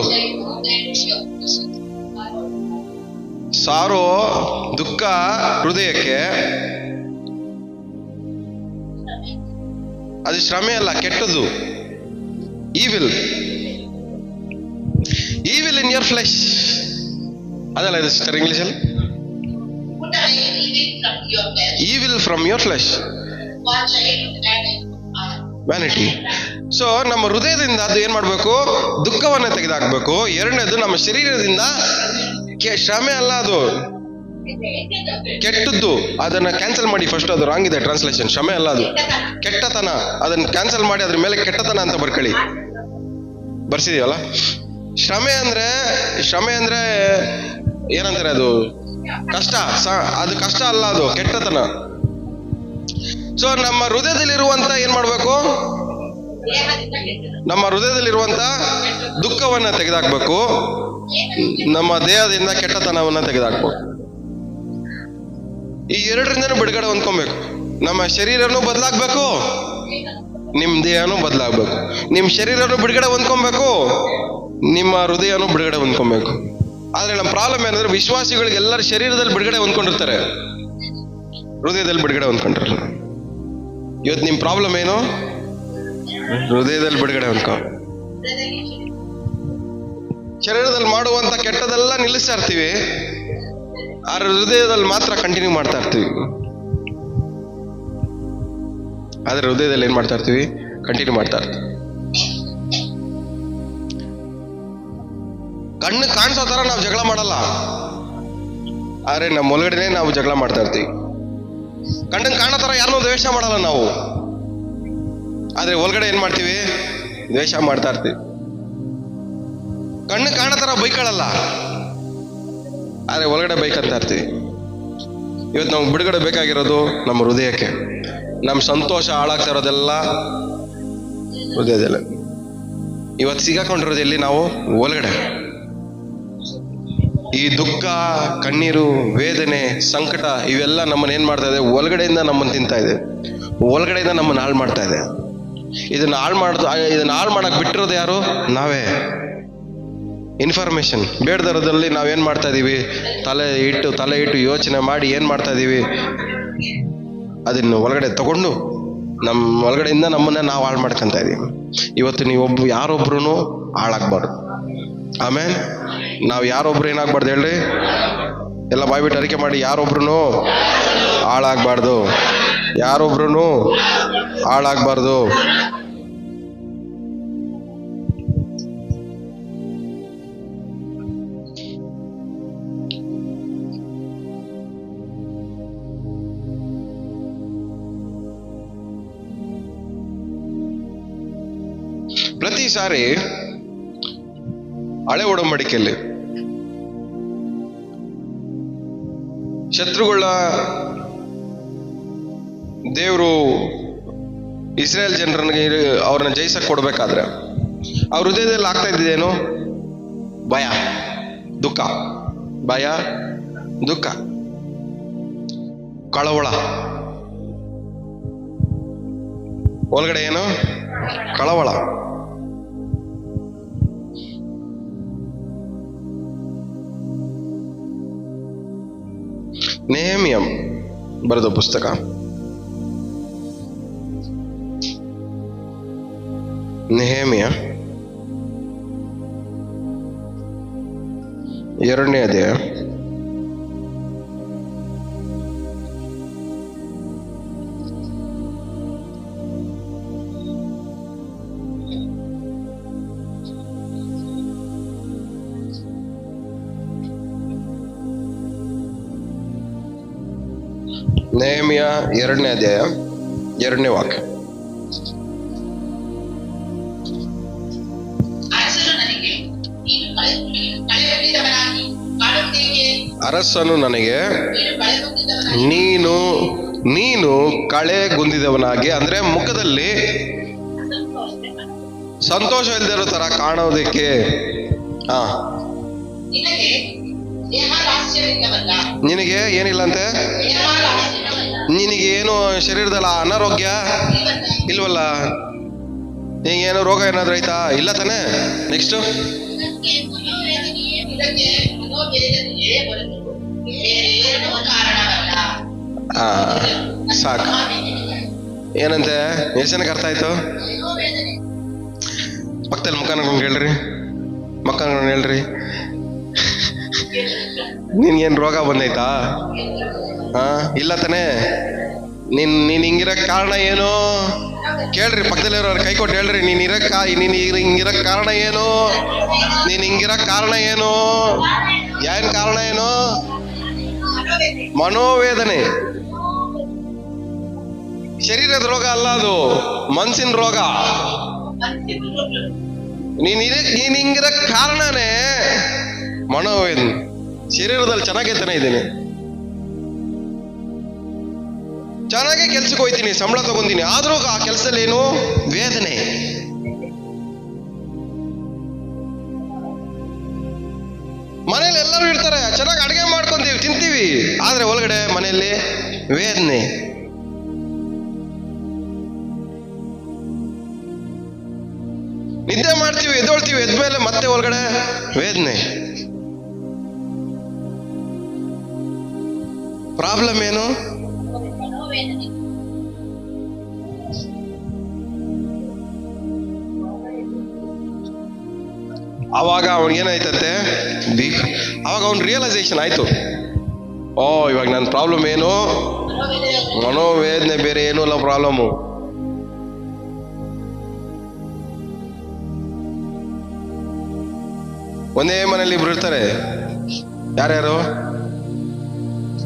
ಸಾರೋ, ದುಃಖ ಹೃದಯಕ್ಕೆ. ಅದು ಶ್ರಮೆ ಅಲ್ಲ, ಕೆಟ್ಟದ್ದು. Evil, evil in your flesh. ಅದಲ್ಲ ಇದು ಸಿಸ್ಟರ್ ಇಂಗ್ಲಿಷಲ್ಲಿ. Evil from your flesh, vanity. So ನಮ್ಮ ಹೃದಯದಿಂದ ಅದು ಏನ್ ಮಾಡ್ಬೇಕು? ದುಃಖವನ್ನ ತೆಗೆದಾಕ್ಬೇಕು. ಎರಡನೇದು, ನಮ್ಮ ಶರೀರದಿಂದ ಶ್ರಮೆ ಅಲ್ಲ, ಅದು ಕೆಟ್ಟದ್ದು. ಅದನ್ನ ಕ್ಯಾನ್ಸಲ್ ಮಾಡಿ ಫಸ್ಟ್. ಅದು ರಾಂಗ್ ಇದೆ ಟ್ರಾನ್ಸ್ಲೇಷನ್. ಶ್ರಮೆ ಅಲ್ಲ, ಅದು ಕೆಟ್ಟತನ. ಅದನ್ನ ಕ್ಯಾನ್ಸಲ್ ಮಾಡಿ ಅದ್ರ ಮೇಲೆ ಕೆಟ್ಟತನ ಅಂತ ಬರ್ಕೊಳ್ಳಿ. ಬರ್ಸಿದೀವಲ್ಲ? ಶ್ರಮೆ ಅಂದ್ರೆ ಏನಂತಾರೆ? ಅದು ಕಷ್ಟ. ಅದು ಕಷ್ಟ ಅಲ್ಲ, ಅದು ಕೆಟ್ಟತನ. ಸೊ ನಮ್ಮ ಹೃದಯದಲ್ಲಿರುವಂತ ಏನ್ ಮಾಡ್ಬೇಕು? ನಮ್ಮ ಹೃದಯದಲ್ಲಿರುವಂತ ದುಃಖವನ್ನ ತೆಗೆದಾಕ್ಬೇಕು. ನಮ್ಮ ದೇಹದಿಂದ ಕೆಟ್ಟತನವನ್ನ ತೆಗೆದಾಕ್ಬೇಕು. ಈ ಎರಡರಿಂದನೂ ಬಿಡುಗಡೆ ಹೊಂದ್ಕೊಬೇಕು. ನಮ್ಮ ಶರೀರನೂ ಬದಲಾಗ್ಬೇಕು, ನಿಮ್ ದೇಹನೂ ಬದಲಾಗ್ಬೇಕು. ನಿಮ್ ಶರೀರನೂ ಬಿಡುಗಡೆ ಹೊಂದ್ಕೊಬೇಕು, ನಿಮ್ಮ ಹೃದಯನೂ ಬಿಡುಗಡೆ ಹೊಂದ್ಕೊಬೇಕು. ಆದ್ರೆ ನಮ್ಮ ಪ್ರಾಬ್ಲಮ್ ಏನಂದ್ರೆ, ವಿಶ್ವಾಸಿಗಳಿಗೆ ಎಲ್ಲರ ಶರೀರದಲ್ಲಿ ಬಿಡುಗಡೆ ಹೊಂದ್ಕೊಂಡಿರ್ತಾರೆ, ಹೃದಯದಲ್ಲಿ ಬಿಡುಗಡೆ ಹೊಂದ್ಕೊಂಡಿರಲ್ಲ. ಇವತ್ತು ನಿಮ್ ಪ್ರಾಬ್ಲಮ್ ಏನು? ಹೃದಯದಲ್ಲಿ ಬಿಡುಗಡೆ ಹೊಂದ್ಕೊ. ಶರೀರದಲ್ಲಿ ಮಾಡುವಂತ ಕೆಟ್ಟದೆಲ್ಲ ನಿಲ್ಲಿಸ್ತಾ ಇರ್ತೀವಿ, ಆದ್ರೆ ಹೃದಯದಲ್ಲಿ ಮಾತ್ರ ಕಂಟಿನ್ಯೂ ಮಾಡ್ತಾ ಇರ್ತೀವಿ. ಆದ್ರೆ ಹೃದಯದಲ್ಲಿ ಏನ್ ಮಾಡ್ತಾ ಇರ್ತೀವಿ? ಕಂಟಿನ್ಯೂ ಮಾಡ್ತಾ ಇರ್ತೀವಿ. ಕಣ್ಣು ಕಾಣಿಸೋ ತರ ನಾವು ಜಗಳ ಮಾಡಲ್ಲ, ಆದ್ರೆ ನಮ್ಮ ಒಳಗಡೆನೆ ನಾವು ಜಗಳ ಮಾಡ್ತಾ ಇರ್ತೀವಿ. ಕಣ್ಣಿಗೆ ಕಾಣೋ ತರ ಯಾರನ್ನೂ ದ್ವೇಷ ಮಾಡಲ್ಲ ನಾವು, ಆದ್ರೆ ಒಳಗಡೆ ಏನ್ ಮಾಡ್ತೀವಿ? ದ್ವೇಷ ಮಾಡ್ತಾ ಇರ್ತೀವಿ. ಕಣ್ಣು ಕಾಣೋ ತರ ಬೈಕೊಳ್ಳಲ್ಲ, ಆದ್ರೆ ಒಳಗಡೆ ಬೈಕಂತ ಇರ್ತೀವಿ. ಇವತ್ತು ನಾವು ಬಿಡುಗಡೆ ಬೇಕಾಗಿರೋದು ನಮ್ಮ ಹೃದಯಕ್ಕೆ. ನಮ್ಮ ಸಂತೋಷ ಹಾಳಾಗ್ತಾ ಇರೋದೆಲ್ಲ ಹೃದಯದಲ್ಲಿ. ಇವತ್ತು ಸಿಗಾಕೊಂಡಿರೋದು ಎಲ್ಲಿ? ನಾವು ಒಳಗಡೆ. ಈ ದುಃಖ, ಕಣ್ಣೀರು, ವೇದನೆ, ಸಂಕಟ ಇವೆಲ್ಲ ನಮ್ಮನ್ನ ಏನ್ ಮಾಡ್ತಾ ಇದೆ? ಒಳಗಡೆಯಿಂದ ನಮ್ಮನ್ನು ತಿಂತಾ ಇದೆ, ಒಳಗಡೆಯಿಂದ ನಮ್ಮನ್ನು ಹಾಳು ಮಾಡ್ತಾ ಇದೆ. ಇದನ್ನ ಹಾಳು ಮಾಡಕ್ ಬಿಟ್ಟಿರೋದು ಯಾರು? ನಾವೇ. ಇನ್ಫಾರ್ಮೇಶನ್ ಬೇಡದರದಲ್ಲಿ ನಾವೇನ್ ಮಾಡ್ತಾ ಇದೀವಿ? ತಲೆ ಇಟ್ಟು ಯೋಚನೆ ಮಾಡಿ ಏನ್ ಮಾಡ್ತಾ ಇದೀವಿ? ಅದನ್ನು ಒಳಗಡೆ ತಗೊಂಡು ನಮ್ಮ ಒಳಗಡೆಯಿಂದ ನಮ್ಮನ್ನ ನಾವು ಹಾಳು ಮಾಡ್ಕೊಂತ ಇದೀವಿ. ಇವತ್ತು ನೀವು ಯಾರೊಬ್ರು ಹಾಳಾಗ್ಬಾರ್ದು. ಆಮೇಲೆ ನಾವು ಯಾರೊಬ್ರು ಏನಾಗ್ಬಾರ್ದು ಹೇಳ್ರಿ? ಎಲ್ಲ ಬಾಯ್ಬಿಟ್ಟು ಅರಿಕೆ ಮಾಡಿ, ಯಾರೊಬ್ರು ಹಾಳಾಗ್ಬಾರ್ದು, ಯಾರೊಬ್ರು ಹಾಳಾಗ್ಬಾರ್ದು. ಪ್ರತಿ ಸಾರಿ ಹಳೆ ಒಡಂಬಡಿಕೆಯಲ್ಲಿ ಶತ್ರುಗಳ ದೇವರು ಇಸ್ರೇಲ್ ಜನರನ್ಗೆ ಅವ್ರನ್ನ ಜಯಿಸಕ್ ಕೊಡ್ಬೇಕಾದ್ರೆ ಅವ್ರ ಹೃದಯದಲ್ಲಿ ಆಗ್ತಾ ಇದ್ದಿದ್ದೇನು? ಭಯ, ದುಃಖ, ಭಯ, ದುಃಖ, ಕಳವಳ. ಒಳಗಡೆ ಏನು? ಕಳವಳ. ನೆಹೆಮೀಯ ಬರೆದ ಪುಸ್ತಕ ನೆಹೆಮೀಯ 2ನೇ ಅಧ್ಯಾಯ 2ನೇ ಅಧ್ಯಾಯ 2ನೇ ವಾಕ್ಯ. ಅರಸನು ನನಗೆ ನೀನು ಕಳೆಗುಂದಿದವನಾಗಿ, ಅಂದ್ರೆ ಮುಖದಲ್ಲಿ ಸಂತೋಷ ಇಲ್ದಿರೋ ತರ ಕಾಣೋದಕ್ಕೆ. ನಿನಗೆ ಏನಿಲ್ಲ ಅಂತೆ? ನಿನಗೆ ಏನು ಶರೀರದಲ್ಲ ಅನಾರೋಗ್ಯ ಇಲ್ವಲ್ಲ? ನಿನಗೇನು ರೋಗ ಏನಾದ್ರು ಆಯ್ತಾ? ಇಲ್ಲ ತಾನೆ? ನೆಕ್ಸ್ಟ್ ಸಾಕು. ಏನಂತೆ? ಎಷ್ಟು ಜನಕ್ಕೆ ಅರ್ಥ ಆಯ್ತು? ಪಕ್ಕದಲ್ಲಿ ಮುಖ ನೋಡ್ಕೊಂಡು ಹೇಳ್ರಿ, ಮುಖ ನೋಡ್ಕೊಂಡು ಹೇಳ್ರಿ. ನಿನ್ಗೇನು ರೋಗ ಬಂದೈತಾ? ಇಲ್ಲ ತಾನೆ? ನೀನ್ ಹಿಂಗಿರಕ್ ಕಾರಣ ಏನು? ಕೇಳ್ರಿ, ಪಕ್ಕದಲ್ಲಿರೋರು ಕೈ ಕೊಟ್ಟು ಹೇಳ್ರಿ. ನೀನ್ ಹಿಂಗಿರಕ್ ಕಾರಣ ಏನು? ನೀನ್ ಹಿಂಗಿರಕ್ ಕಾರಣ ಏನು? ಏನ್ ಕಾರಣ ಏನು? ಮನೋವೇದನೆ. ಶರೀರದ ರೋಗ ಅಲ್ಲ ಅದು, ಮನ್ಸಿನ ರೋಗ. ನೀನ್ ಹಿಂಗಿರಕ್ ಕಾರಣನೇ ಮನೋವೇದನೆ. ಶರೀರದಲ್ಲಿ ಚೆನ್ನಾಗೈತಾನೆ ಇದ್ದೀನಿ, ಚೆನ್ನಾಗಿ ಕೆಲ್ಸಕ್ಕೆ ಹೋಯ್ತೀನಿ, ಸಂಬಳ ತಗೊಂತೀನಿ, ಆದ್ರೂ ಆ ಕೆಲ್ಸದಲ್ಲಿ ಏನು? ವೇದನೆ. ಮನೇಲಿ ಎಲ್ಲರೂ ಇರ್ತಾರೆ, ಚೆನ್ನಾಗಿ ಅಡಿಗೆ ಮಾಡ್ಕೊಂತೀವಿ, ತಿಂತೀವಿ, ಆದ್ರೆ ಒಳಗಡೆ ಮನೆಯಲ್ಲಿ ವೇದನೆ. ನಿದ್ದೆ ಮಾಡ್ತೀವಿ, ಎದ್ದೊಳ್ತೀವಿ, ಎದ್ಮೇಲೆ ಮತ್ತೆ ಒಳಗಡೆ ವೇದನೆ. ಪ್ರಾಬ್ಲಮ್ ಏನು? ಅವಾಗ ಅವನಿಗೇನಾಯ್ತಂತೆ? ಅವಾಗ ಅವನ್ ರಿಯಲೈಸೇಷನ್ ಆಯ್ತು, ಇವಾಗ ನನ್ನ ಪ್ರಾಬ್ಲಮ್ ಏನು? ಮನೋವೇದನೆ, ಬೇರೆ ಏನೂ ಅಲ್ಲ ಪ್ರಾಬ್ಲಮ್ಮು. ಒಂದೇ ಮನೇಲಿ ಇಬ್ರು ಇರ್ತಾರೆ. ಯಾರ್ಯಾರು?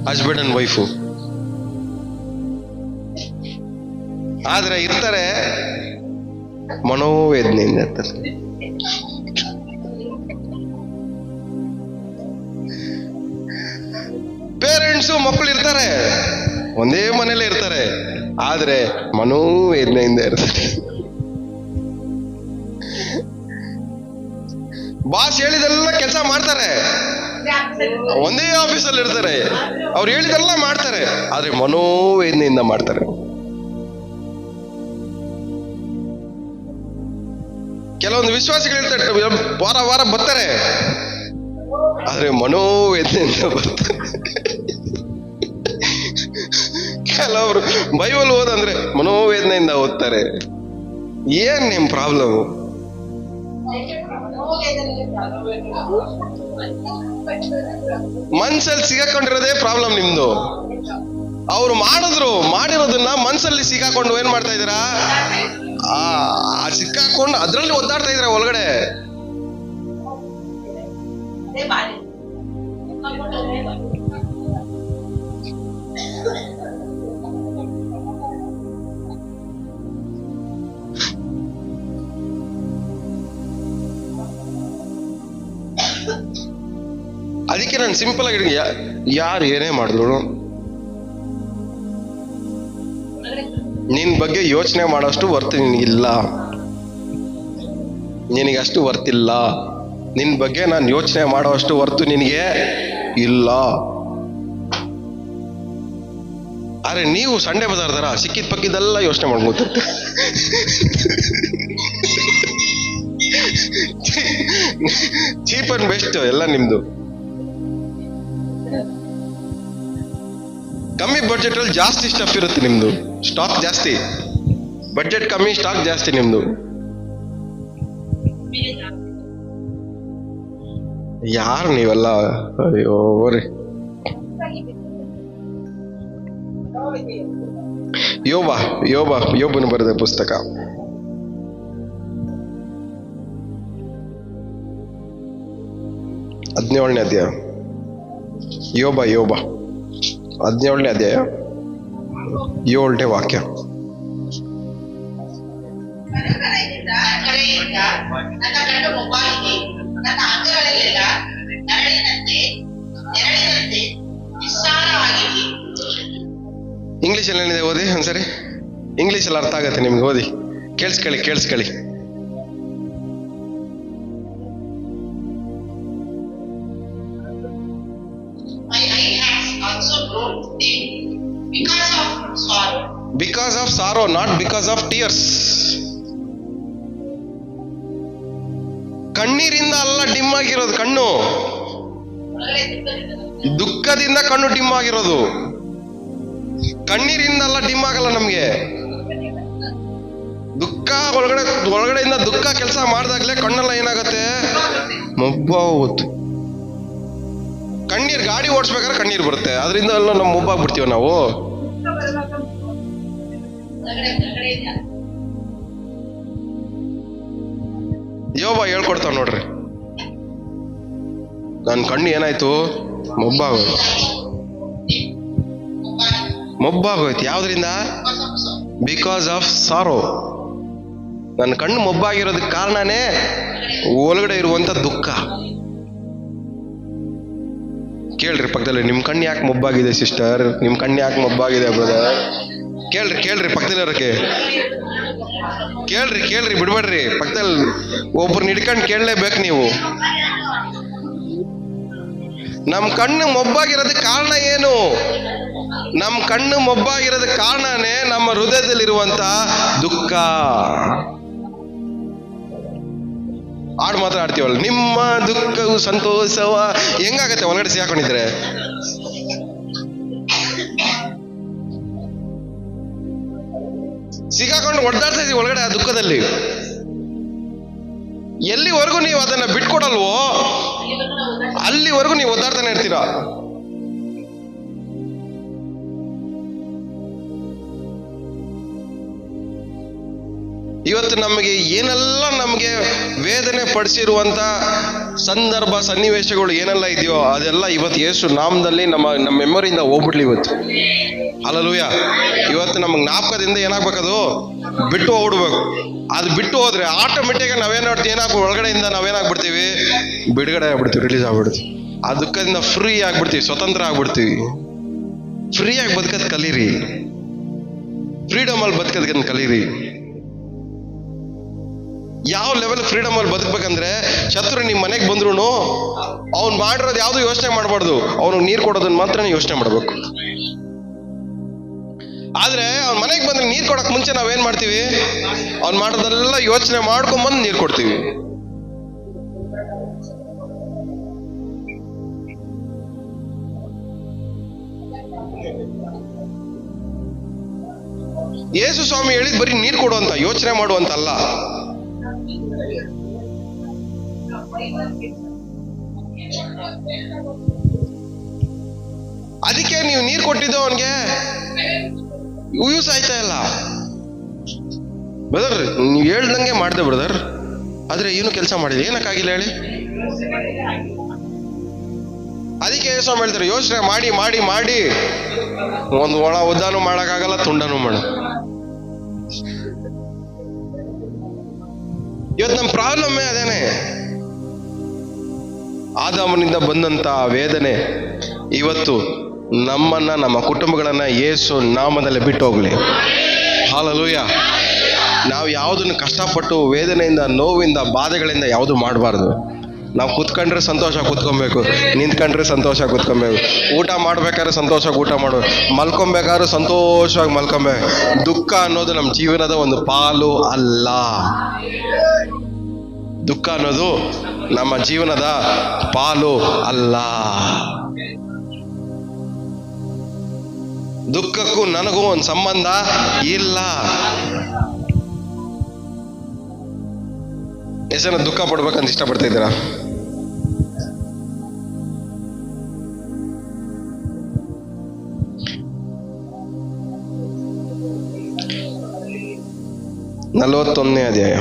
Husband and wife. ಆದ್ರೆ ಇರ್ತಾರೆ ಮನೋವೇದನೆಯಿಂದ ಇರ್ತಾರೆ. ಪೇರೆಂಟ್ಸು ಮಕ್ಕಳು ಇರ್ತಾರೆ, ಒಂದೇ ಮನೇಲಿ ಇರ್ತಾರೆ, ಆದ್ರೆ ಮನೋವೇದನೆಯಿಂದ ಇರ್ತಾರೆ. ಬಾಸ್ ಹೇಳಿದೆಲ್ಲ ಕೆಲಸ ಮಾಡ್ತಾರೆ, ಒಂದೇ ಆಫೀಸಲ್ಲಿ ಇರ್ತಾರೆ, ಅವ್ರು ಹೇಳಿದೆಲ್ಲ ಮಾಡ್ತಾರೆ, ಆದ್ರೆ ಮನೋವೇದನೆಯಿಂದ ಮಾಡ್ತಾರೆ. ಕೆಲವೊಂದು ವಿಶ್ವಾಸಿಗಳು ಇರ್ತಾರೆ, ವಾರ ಬರ್ತಾರೆ, ಆದ್ರೆ ಮನೋವೇದನೆಯಿಂದ ಬರ್ತಾರೆ. ಕೆಲವರು ಬೈಬಲ್ ಓದಂದ್ರೆ ಮನೋವೇದನೆಯಿಂದ ಓದ್ತಾರೆ. ಏನ್ ನಿಮ್ ಪ್ರಾಬ್ಲಮ್? ಮನ್ಸಲ್ಲಿ ಸಿಗಾಕೊಂಡಿರೋದೇ ಪ್ರಾಬ್ಲಮ್ ನಿಮ್ದು. ಅವ್ರು ಮಾಡಿರೋದನ್ನ ಮನ್ಸಲ್ಲಿ ಸಿಗಾಕೊಂಡು ಏನ್ ಮಾಡ್ತಾ ಇದ್ದೀರಾ? ಸಿಕ್ಕಾಕೊಂಡು ಅದ್ರಲ್ಲಿ ಒದ್ದಾಡ್ತಾ ಇದ್ದೀರಾ ಒಳಗಡೆ. ಅದಕ್ಕೆ ನಾನು ಸಿಂಪಲ್ ಆಗಿ ಯಾರು ಏನೇ ಮಾಡಿದ್ರು ನಿನ್ ಬಗ್ಗೆ ಯೋಚನೆ ಮಾಡೋಷ್ಟು ವರ್ತ್ ನಿನಗಿಲ್ಲ. ನಿನಗಷ್ಟು ವರ್ತಿಲ್ಲ. ನಿನ್ ಬಗ್ಗೆ ನಾನು ಯೋಚನೆ ಮಾಡೋಷ್ಟು ವರ್ತು ನಿನಗೆ ಇಲ್ಲ. ಆದ್ರೆ ನೀವು ಸಂಡೆ ಬಜಾರ್ ತರ ಸಿಕ್ಕಿದ ಪಕ್ಕಿದ್ದೆಲ್ಲ ಯೋಚನೆ ಮಾಡ್ಬೋದು. ಚೀಪ್ ಅಂಡ್ ಬೆಸ್ಟ್ ಎಲ್ಲ ನಿಮ್ದು. ಕಮ್ಮಿ ಬಡ್ಜೆಟ್ ಅಲ್ಲಿ ಜಾಸ್ತಿ ಸ್ಟಫ್ ಇರುತ್ತೆ ನಿಮ್ದು. ಸ್ಟಾಕ್ ಜಾಸ್ತಿ, ಬಡ್ಜೆಟ್ ಕಮ್ಮಿ, ಸ್ಟಾಕ್ ಜಾಸ್ತಿ ನಿಮ್ದು. ಯಾರು ನೀವೆಲ್ಲ? ಅಯ್ಯೋ ರೀ. ಯೋಬನು ಬರೆದ ಪುಸ್ತಕ. ಹದಿನೇಳನೇ ಅಧ್ಯಾಯ. ಯೋಬ 17ನೇ ಅಧ್ಯಾಯ 7ನೇ ವಾಕ್ಯ. ನನ್ನ ಕಣ್ಣು ಮೊಬ್ಬಾಗಿದೆ, ನನ್ನ ಅಂಗಗಳಲ್ಲೆಲ್ಲ ನೆರಳಿನಂತೆ ನಿಸ್ಸಾರವಾಗಿದೆ. ಇಂಗ್ಲಿಷ್ ಅಲ್ಲಿ ಏನಿದೆ ಓದಿ ಒಂದ್ಸರಿ. ಇಂಗ್ಲಿಷ್ ಅಲ್ಲಿ ಅರ್ಥ ಆಗತ್ತೆ ನಿಮ್ಗೆ, ಓದಿ. ಕೇಳಿಸ್ಕೊಳ್ಳಿ. My eye has also grown dim because of sorrow. Because of sorrow, not because of tears. ಕಣ್ಣೀರಿಂದ ಅಲ್ಲ ಡಿಮ್ ಆಗಿರೋದು ಕಣ್ಣು, ದುಃಖದಿಂದ ಕಣ್ಣು ಡಿಮ್ ಆಗಿರೋದು. ಕಣ್ಣೀರಿಂದ ಅಲ್ಲ ಡಿಮ್ ಆಗಲ್ಲ ನಮ್ಗೆ. ದುಃಖ ಒಳಗಡೆಯಿಂದ ದುಃಖ ಕೆಲಸ ಮಾಡಿದಾಗ್ಲೇ ಕಣ್ಣೆಲ್ಲ ಏನಾಗತ್ತೆ, ಮೊಬ್ಬ ಹೋಗುತ್ತೆ. ಕಣ್ಣೀರ್ ಗಾಡಿ ಓಡಿಸ್ಬೇಕಾದ್ರೆ ಕಣ್ಣೀರ್ ಬರುತ್ತೆ, ಅದರಿಂದ ಎಲ್ಲ ನಮ್ಮ ಮೊಬ್ಬಾಗ್ಬಿಡ್ತೀವಿ ನಾವು. ಯೋಬ ಹೇಳ್ಕೊಡ್ತಾವ ನೋಡ್ರಿ. ನನ್ನ ಕಣ್ಣು ಏನಾಯ್ತು, ಮೊಬ್ಬಾಗೋಯ್ತು. ಯಾವ್ದ್ರಿಂದ? Because of ಸಾರೋ. ನನ್ನ ಕಣ್ಣು ಮೊಬ್ಬಾಗಿರೋದಕ್ಕೆ ಕಾರಣನೇ ಒಳಗಡೆ ಇರುವಂತ ದುಃಖ. ಕೇಳ್ರಿ ಪಕ್ಕದಲ್ಲಿ, ನಿಮ್ ಕಣ್ಣು ಯಾಕೆ ಮೊಬ್ಬಾಗಿದೆ ಸಿಸ್ಟರ್, ನಿಮ್ ಕಣ್ಣು ಯಾಕೆ ಮೊಬ್ಬಾಗಿದೆ ಬ್ರದರ್? ಕೇಳ್ರಿ ಪಕ್ಕದಲ್ಲಿರೋಕೆ ಕೇಳ್ರಿ, ಬಿಡ್ಬೇಡ್ರಿ. ಪಕ್ಕದಲ್ಲಿ ಒಬ್ರನ್ನ ಹಿಡ್ಕೊಂಡು ಕೇಳಲೇಬೇಕು ನೀವು. ನಮ್ ಕಣ್ಣು ಮೊಬ್ಬಾಗಿರೋದಕ್ಕೆ ಕಾರಣ ಏನು? ನಮ್ ಕಣ್ಣು ಮೊಬ್ಬಾಗಿರೋದಕ್ಕೆ ಕಾರಣನೇ ನಮ್ಮ ಹೃದಯದಲ್ಲಿರುವಂತ ದುಃಖ. ಹಾಡು ಮಾತ್ರ ಆಡ್ತೀವಲ್ಲ, ನಿಮ್ಮ ದುಃಖವು ಸಂತೋಷವ. ಹೆಂಗಾಗತ್ತೆ ಒಳಗಡೆ ಸಿಗಾಕೊಂಡಿದ್ರೆ? ಸಿಗಾಕೊಂಡು ಒಡ್ಡಾಡ್ತಾ ಇದೀವಿ ಒಳಗಡೆ ಆ ದುಃಖದಲ್ಲಿ. ಎಲ್ಲಿವರೆಗೂ ನೀವು ಅದನ್ನ ಬಿಟ್ಕೊಡಲ್ವೋ ಅಲ್ಲಿವರೆಗೂ ನೀವು ಒದ್ದಾಡ್ತಾನೆ ಇರ್ತೀರಾ. ಇವತ್ತು ನಮಗೆ ಏನೆಲ್ಲ ನಮಗೆ ವೇದನೆ ಪಡಿಸಿರುವಂತ ಸಂದರ್ಭ ಸನ್ನಿವೇಶಗಳು ಏನೆಲ್ಲ ಇದೆಯೋ ಅದೆಲ್ಲ ಇವತ್ತು ಯೇಸು ನಾಮದಲ್ಲಿ ನಮ್ಮ ಮೆಮೊರಿಯಿಂದ ಹೋಗ್ಬಿಡ್ಲಿ ಇವತ್ತು. ಹಲ್ಲೆಲೂಯಾ. ಇವತ್ತು ನಮಗೆ ಜ್ಞಾಪಕದಿಂದ ಏನಾಗ್ಬೇಕದು ಬಿಟ್ಟು ಹೋಗ್ಬಿಡ್ಬೇಕು. ಅದು ಬಿಟ್ಟು ಹೋದ್ರೆ ಆಟೋಮೆಟಿಕ್ ನಾವೇನ್ ಮಾಡ್ತೀವಿ, ಒಳಗಡೆಯಿಂದ ನಾವೇನಾಗ್ಬಿಡ್ತೀವಿ, ಬಿಡುಗಡೆ ಆಗ್ಬಿಡ್ತೀವಿ, ರಿಲೀಸ್ ಆಗ್ಬಿಡ್ತೀವಿ. ಆ ದುಃಖದಿಂದ ಫ್ರೀ ಆಗ್ಬಿಡ್ತೀವಿ, ಸ್ವತಂತ್ರ ಆಗ್ಬಿಡ್ತೀವಿ. ಫ್ರೀ ಆಗಿ ಬದುಕದ್ ಕಲೀರಿ, ಫ್ರೀಡಮ್ ಅಲ್ಲಿ ಬದುಕೋದಕ್ಕೆ ಕಲೀರಿ. ಯಾವ ಲೆವೆಲ್ ಫ್ರೀಡಮ್ ಅಲ್ಲಿ ಬದುಕ್ಬೇಕಂದ್ರೆ, ಶತ್ರು ನಿಮ್ ಮನೆಗೆ ಬಂದ್ರು ಅವ್ನು ಮಾಡಿರೋದು ಯಾವ್ದು ಯೋಚನೆ ಮಾಡಬಾರ್ದು, ಅವ್ನಿಗೆ ನೀರು ಕೊಡೋದನ್ನ ಮಾತ್ರ ಯೋಚನೆ ಮಾಡ್ಬೇಕು. ಆದ್ರೆ ಅವ್ನ ಮನೆಗೆ ಬಂದ್ರೆ ನೀರ್ ಕೊಡಕ್ ಮುಂಚೆ ನಾವೇನ್ ಮಾಡ್ತೀವಿ, ಅವ್ನ್ ಮಾಡೋದೆಲ್ಲ ಯೋಚನೆ ಮಾಡ್ಕೊಂಡ್ಬಂದು ನೀರ್ ಕೊಡ್ತೀವಿ. ಯೇಸು ಸ್ವಾಮಿ ಹೇಳಿದ್ ಬರೀ ನೀರ್ ಕೊಡುವಂತ, ಯೋಚನೆ ಮಾಡುವಂತ ಅಲ್ಲ. ಅದಕ್ಕೆ ನೀವು ನೀರ್ ಕೊಟ್ಟಿದ್ದು ಅವನ್ಗೆ ಯೂಸ್ ಆಯ್ತಾ ಇಲ್ಲ ಬ್ರದರ್. ನೀವು ಹೇಳ್ದಂಗೆ ಮಾಡಿದೆ ಬ್ರದರ್, ಆದ್ರೆ ಏನು ಕೆಲಸ ಮಾಡಿದೆ, ಏನಕ್ಕಾಗಿಲ್ಲ ಹೇಳಿ? ಅದಕ್ಕೆ ಸ್ವಾಮಿ ಹೇಳ್ತಾರೆ, ಯೋಚನೆ ಮಾಡಿ ಮಾಡಿ ಮಾಡಿ ಒಂದು ಒಳ ಉದ್ದಾನು ಮಾಡಕ್ಕಾಗಲ್ಲ, ತುಂಡನು ಮಾಡ. ಇವತ್ತು ನಮ್ಮ ಪ್ರಾಬ್ಲಮ್ಮೇ ಅದೇನೆ. ಆದಾಮನಿಂದ ಬಂದಂತ ವೇದನೆ ಇವತ್ತು ನಮ್ಮನ್ನ, ನಮ್ಮ ಕುಟುಂಬಗಳನ್ನ ಯೇಸು ನಾಮದಲ್ಲಿ ಬಿಟ್ಟು ಹೋಗ್ಲಿ. ಹಲ್ಲೆಲೂಯಾ. ನಾವು ಯಾವುದನ್ನು ಕಷ್ಟಪಟ್ಟು ವೇದನೆಯಿಂದ, ನೋವಿಂದ, ಬಾಧೆಗಳಿಂದ ಯಾವುದು ಮಾಡಬಾರ್ದು. ನಾವು ಕೂತ್ಕೊಂಡ್ರೆ ಸಂತೋಷ ಕೂತ್ಕೊಬೇಕು, ನಿಂತ್ಕೊಂಡ್ರೆ ಸಂತೋಷ ಕೂತ್ಕೊಬೇಕು, ಊಟ ಮಾಡ್ಬೇಕಾದ್ರೆ ಸಂತೋಷವಾಗಿ ಊಟ ಮಾಡು, ಮಲ್ಕೊಬೇಕಾದ್ರೆ ಸಂತೋಷವಾಗಿ ಮಲ್ಕೊಬೇಕು. ದುಃಖ ಅನ್ನೋದು ನಮ್ಮ ಜೀವನದ ಒಂದು ಪಾಲು ಅಲ್ಲ. ದುಃಖ ಅನ್ನೋದು ನಮ್ಮ ಜೀವನದ ಪಾಲು ಅಲ್ಲ. ದುಃಖಕ್ಕೂ ನನಗೂ ಒಂದು ಸಂಬಂಧ ಇಲ್ಲ. ಎಷ್ಟು ಜನ ದುಃಖ ಪಡ್ಬೇಕಂತ ಇಷ್ಟಪಡ್ತಾ ಇದ್ದೀರಾ? ನಲವತ್ತೊಂದನೇ ಅಧ್ಯಾಯ.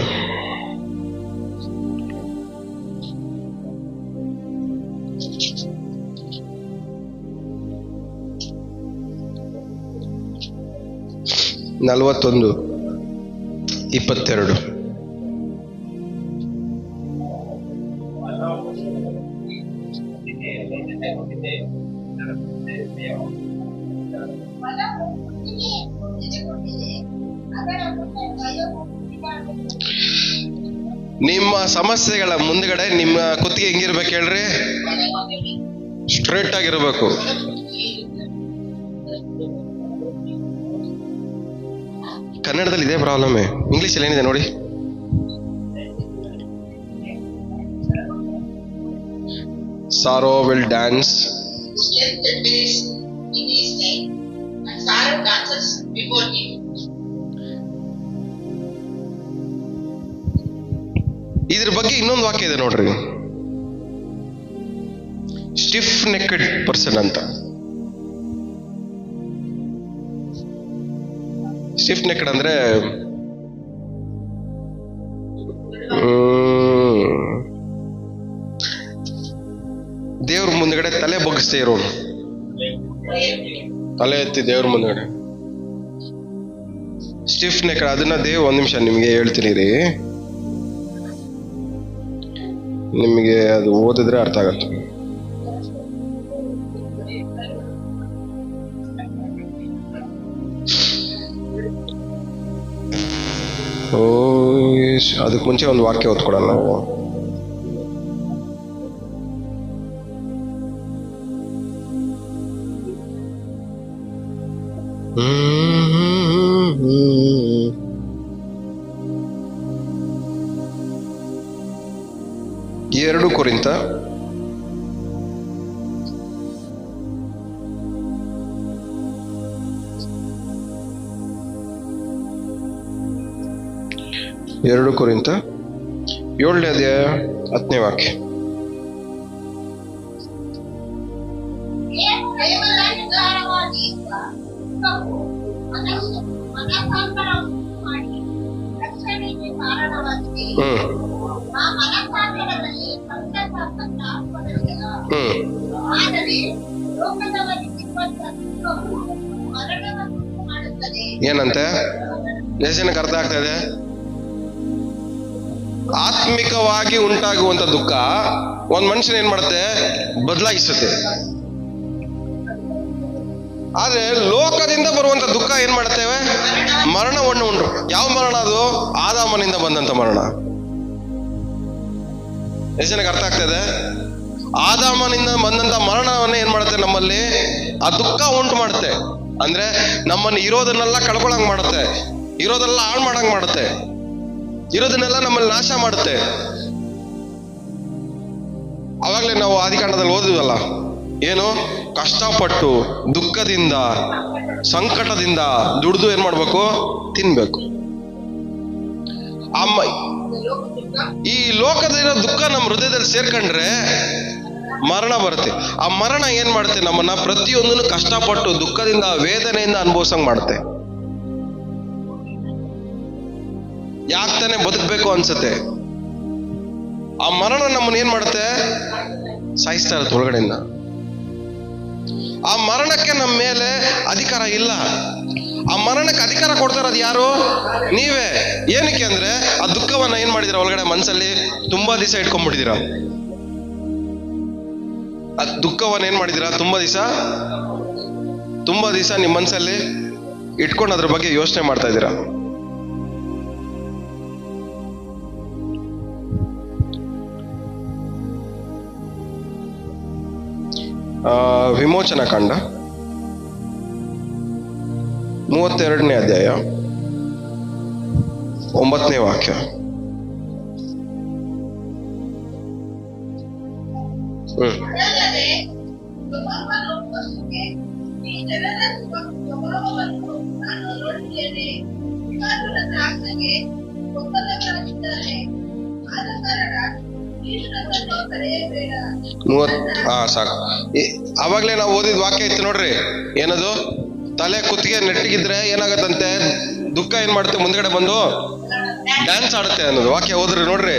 ನಲವತ್ತೊಂದು 22. ನಿಮ್ಮ ಸಮಸ್ಯೆಗಳ ಮುಂದ್ಗಡೆ ನಿಮ್ಮ ಕುತ್ತಿಗೆ ಹೆಂಗಿರ್ಬೇಕು ಹೇಳ್ರಿ? ಸ್ಟ್ರೇಟ್ ಆಗಿರ್ಬೇಕು. ಕನ್ನಡದಲ್ಲಿ ಇದೇ ಪ್ರಾಬ್ಲಮ್, ಇಂಗ್ಲಿಷಲ್ಲಿ ಏನಿದೆ ನೋಡಿ. Sorrow will dance, Strength days in his name, and sorrow dances before him. ಇದ್ರ ಬಗ್ಗೆ ಇನ್ನೊಂದು ವಾಕ್ಯ ಇದೆ ನೋಡ್ರಿ, ಸ್ಟಿಫ್ ನೆಕ್ಡ್ ಪರ್ಸನ್ ಅಂತ. ಸ್ಟಿಫ್ ನೆಕ್ಡ್ ಅಂದ್ರೆ ದೇವ್ರ ಮುಂದ್ಗಡೆ ತಲೆ ಬಗ್ಗಿಸ್ತೇ ಇರೋನು, ತಲೆ ಎತ್ತಿ ದೇವ್ರ ಮುಂದ್ಗಡೆ ಸ್ಟಿಫ್ ನೆಕ್ಡ್. ಅದನ್ನ ಒಂದ್ ನಿಮಿಷ ನಿಮ್ಗೆ ಹೇಳ್ತೀನಿ ರೀ, ನಿಮಗೆ ಅದು ಓದಿದ್ರೆ ಅರ್ಥ ಆಗತ್ತೆ. ಅದಕ್ಕೆ ಮುಂಚೆ ಒಂದು ವಾಕ್ಯ ಓದ್ಕೊಡೋಣ ನಾವು. ಎರಡು ಕೊರಿಂಥ 7ನೇ ಅಧ್ಯಾಯ 10ನೇ ವಾಕ್ಯ. ಏನಂತೆ? ಎಷ್ಟು ಜನಕ್ಕೆ ಅರ್ಥ ಆಗ್ತಾ ಇದೆ? ಆತ್ಮಿಕವಾಗಿ ಉಂಟಾಗುವಂತ ದುಃಖ ಒಂದ್ ಮನುಷ್ಯನ ಏನ್ ಮಾಡುತ್ತೆ? ಬದಲಾಯಿಸುತ್ತೆ. ಆದ್ರೆ ಲೋಕದಿಂದ ಬರುವಂತ ದುಃಖ ಏನ್ ಮಾಡುತ್ತೇವೆ? ಮರಣವನ್ನು ಉಂಟು. ಯಾವ ಮರಣ ಅದು? ಆದಾಮನಿಂದ ಬಂದಂತ ಮರಣ. ಎಷ್ಟು ಜನಕ್ಕೆ ಅರ್ಥ ಆಗ್ತಾ ಇದೆ? ಆದಾಮನಿಂದ ಬಂದಂತ ಮರಣವನ್ನೇ ಏನ್ ಮಾಡುತ್ತೆ ನಮ್ಮಲ್ಲಿ? ಆ ದುಃಖ ಉಂಟು ಮಾಡುತ್ತೆ. ಅಂದ್ರೆ ನಮ್ಮನ್ನು ಇರೋದನ್ನೆಲ್ಲ ಕಳ್ಕೊಳಂಗ್ ಮಾಡುತ್ತೆ, ಇರೋದೆಲ್ಲ ಹಾಳು ಮಾಡಂಗ್ ಮಾಡುತ್ತೆ, ಇರೋದನ್ನೆಲ್ಲ ನಮ್ಮಲ್ಲಿ ನಾಶ ಮಾಡುತ್ತೆ. ಅವಾಗ್ಲೇ ನಾವು ಆದಿಕಾಂಡದಲ್ಲಿ ಓದಿದ್ವಲ್ಲ, ಏನು? ಕಷ್ಟಪಟ್ಟು ದುಃಖದಿಂದ, ಸಂಕಟದಿಂದ ದುಡ್ದು ಏನ್ ಮಾಡ್ಬೇಕು? ತಿನ್ಬೇಕು. ಅಮ್ಮ, ಈ ಲೋಕದ ದುಃಖ ನಮ್ಮ ಹೃದಯದಲ್ಲಿ ಸೇರ್ಕೊಂಡ್ರೆ ಮರಣ ಬರುತ್ತೆ. ಆ ಮರಣ ಏನ್ ಮಾಡುತ್ತೆ? ನಮ್ಮನ್ನ ಪ್ರತಿಯೊಂದನ್ನು ಕಷ್ಟಪಟ್ಟು ದುಃಖದಿಂದ, ವೇದನೆಯಿಂದ ಅನುಭವಿಸಂಗ್ ಮಾಡುತ್ತೆ. ಯಾಕೆ ತಾನೇ ಬದುಕಬೇಕು ಅನ್ಸುತ್ತೆ. ಆ ಮರಣ ನಮ್ಮನ್ನ ಏನ್ ಮಾಡುತ್ತೆ? ಸಾಯಿಸ್ತಾ ಇರುತ್ತೆ ಒಳಗಡೆಯಿಂದ. ಆ ಮರಣಕ್ಕೆ ನಮ್ಮ ಮೇಲೆ ಅಧಿಕಾರ ಇಲ್ಲ. ಆ ಮರಣಕ್ಕೆ ಅಧಿಕಾರ ಕೊಡ್ತಾ ಇರೋದು ಯಾರು? ನೀವೇ. ಏನಕ್ಕೆ ಅಂದ್ರೆ ಆ ದುಃಖವನ್ನ ಏನ್ ಮಾಡಿದಿರ? ಒಳಗಡೆ ಮನಸ್ಸಲ್ಲಿ ತುಂಬಾ ದಿವಸ ಇಟ್ಕೊಂಡ್ಬಿಟ್ಟಿದ್ದೀರ. ದುಃಖವನ್ನ ಏನ್ ಮಾಡಿದಿರಾ? ತುಂಬಾ ದಿವಸ ನಿಮ್ಮ ಮನಸ್ಸಲ್ಲಿ ಇಟ್ಕೊಂಡು ಅದ್ರ ಬಗ್ಗೆ ಯೋಚನೆ ಮಾಡ್ತಾ ಇದ್ದೀರಾ. ವಿಮೋಚನಾ ಕಾಂಡ 32ನೇ ಅಧ್ಯಾಯ 9ನೇ ವಾಕ್ಯ. ಅದಲ್ಲದೆ ಲೋಕಕ್ಕೆ ಈ ಜನರ ಸ್ವಭಾವವನ್ನು ನಾನು ನೋಡಿದ್ದೇನೆ. ಇವರು ನನ್ನ ಆಜ್ಞೆಗೆ ಒಪ್ಪದವರಾಗಿದ್ದಾರೆ. ಆದ ಕಾರಣ ನೀನು ನನ್ನನ್ನು ಕರೆಯಬೇಡ. ಸಾಕು. ಅವಾಗ್ಲೇ ನಾವು ಓದಿದ ವಾಕ್ಯ ಇತ್ತು ನೋಡ್ರಿ, ಏನದು? ತಲೆ ಕುತ್ತಿಗೆ ನೆಟ್ಟಿಗಿದ್ರೆ ಏನಾಗತ್ತಂತೆ? ದುಃಖ ಏನ್ ಮಾಡುತ್ತೆ? ಮುಂದ್ಗಡೆ ಬಂದು ಡ್ಯಾನ್ಸ್ ಆಡುತ್ತೆ ಅನ್ನೋದು ವಾಕ್ಯ ಓದ್ರಿ ನೋಡ್ರಿ.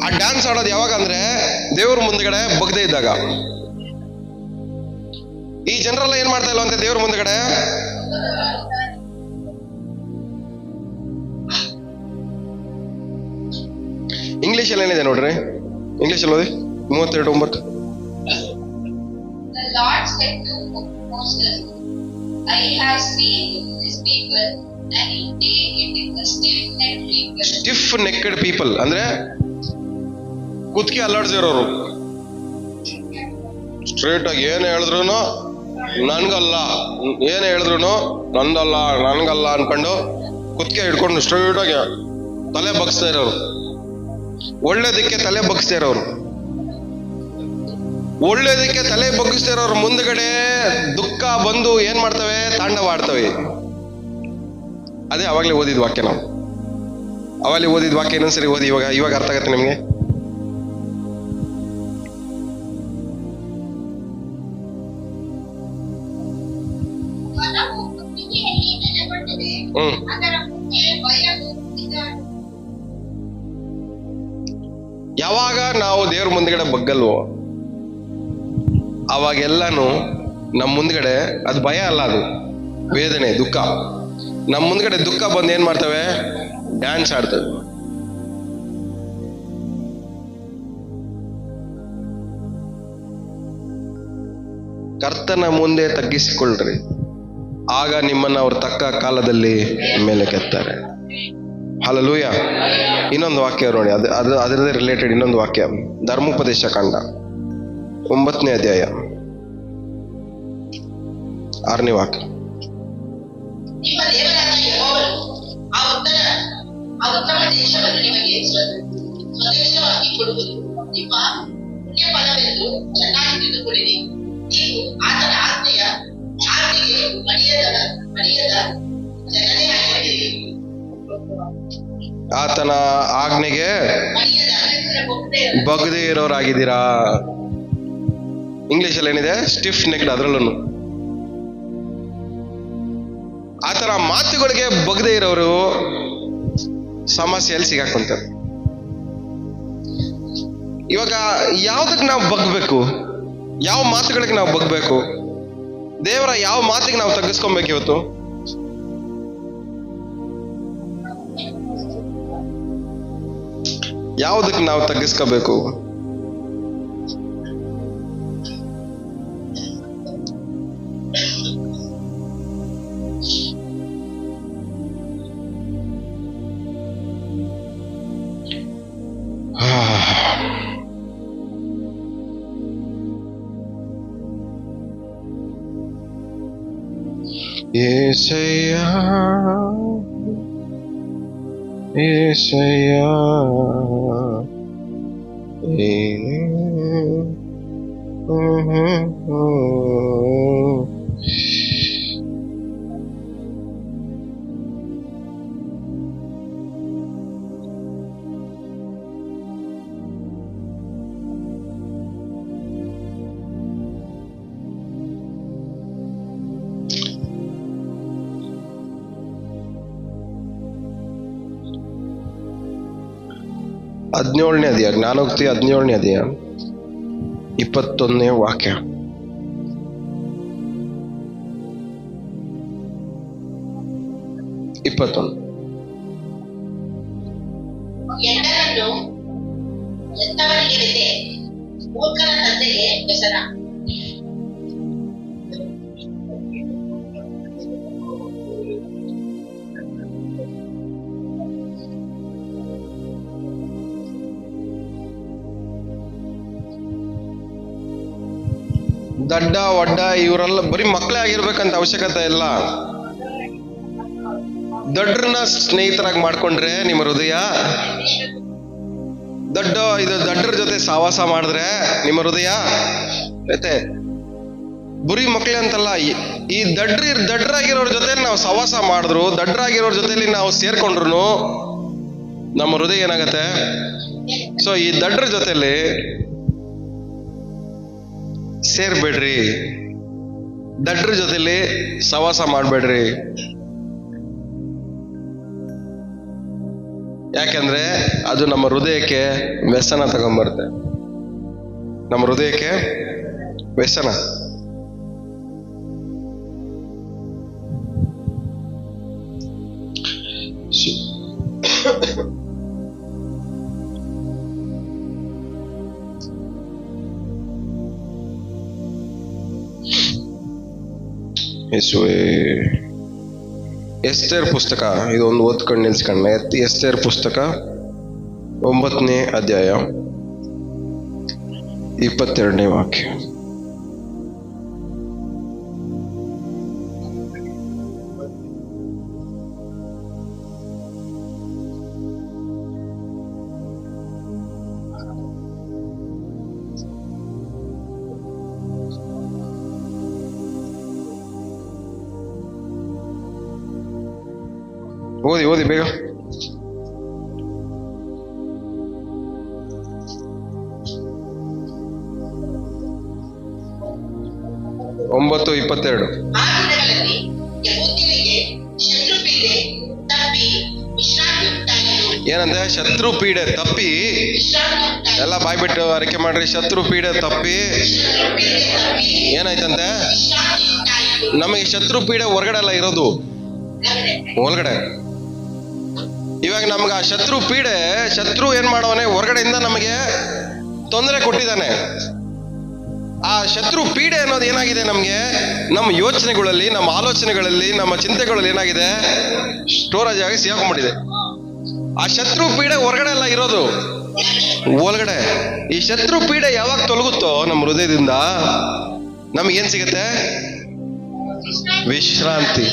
ಆ ಡ್ಯಾನ್ಸ್ ಆಡೋದು ಯಾವಾಗ ಅಂದ್ರೆ ದೇವ್ರ ಮುಂದ್ಗಡೆ ಬಗ್ದೇ ಇದ್ದಾಗ. ಈ ಜನರೆಲ್ಲ ಏನ್ ಮಾಡ್ತಾ ಇಲ್ಲ ಅಂತ ದೇವ್ರ ಮುಂದ್ಗಡೆ ಇಂಗ್ಲಿಷ್ ಅಲ್ಲಿ ಏನಿದೆ ನೋಡ್ರಿ, ಇಂಗ್ಲಿಷ್ ಅಲ್ಲಿ ಓದಿ 32:9. The Lord said to Moses, I have seen this people, and indeed it is a stiff-necked people. Stiff-necked people ಅಂದ್ರೆ ಕುತ್ತಿಗೆ ಅಲ್ಲಾಡ್ಸಿರೋರು. ಸ್ಟ್ರೇಟ್ ಆಗಿ ಏನ್ ಹೇಳಿದ್ರು ನನ್ಗಲ್ಲ, ಏನ್ ಹೇಳಿದ್ರು ನನ್ಗಲ್ಲ ಅನ್ಕೊಂಡು ಕುತ್ತಿಗೆ ಹಿಡ್ಕೊಂಡು ಸ್ಟ್ರೇಟ್ ಆಗಿ ತಲೆ ಬಗ್ಸ್ತಾ ಇರೋರು. ಒಳ್ಳೇದಕ್ಕೆ ತಲೆ ಬಗ್ಸ್ತಾ ಇರೋರು. ಒಳ್ಳೇದಕ್ಕೆ ತಲೆ ಬಗ್ಗಿಸ್ತಾ ಇರೋರು ಮುಂದ್ಗಡೆ ದುಃಖ ಬಂದು ಏನ್ ಮಾಡ್ತವೆ? ತಾಂಡವಾಡ್ತವೆ. ಅದೇ ಅವಾಗ್ಲೇ ಓದಿದ ವಾಕ್ಯ. ನಾವು ಅವಾಗಲೇ ಓದಿದ ವಾಕ್ಯ ಇನ್ನೊಂದ್ಸರಿ ಓದಿ. ಇವಾಗ ಅರ್ಥ ಆಗತ್ತೆ ನಿಮ್ಗೆ? ಯಾವಾಗ ನಾವು ದೇವ್ರ ಮುಂದ್ಗಡೆ ಬಗ್ಗಲ್ವೋ ಅವಾಗೆಲ್ಲಾನು ನಮ್ಮ ಮುಂದ್ಗಡೆ ಅದು ಭಯ ಅಲ್ಲ, ಅದು ವೇದನೆ, ದುಃಖ. ನಮ್ಮ ಮುಂದ್ಗಡೆ ದುಃಖ ಬಂದು ಏನ್ ಮಾಡ್ತವೆ? ಡ್ಯಾನ್ಸ್ ಆಡ್ತವೆ. ಕರ್ತನ ಮುಂದೆ ತಗ್ಗಿಸಿಕೊಳ್ಳ್ರಿ, ಆಗ ನಿಮ್ಮನ್ನ ಅವ್ರ ತಕ್ಕ ಕಾಲದಲ್ಲಿ ಮೇಲೆ ಕೆತ್ತಾರೆ. ಹಲ್ಲೆಲೂಯ. ಇನ್ನೊಂದು ವಾಕ್ಯ ನೋಡಿ, ಅದರದೇ ರಿಲೇಟೆಡ್ ಇನ್ನೊಂದು ವಾಕ್ಯ. ಧರ್ಮೋಪದೇಶ ಕಾಂಡ 9ನೇ ಅಧ್ಯಾಯ 6ನೇ ವಾಕ್ಯ. ನಿಮ್ಮ ದೇವರಾದ ಯೆಹೋವನು ಆ ಉತ್ತಮ ದೇಶವನ್ನು ನಿಮಗೆ ಸ್ವದೇಶವಾಗಿ ಕೊಡುವುದು ನಿಮ್ಮ ಪುಣ್ಯ ಫಲವೆಂದು ಚೆನ್ನಾಗಿ ತಿಳಿದುಕೊಳ್ಳಿರಿ. ನೀವು ಆತನ ಆಜ್ಞೆಗೆ ಮಣಿಯದ ಜನರೇ ಆಗಿದ್ದೀರಿ. ಆತನ ಆಜ್ಞೆಗೆ ಬಗ್ದೇ ಇರೋರಾಗಿದ್ದೀರಾ. ಇಂಗ್ಲಿಷ್ ಅಲ್ಲಿ ಏನಿದೆ? Stiff necked. ಅದರಲ್ಲೂ ಆತರ ಮಾತುಗಳಿಗೆ ಬಗ್ದೇ ಇರೋರು ಸಮಸ್ಯೆಯಲ್ಲಿ ಸಿಗಾಕೊಂತಾರೆ. ಇವಾಗ ಯಾವ್ದಕ್ಕೆ ನಾವು ಬಗ್ಬೇಕು? ಯಾವ ಮಾತುಗಳಿಗೆ ನಾವು ಬಗ್ಬೇಕು? ದೇವರ ಯಾವ ಮಾತಿಗೆ ನಾವು ತಗ್ಗಿಸ್ಕೊಬೇಕು? ಇವತ್ತು ಯಾವುದಕ್ಕೆ ನಾವು ತಗ್ಗಿಸ್ಕೋಬೇಕು? యేసయ్యా యేసయ్యా ಹದಿನೇಳನೇ ಅಧ್ಯಾಯ, ಜ್ಞಾನೋಕ್ತಿ 17ನೇ ಅಧ್ಯಾಯ 21ನೇ ವಾಕ್ಯ. ಎಂಟರನ್ನು ಎತ್ತವರಿಗೆ ಮೂರ್ಖನ ತಂದೆಗೆ ವ್ಯಸನ. ದಡ್ಡ ಒಡ್ಡ ಇವರೆಲ್ಲ ಬರೀ ಮಕ್ಕಳೇ ಆಗಿರ್ಬೇಕಂತ ಅವಶ್ಯಕತೆ ಇಲ್ಲ. ದಡ್ಡರನ್ನ ಸ್ನೇಹಿತರಾಗಿ ಮಾಡ್ಕೊಂಡ್ರೆ ನಿಮ್ಮ ಹೃದಯ, ದಡ್ಡರ ಜೊತೆ ಸಹವಾಸ ಮಾಡಿದ್ರೆ ನಿಮ್ಮ ಹೃದಯ ಐತೆ. ಬರೀ ಮಕ್ಕಳೇ ಅಂತಲ್ಲ, ಈ ದಡ್ಡರಾಗಿರೋರ್ ಜೊತೆ ನಾವು ಸಹವಾಸ ಮಾಡಿದ್ರು, ದಡ್ಡರಾಗಿರೋರ್ ಜೊತೆಲಿ ನಾವು ಸೇರ್ಕೊಂಡ್ರು ನಮ್ಮ ಹೃದಯ ಏನಾಗತ್ತೆ. ಸೊ ಈ ದಡ್ಡರ ಜೊತೆಲಿ ಸೇರ್ಬೇಡ್ರಿ, ದಡ್ಡರ ಜೊತೆಲಿ ಸಹವಾಸ ಮಾಡ್ಬೇಡ್ರಿ. ಯಾಕೆಂದ್ರೆ ಅದು ನಮ್ಮ ಹೃದಯಕ್ಕೆ ವ್ಯಸನ ತಗೊಂಬರುತ್ತೆ, ನಮ್ಮ ಹೃದಯಕ್ಕೆ ವ್ಯಸನ. ಎಸ್ತೇರ್ ಪುಸ್ತಕ ಇದೊಂದು ಓದ್ಕೊಂಡು ನಿಲ್ಸ್ಕೊಂಡ. ಎಸ್ತೇರ್ ಪುಸ್ತಕ 9ನೇ ಅಧ್ಯಾಯ 22ನೇ ವಾಕ್ಯ. ಓದಿ ಬೇಗ. ಒಂಬತ್ತು 22. ಆ ದಿನಗಳಲ್ಲಿ ಯೆಹೂದ್ಯರಿಗೆ ಶತ್ರುಪೀಡೆ ತಪ್ಪಿ ವಿಶ್ರಾಂತಿ ಉಂಟಾಯಿತು. ಏನಂದ್ರೆ ಶತ್ರು ಪೀಡೆ ತಪ್ಪಿ, ಎಲ್ಲ ಬಾಯ್ಬಿಟ್ಟು ಅರಿಕೆ ಮಾಡ್ರಿ. ಶತ್ರು ಪೀಡೆ ತಪ್ಪಿ ಏನಾಯ್ತಂತೆ, ನಮಗೆ ಶತ್ರು ಪೀಡೆ ಹೊರಗಡೆ ಎಲ್ಲ ಇರೋದು, ಒಳಗಡೆ. ಇವಾಗ ನಮ್ಗೆ ಆ ಶತ್ರು ಪೀಡೆ, ಶತ್ರು ಏನ್ ಮಾಡವನೆ, ಹೊರಗಡೆಯಿಂದ ನಮಗೆ ತೊಂದರೆ ಕೊಟ್ಟಿದ್ದಾನೆ. ಆ ಶತ್ರು ಪೀಡೆ ಅನ್ನೋದು ಏನಾಗಿದೆ, ನಮ್ಗೆ ನಮ್ಮ ಯೋಚನೆಗಳಲ್ಲಿ, ನಮ್ಮ ಆಲೋಚನೆಗಳಲ್ಲಿ, ನಮ್ಮ ಚಿಂತೆಗಳಲ್ಲಿ ಏನಾಗಿದೆ, ಸ್ಟೋರೇಜ್ ಆಗಿ ಸಿಗಾಕೊಂಡ್ಬಿಟ್ಟಿದೆ. ಆ ಶತ್ರು ಪೀಡೆ ಹೊರಗಡೆ ಎಲ್ಲ ಇರೋದು, ಒಳಗಡೆ. ಈ ಶತ್ರು ಪೀಡೆ ಯಾವಾಗ ತೊಲಗುತ್ತೋ ನಮ್ಮ ಹೃದಯದಿಂದ ನಮಗೇನ್ ಸಿಗುತ್ತೆ, ವಿಶ್ರಾಂತಿ.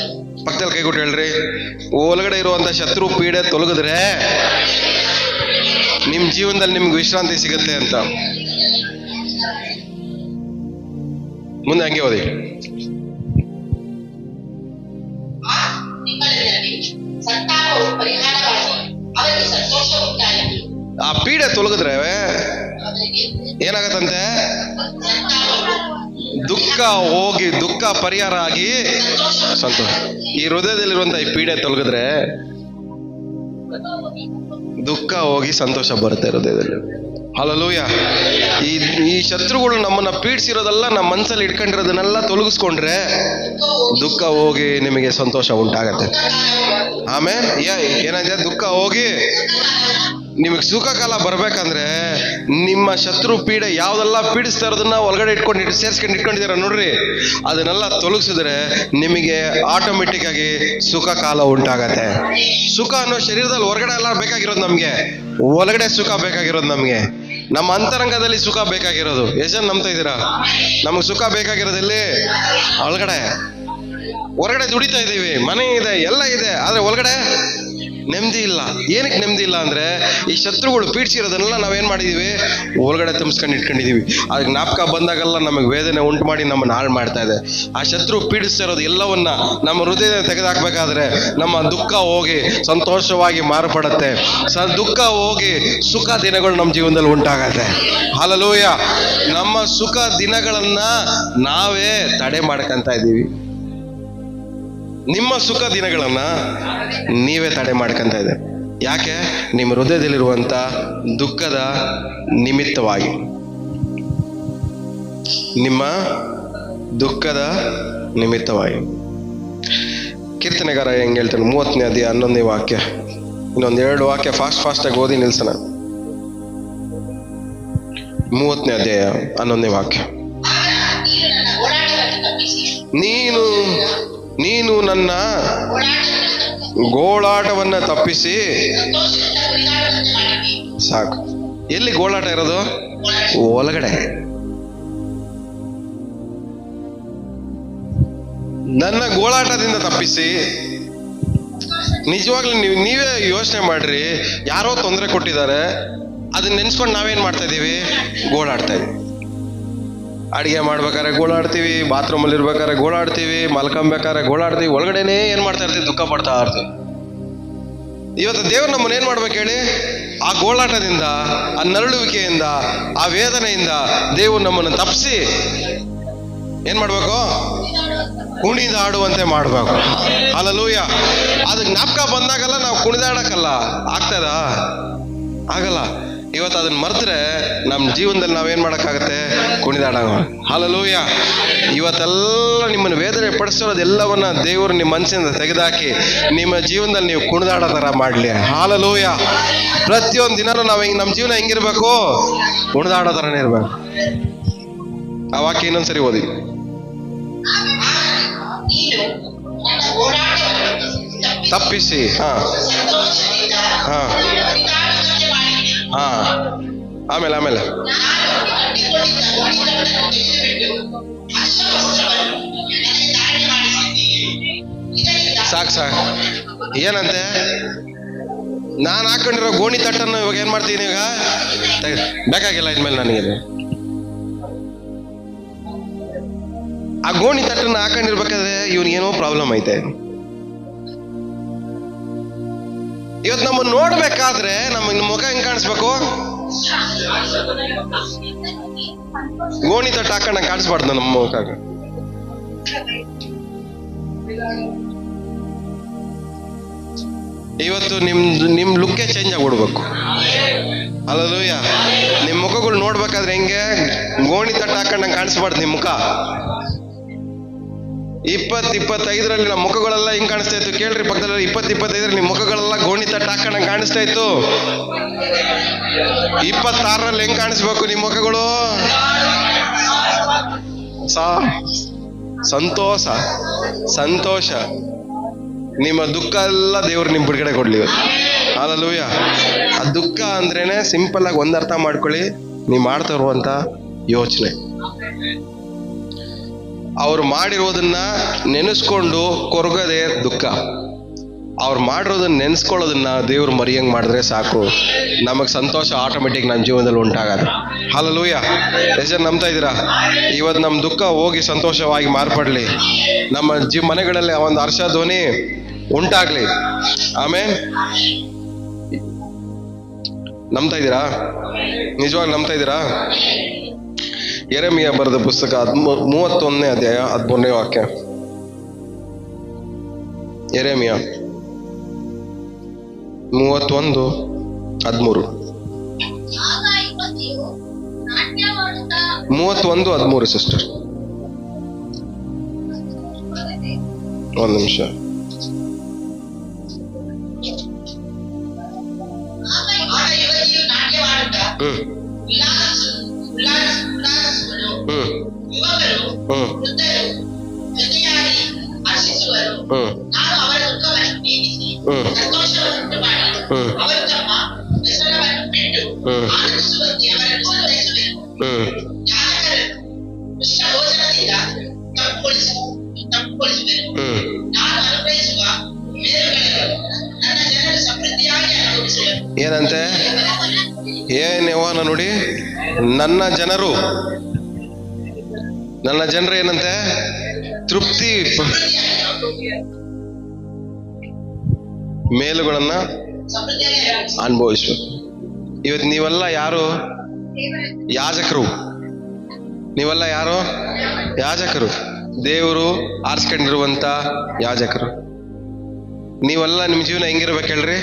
ಪಕ್ಕದಲ್ಲಿ ಕೈಗೊಟ್ಟು ಹೇಳ್ರಿ, ಒಳಗಡೆ ಇರುವಂತ ಶತ್ರು ಪೀಡೆ ತೊಲಗಿದ್ರೆ ನಿಮ್ ಜೀವನದಲ್ಲಿ ನಿಮ್ಗೆ ವಿಶ್ರಾಂತಿ ಸಿಗುತ್ತೆ ಅಂತ. ಮುಂದೆ ಹಂಗೆ ಓದಿ. ಆ ತಿಂಗಳಲ್ಲಿ ಸಂತಾಪವು ಪರಿಹಾರವಾಗಿ ಅವರಿಗೆ ಸಂತೋಷ ಉಂಟಾಯಿತು. ಆ ಪೀಡೆ ತೊಲಗಿದ್ರೆ ಅವರಿಗೆ ಏನಾಗತ್ತಂತೆ, ದುಃಖ ಹೋಗಿ, ದುಃಖ ಪರಿಹಾರ ಆಗಿ ಸಂತೋಷ. ಈ ಹೃದಯದಲ್ಲಿರುವಂತ ಈ ಪೀಡೆ ತೊಲಗಿದ್ರೆ ದುಃಖ ಹೋಗಿ ಸಂತೋಷ ಬರುತ್ತೆ ಹೃದಯದಲ್ಲಿ. ಹಲ್ಲೆಲೂಯಾ. ಈ ಶತ್ರುಗಳು ನಮ್ಮನ್ನ ಪೀಡಿಸಿರೋದೆಲ್ಲ ನಮ್ಮ ಮನಸ್ಸಲ್ಲಿ ಇಟ್ಕೊಂಡಿರೋದನ್ನೆಲ್ಲ ತೊಲಗಿಸ್ಕೊಂಡ್ರೆ ದುಃಖ ಹೋಗಿ ನಿಮಗೆ ಸಂತೋಷ ಉಂಟಾಗತ್ತೆ. ಆಮೇಲೆ ಏನಾಗಿದೆ, ದುಃಖ ಹೋಗಿ ನಿಮಗೆ ಸುಖ ಕಾಲ ಬರ್ಬೇಕಂದ್ರೆ ನಿಮ್ಮ ಶತ್ರು ಪೀಡೆ ಯಾವ್ದೆಲ್ಲ ಪೀಡಿಸ್ತಾ ಇರೋದನ್ನ ಒಳಗಡೆ ಸೇರ್ಸ್ಕೊಂಡು ಇಟ್ಕೊಂಡಿದ್ದೀರ ನೋಡ್ರಿ, ಅದನ್ನೆಲ್ಲ ತೊಲಗಿಸಿದ್ರೆ ನಿಮಗೆ ಆಟೋಮೆಟಿಕ್ ಆಗಿ ಸುಖ ಕಾಲ ಉಂಟಾಗತ್ತೆ. ಸುಖ ಅನ್ನೋ ಶರೀರದಲ್ಲಿ ಹೊರಗಡೆ ಎಲ್ಲ ಬೇಕಾಗಿರೋದು ನಮ್ಗೆ, ಒಳಗಡೆ ಸುಖ ಬೇಕಾಗಿರೋದು ನಮ್ಗೆ, ನಮ್ಮ ಅಂತರಂಗದಲ್ಲಿ ಸುಖ ಬೇಕಾಗಿರೋದು. ಎಷ್ಟು ಜನ ನಂಬ್ತಾ ಇದ್ದೀರಾ? ನಮ್ಗೆ ಸುಖ ಬೇಕಾಗಿರೋದಲ್ಲಿ ಒಳಗಡೆ. ಹೊರಗಡೆ ದುಡಿತಾ ಇದೀವಿ, ಮನೆ ಇದೆ, ಎಲ್ಲ ಇದೆ, ಆದ್ರೆ ಒಳಗಡೆ ನೆಮ್ಮದಿ ಇಲ್ಲ. ಏನಕ್ಕೆ ನೆಮ್ಮದಿ ಇಲ್ಲ ಅಂದ್ರೆ ಈ ಶತ್ರುಗಳು ಪೀಡಿಸಿರೋದನ್ನೆಲ್ಲ ನಾವೇನ್ ಮಾಡಿದೀವಿ, ಒಳಗಡೆ ತುಂಬಿಸ್ಕೊಂಡು ಇಟ್ಕೊಂಡಿದೀವಿ. ಅದ್ ಜ್ಞಾಪಕ ಬಂದಾಗೆಲ್ಲ ನಮಗೆ ವೇದನೆ ಉಂಟು ಮಾಡಿ ನಮ್ಮನ್ನ ಹಾಳು ಮಾಡ್ತಾ ಇದೆ. ಆ ಶತ್ರು ಪೀಡಿಸ್ತಾ ಇರೋದು ಎಲ್ಲವನ್ನ ನಮ್ಮ ಹೃದಯ ತೆಗೆದಾಕ್ಬೇಕಾದ್ರೆ ನಮ್ಮ ದುಃಖ ಹೋಗಿ ಸಂತೋಷವಾಗಿ ಮಾರ್ಪಡತ್ತೆ. ದುಃಖ ಹೋಗಿ ಸುಖ ದಿನಗಳು ನಮ್ಮ ಜೀವನದಲ್ಲಿ ಉಂಟಾಗತ್ತೆ. ಹಲ್ಲೆಲೂಯಾ. ನಮ್ಮ ಸುಖ ದಿನಗಳನ್ನ ನಾವೇ ತಡೆ ಮಾಡ್ಕೊಂತ ಇದೀವಿ. ನಿಮ್ಮ ಸುಖ ದಿನಗಳನ್ನ ನೀವೇ ತಡೆ ಮಾಡ್ಕೊಂತ ಇದೆ. ಯಾಕೆ? ನಿಮ್ಮ ಹೃದಯದಲ್ಲಿರುವಂತ ದುಃಖದ ನಿಮಿತ್ತವಾಗಿ, ನಿಮ್ಮ ದುಃಖದ ನಿಮಿತ್ತವಾಗಿ. ಕೀರ್ತನೆಗಾರ ಹೆಂಗ್ ಹೇಳ್ತಾನೆ, 30ನೇ ಅಧ್ಯಾಯ 11ನೇ ವಾಕ್ಯ. ಇನ್ನೊಂದು 2 ವಾಕ್ಯ ಫಾಸ್ಟ್ ಆಗಿ ಓದಿ ನಿಲ್ಸನ. 30ನೇ ಅಧ್ಯಾಯ 11ನೇ ವಾಕ್ಯ. ಆಗ ನೀನು ನನ್ನ ಓಡಾಟವನ್ನು ತಪ್ಪಿಸಿ ನೀನು ನನ್ನ ಓಡಾಟವನ್ನು ಗೋಳಾಟವನ್ನ ತಪ್ಪಿಸಿ ಸಂತೋಷದಿಂದ ಕುಣಿದಾಡುವಂತೆ ಮಾಡಿದಿ. ಸಾಕು. ಎಲ್ಲಿ ಗೋಳಾಟ ಇರೋದು? ಒಳಗಡೆ. ನನ್ನ ಗೋಳಾಟದಿಂದ ತಪ್ಪಿಸಿ. ನಿಜವಾಗ್ಲೂ ನೀವೇ ಯೋಚನೆ ಮಾಡ್ರಿ, ಯಾರೋ ತೊಂದರೆ ಕೊಟ್ಟಿದ್ದಾರೆ, ಅದನ್ನ ನೆನ್ಸ್ಕೊಂಡು ನಾವೇನ್ ಮಾಡ್ತಾ ಇದೀವಿ? ಗೋಳಾಡ್ತಾ ಇದೀವಿ. ಅಡಿಗೆ ಮಾಡ್ಬೇಕಾದ್ರೆ ಗೋಳಾಡ್ತೀವಿ, ಬಾತ್ರೂಮಲ್ಲಿ ಇರ್ಬೇಕಾದ್ರೆ ಗೋಳಾಡ್ತೀವಿ, ಮಲ್ಕೊಂಬೇಕಾದ್ರೆ ಗೋಳಾಡ್ತೀವಿ, ಒಳಗಡೆನೇ ಏನ್ ಮಾಡ್ತಾ ಇರ್ತೀವಿ? ದುಃಖ ಪಡ್ತಾ ಇರ್ತೀವಿ. ಇವತ್ತು ದೇವ್ರು ನಮ್ಮನ್ನ ಏನ್ ಮಾಡ್ಬೇಕು ಹೇಳಿ? ಆ ಗೋಳಾಟದಿಂದ, ಆ ನರಳುವಿಕೆಯಿಂದ, ಆ ವೇದನೆಯಿಂದ ದೇವ್ರು ನಮ್ಮನ್ನು ತಪ್ಪಿಸಿ ಏನ್ ಮಾಡ್ಬೇಕು? ಕುಣಿದಾಡುವಂತೆ ಮಾಡ್ಬೇಕು. ಹಲ್ಲೆಲೂಯಾ. ಅದು ಜ್ಞಾಪಕ ಬಂದಾಗಲ್ಲ ನಾವು ಕುಣಿದಾಡಕ್ಕಲ್ಲ. ಆಗ್ತದ? ಆಗಲ್ಲ. ಇವತ್ತು ಅದನ್ನ ಮರೆತ್ರೆ ನಮ್ಮ ಜೀವನದಲ್ಲಿ ನಾವೇನ್ ಮಾಡಕ್ಕಾಗತ್ತೆ? ಕುಣಿದಾಡೋಣ. ಹಲ್ಲೆಲೂಯಾ. ಇವತ್ತೆಲ್ಲ ನಿಮ್ಮನ್ನು ವೇದನೆ ಪಡಿಸೋದೆಲ್ಲವನ್ನ ದೇವರು ನಿಮ್ಮ ಮನಸ್ಸಿಂದ ತೆಗೆದಾಕಿ ನಿಮ್ಮ ಜೀವನದಲ್ಲಿ ನೀವು ಕುಣಿದಾಡೋ ಥರ ಮಾಡಲಿ. ಹಲ್ಲೆಲೂಯಾ. ಪ್ರತಿಯೊಂದು ದಿನನೂ ನಾವು ನಮ್ಮ ಜೀವನ ಹೆಂಗಿರ್ಬೇಕು? ಕುಣಿದಾಡೋ ಥರನೇ ಇರ್ಬೇಕು. ಆ ವಾಕ್ಯ ಇನ್ನೊಂದ್ಸರಿ ಓದಿ. ನೀನು ನನ್ನ ಓಡಾಟವನ್ನು ತಪ್ಪಿಸಿ. ಸಂತೋಷದಿಂದ ಹಾ ಕುಣಿದಾಡುವಂತೆ ಮಾಡಿದಿ. ಆಮೇಲೆ ನಾನು ಕಟ್ಟಿಕೊಂಡಿದ್ದ ಗೋಣಿತಟ್ಟನ್ನು ತೆಗೆದುಬಿಟ್ಟು ಅಶ್ವವಸ್ತ್ರವನ್ನು ನನಗೆ ಧಾರಣೆ ಮಾಡಿಸಿದ್ದೀನಿ. ಇದರಿಂದ ಸಾಕು. ಏನಂತೆ? ನಾನು ಹಾಕೊಂಡಿರೋ ಗೋಣಿ ತಟ್ಟನ್ನು ಇವಾಗ ಏನ್ ಮಾಡ್ತೀನಿ? ಈಗ ಬೇಕಾಗಿಲ್ಲ ಇನ್ಮೇಲೆ ನನಗೆ. ಆ ಗೋಣಿ ತಟ್ಟನ್ನು ಹಾಕೊಂಡಿರ್ಬೇಕಾದ್ರೆ ಇವನಿಗೇನೋ ಪ್ರಾಬ್ಲಮ್ ಐತೆ. ಇವತ್ತು ನಮ್ಮನ್ನು ನೋಡ್ಬೇಕಾದ್ರೆ ನಮ್ಮ ಮುಖ ಹೆಂಗ್ ಕಾಣಿಸ್ಬೇಕು? ಗೋಣಿ ತಟ್ಟು ಹಾಕೊಂಡ ಕಾಣಿಸ್ಬಾರ್ದು ನಮ್ಮ ಮುಖ. ಇವತ್ತು ನಿಮ್ ಲುಕ್ಕೇ ಚೇಂಜ್ ಆಗ್ಬಿಡ್ಬೇಕು. ಹಲ್ಲೆಲೂಯಾ. ನಿಮ್ ಮುಖಗಳು ನೋಡ್ಬೇಕಾದ್ರೆ ಹೆಂಗೆ? ಗೋಣಿ ತಟ್ಟು ಹಾಕೊಂಡಂಗೆ ಕಾಣಿಸ್ಬಾರ್ದು ನಿಮ್ ಮುಖ. 20-25ರಲ್ಲಿ ನಮ್ಮ ಮುಖಗಳೆಲ್ಲ ಹಿಂಗ್ ಕಾಣಿಸ್ತಾ ಇತ್ತು. ಕೇಳ್ರಿ ಪಕ್ಕದಲ್ಲಿ 20-25ರಲ್ಲಿ ನಿಮ್ ಮುಖಗಳೆಲ್ಲ ಗೋಣಿ ತಟ್ಟು ಹಾಕೊಂಡಂಗೆ ಕಾಣಿಸ್ತಾ ಇತ್ತು. 26ರಲ್ಲಿ ಹೆಂಗ್ ಕಾಣಿಸ್ಬೇಕು ನಿಮ್ ಮುಖಗಳು? ಸಂತೋಷ. ನಿಮ್ಮ ದುಃಖ ಎಲ್ಲ ದೇವ್ರು ನಿಮ್ ಬಿಡುಗಡೆ ಕೊಡ್ಲಿ. ಹಲ್ಲೆಲೂಯಾ. ಆ ದುಃಖ ಅಂದ್ರೇನೆ ಸಿಂಪಲ್ ಆಗಿ ಒಂದ್ ಅರ್ಥ ಮಾಡ್ಕೊಳ್ಳಿ, ನೀವು ಮಾಡ್ತಾ ಇರುವಂತ ಯೋಚನೆ. ಅವ್ರು ಮಾಡಿರೋದನ್ನ ನೆನೆಸ್ಕೊಂಡು ಕೊರಗದೆ ದುಃಖ. ಅವ್ರು ಮಾಡಿರೋದನ್ನ ನೆನೆಸ್ಕೊಳ್ಳೋದನ್ನ ದೇವ್ರು ಮರಿಯಂಗ್ ಮಾಡಿದ್ರೆ ಸಾಕು, ನಮಗ್ ಸಂತೋಷ ಆಟೋಮೆಟಿಕ್ ನಮ್ಮ ಜೀವನದಲ್ಲಿ ಉಂಟಾಗದು. ಹಲ್ಲೆಲೂಯಾ. ಎಷ್ಟು ಜನ ನಂಬ್ತಾ ಇದ್ದೀರಾ? ಇವತ್ತು ನಮ್ಮ ದುಃಖ ಹೋಗಿ ಸಂತೋಷವಾಗಿ ಮಾರ್ಪಡ್ಲಿ. ನಮ್ಮ ಮನೆಗಳಲ್ಲಿ ಒಂದು ಹರ್ಷ ಧ್ವನಿ ಉಂಟಾಗ್ಲಿ. ಆಮೇಲೆ ನಂಬ್ತಾ ಇದ್ದೀರಾ? ನಿಜವಾಗಿ ನಂಬ್ತಾ ಇದ್ದೀರಾ? ಯೆರೆಮೀಯ ಬರೆದ ಪುಸ್ತಕ 31ನೇ ಅಧ್ಯಾಯ 13ನೇ ವಾಕ್ಯ. ಯೆರೆಮೀಯ 31:13. 31:13 ಸಿಸ್ಟರ್. ಒಂದು ನಿಮಿಷ. ಆಗ ಯುವತಿಯು ನಾಟ್ಯವಾಡುತ್ತಾ ಉಲ್ಲಾಸಿಸುವರು. ಯುವಕರು ವೃದ್ಧರು ಜೊತೆಯಾಗಿ ಹರ್ಷಿಸುವರು. ನಾನು ಅವರ ದುಃಖವನ್ನು ನೀಗಿಸಿ ಸಂತೋಷವನ್ನುಂಟು ಮಾಡಿ ಅವರು ತಮ್ಮ ವ್ಯಸನವನ್ನು ಬಿಟ್ಟು ಆನಂದಿಸುವಂತೆ ಅವರನ್ನು ಸಂತೈಸುವೆನು. ಯಾಜಕರನ್ನು ದುಷ್ಟ ಭೋಜನದಿಂದ ತಪ್ಪುಗೊಳಿಸುವೆನು. ನಾನು ಅನುಗ್ರಹಿಸುವ ಮೇಲುಗಳನ್ನು ನನ್ನ ಜನರು ಸಮೃದ್ಧಿಯಾಗಿ ಅನುಭವಿಸುವರು. ಏನಂತೆ? ಏನ್ ಯೆಹೋವನ ನೋಡಿ, ನನ್ನ ಜನರು ಏನಂತೆ? ತೃಪ್ತಿ ಮೇಲುಗಳನ್ನ ಅನುಭವಿಸ್ಬೇಕು. ಇವತ್ತು ನೀವೆಲ್ಲ ಯಾರು? ಯಾಜಕರು. ನೀವೆಲ್ಲ ಯಾರು? ಯಾಜಕರು. ದೇವರು ಆರಿಸ್ಕೊಂಡಿರುವಂತ ಯಾಜಕರು. ನೀವೆಲ್ಲ ನಿಮ್ಮ ಜೀವನ ಹೆಂಗಿರ್ಬೇಕು ಹೇಳ್ರಿ?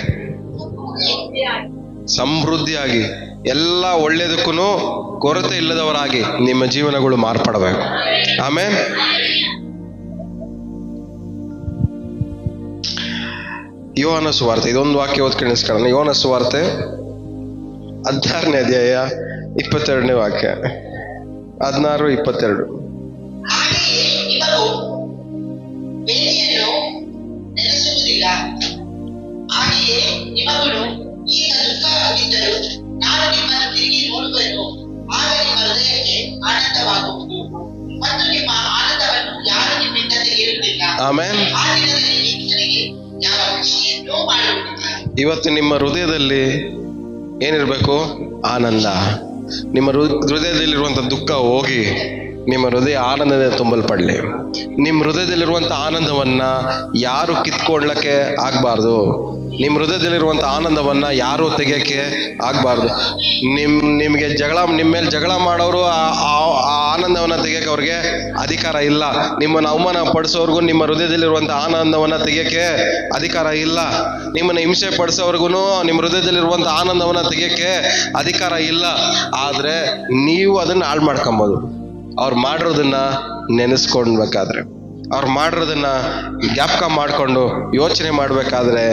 ಸಮೃದ್ಧಿಯಾಗಿ, ಎಲ್ಲ ಒಳ್ಳೇದಕ್ಕೂ ಕೊರತೆ ಇಲ್ಲದವರಾಗಿ ನಿಮ್ಮ ಜೀವನಗಳು ಮಾರ್ಪಡಬೇಕು. ಆಮೇಲೆ ಯೋಹಾನ ಸುವಾರ್ತೆ, ಇದೊಂದು ವಾಕ್ಯ ಓದ್ಕೊಳ್ಳೋಣ. ಯೋಹಾನ ಸುವಾರ್ತೆ 16ನೇ ಅಧ್ಯಾಯ 22ನೇ ವಾಕ್ಯ, 16-22. ಹಾಗೆಯೇ ನಿಮಗೂ ಬೇಲಿಯನ್ನು ನೆನೆಸುವುದಿಲ್ಲ. ಹಾಗೆಯೇ ನಿಮಗಳು ಈಗ ದುಃಖವಿದ್ದರೂ ನಾನು ನಿಮ್ಮನ್ನು ತಿರುಗಿ ನೋಡುವೆನು. ಆಗ ನಿಮ್ಮ ಹೃದಯಕ್ಕೆ ಆನಂದವಾಗುವುದು ಮತ್ತು ನಿಮ್ಮ ಆನಂದವನ್ನು ಯಾರು ನಿಮ್ಮಿಂದ ತೆಗೆಯುವುದಿಲ್ಲ. ಆಮೆನ್. ಆ ದಿನದಲ್ಲಿ ನೀವು ನನಗೆ ಯಾವ ಖುಷಿಯನ್ನೂ ಮಾಡುವುದಿಲ್ಲ. ಇವತ್ತು ನಿಮ್ಮ ಹೃದಯದಲ್ಲಿ ಏನಿರಬೇಕು? ಆನಂದ. ನಿಮ್ಮ ಹೃದಯದಲ್ಲಿರುವಂಥ ದುಃಖ ಹೋಗಿ ನಿಮ್ಮ ಹೃದಯ ಆನಂದದಿಂದ ತುಂಬಲ್ಪಡಲಿ. ನಿಮ್ಮ ಹೃದಯದಲ್ಲಿರುವಂಥ ಆನಂದವನ್ನ ಯಾರು ಕಿತ್ಕೊಳ್ಳಕ್ಕೆ ಆಗ್ಬಾರ್ದು. ನಿಮ್ಮ ಹೃದಯದಲ್ಲಿರುವಂಥ ಆನಂದವನ್ನ ಯಾರು ತೆಗಿಯಕ್ಕೆ ಆಗ್ಬಾರ್ದು. ನಿಮಗೆ ನಿಮ್ಮ ಮೇಲೆ ಜಗಳ ಮಾಡೋರು ಆ ಆನಂದವನ್ನ ತೆಗಿಯಕ್ಕೆ ಅವ್ರಿಗೆ ಅಧಿಕಾರ ಇಲ್ಲ. ನಿಮ್ಮನ್ನು ಅವಮಾನ ಪಡಿಸೋರ್ಗು ನಿಮ್ಮ ಹೃದಯದಲ್ಲಿರುವಂಥ ಆನಂದವನ್ನ ತೆಗಿಯಕ್ಕೆ ಅಧಿಕಾರ ಇಲ್ಲ. ನಿಮ್ಮನ್ನು ಹಿಂಸೆ ಪಡಿಸೋರ್ಗು ನಿಮ್ಮ ಹೃದಯದಲ್ಲಿರುವಂಥ ಆನಂದವನ್ನ ತೆಗಿಯಕ್ಕೆ ಅಧಿಕಾರ ಇಲ್ಲ. ಆದ್ರೆ ನೀವು ಅದನ್ನ ಹಾಳು ಮಾಡ್ಕೊಬೋದು. ಅವ್ರು ಮಾಡಿರೋದನ್ನ ನೆನೆಸ್ಕೊಳ್ಬೇಕಾದ್ರೆ, ಅವ್ರು ಮಾಡಿರೋದನ್ನ ಜ್ಞಾಪಕ ಮಾಡ್ಕೊಂಡು ಯೋಚನೆ ಮಾಡ್ಬೇಕಾದ್ರೆ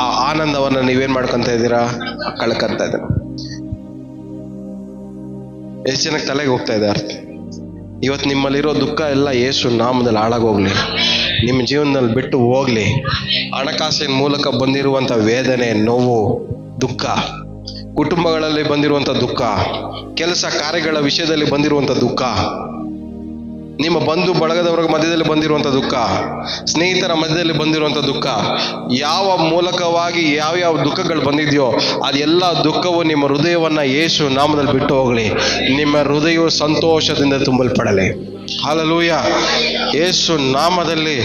ಆ ಆನಂದವನ್ನ ನೀವೇನ್ ಮಾಡ್ಕೊಂತ ಇದ್ದೀರಾ? ಕಳ್ಕೊಂತ ಇದ್ದೀರ. ಎಷ್ಟು ಜನಕ್ಕೆ ತಲೆಗೆ ಹೋಗ್ತಾ ಇದೆ ಅರ್ಥ? ಇವತ್ತು ನಿಮ್ಮಲ್ಲಿರೋ ದುಃಖ ಎಲ್ಲ ಯೇಸು ನಾಮದಲ್ಲಿ ಹಾಳಾಗೋಗ್ಲಿ, ನಿಮ್ಮ ಜೀವನದಲ್ಲಿ ಬಿಟ್ಟು ಹೋಗ್ಲಿ. ಹಣಕಾಸಿನ ಮೂಲಕ ಬಂದಿರುವಂಥ ವೇದನೆ, ನೋವು, ದುಃಖ, ಕುಟುಂಬಗಳಲ್ಲಿ ಬಂದಿರುವಂಥ ದುಃಖ, ಕೆಲಸ ಕಾರ್ಯಗಳ ವಿಷಯದಲ್ಲಿ ಬಂದಿರುವಂಥ ದುಃಖ, ನಿಮ್ಮ ಬಂಧು ಬಳಗದವರ ಮಧ್ಯದಲ್ಲಿ ಬಂದಿರುವಂಥ ದುಃಖ, ಸ್ನೇಹಿತರ ಮಧ್ಯದಲ್ಲಿ ಬಂದಿರುವಂಥ ದುಃಖ, ಯಾವ ಮೂಲಕವಾಗಿ ಯಾವ್ಯಾವ ದುಃಖಗಳು ಬಂದಿದೆಯೋ ಅದೆಲ್ಲ ದುಃಖವು ನಿಮ್ಮ ಹೃದಯವನ್ನ ಯೇಸು ನಾಮದಲ್ಲಿ ಬಿಟ್ಟು ಹೋಗಲಿ. ನಿಮ್ಮ ಹೃದಯವು ಸಂತೋಷದಿಂದ ತುಂಬಲ್ಪಡಲಿ. ಹಲ್ಲೆಲೂಯ. ಯೇಸು ನಾಮದಲ್ಲಿ,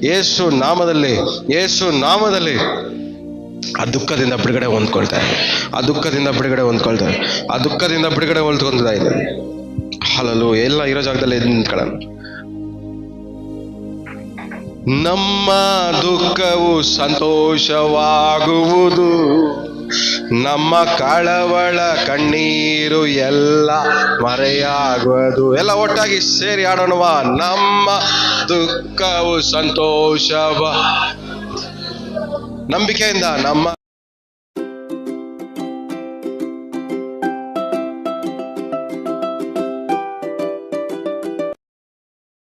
ಯೇಸು ನಾಮದಲ್ಲಿ, ಯೇಸು ನಾಮದಲ್ಲಿ ಆ ದುಃಖದಿಂದ ಬಿಡುಗಡೆ ಹೊಂದ್ಕೊಳ್ತಾರೆ. ಆ ದುಃಖದಿಂದ ಬಿಡುಗಡೆ ಹೊಂದ್ಕೊಳ್ತಾರೆ. ಆ ದುಃಖದಿಂದ ಬಿಡುಗಡೆ ಹೊಂದ್ಕೊಳ್ತಾ ಇದ್ದಾರೆ. ಹಲ್ಲೆಲೂಯ. ಎಲ್ಲ ಇರೋ ಜಾಗದಲ್ಲಿ ನಿಂತ್ಕೊಳ್ಳೋಣ. ನಮ್ಮ ದುಃಖವು ಸಂತೋಷವಾಗುವುದು, ನಮ್ಮ ಕಳವಳ ಕಣ್ಣೀರು ಎಲ್ಲ ಮರೆಯಾಗುವುದು. ಎಲ್ಲ ಒಟ್ಟಾಗಿ ಸೇರಿ ಆಡೋಣವಾ? ನಮ್ಮ ದುಃಖವು ಸಂತೋಷವ, ನಂಬಿಕೆಯಿಂದ ನಮ್ಮ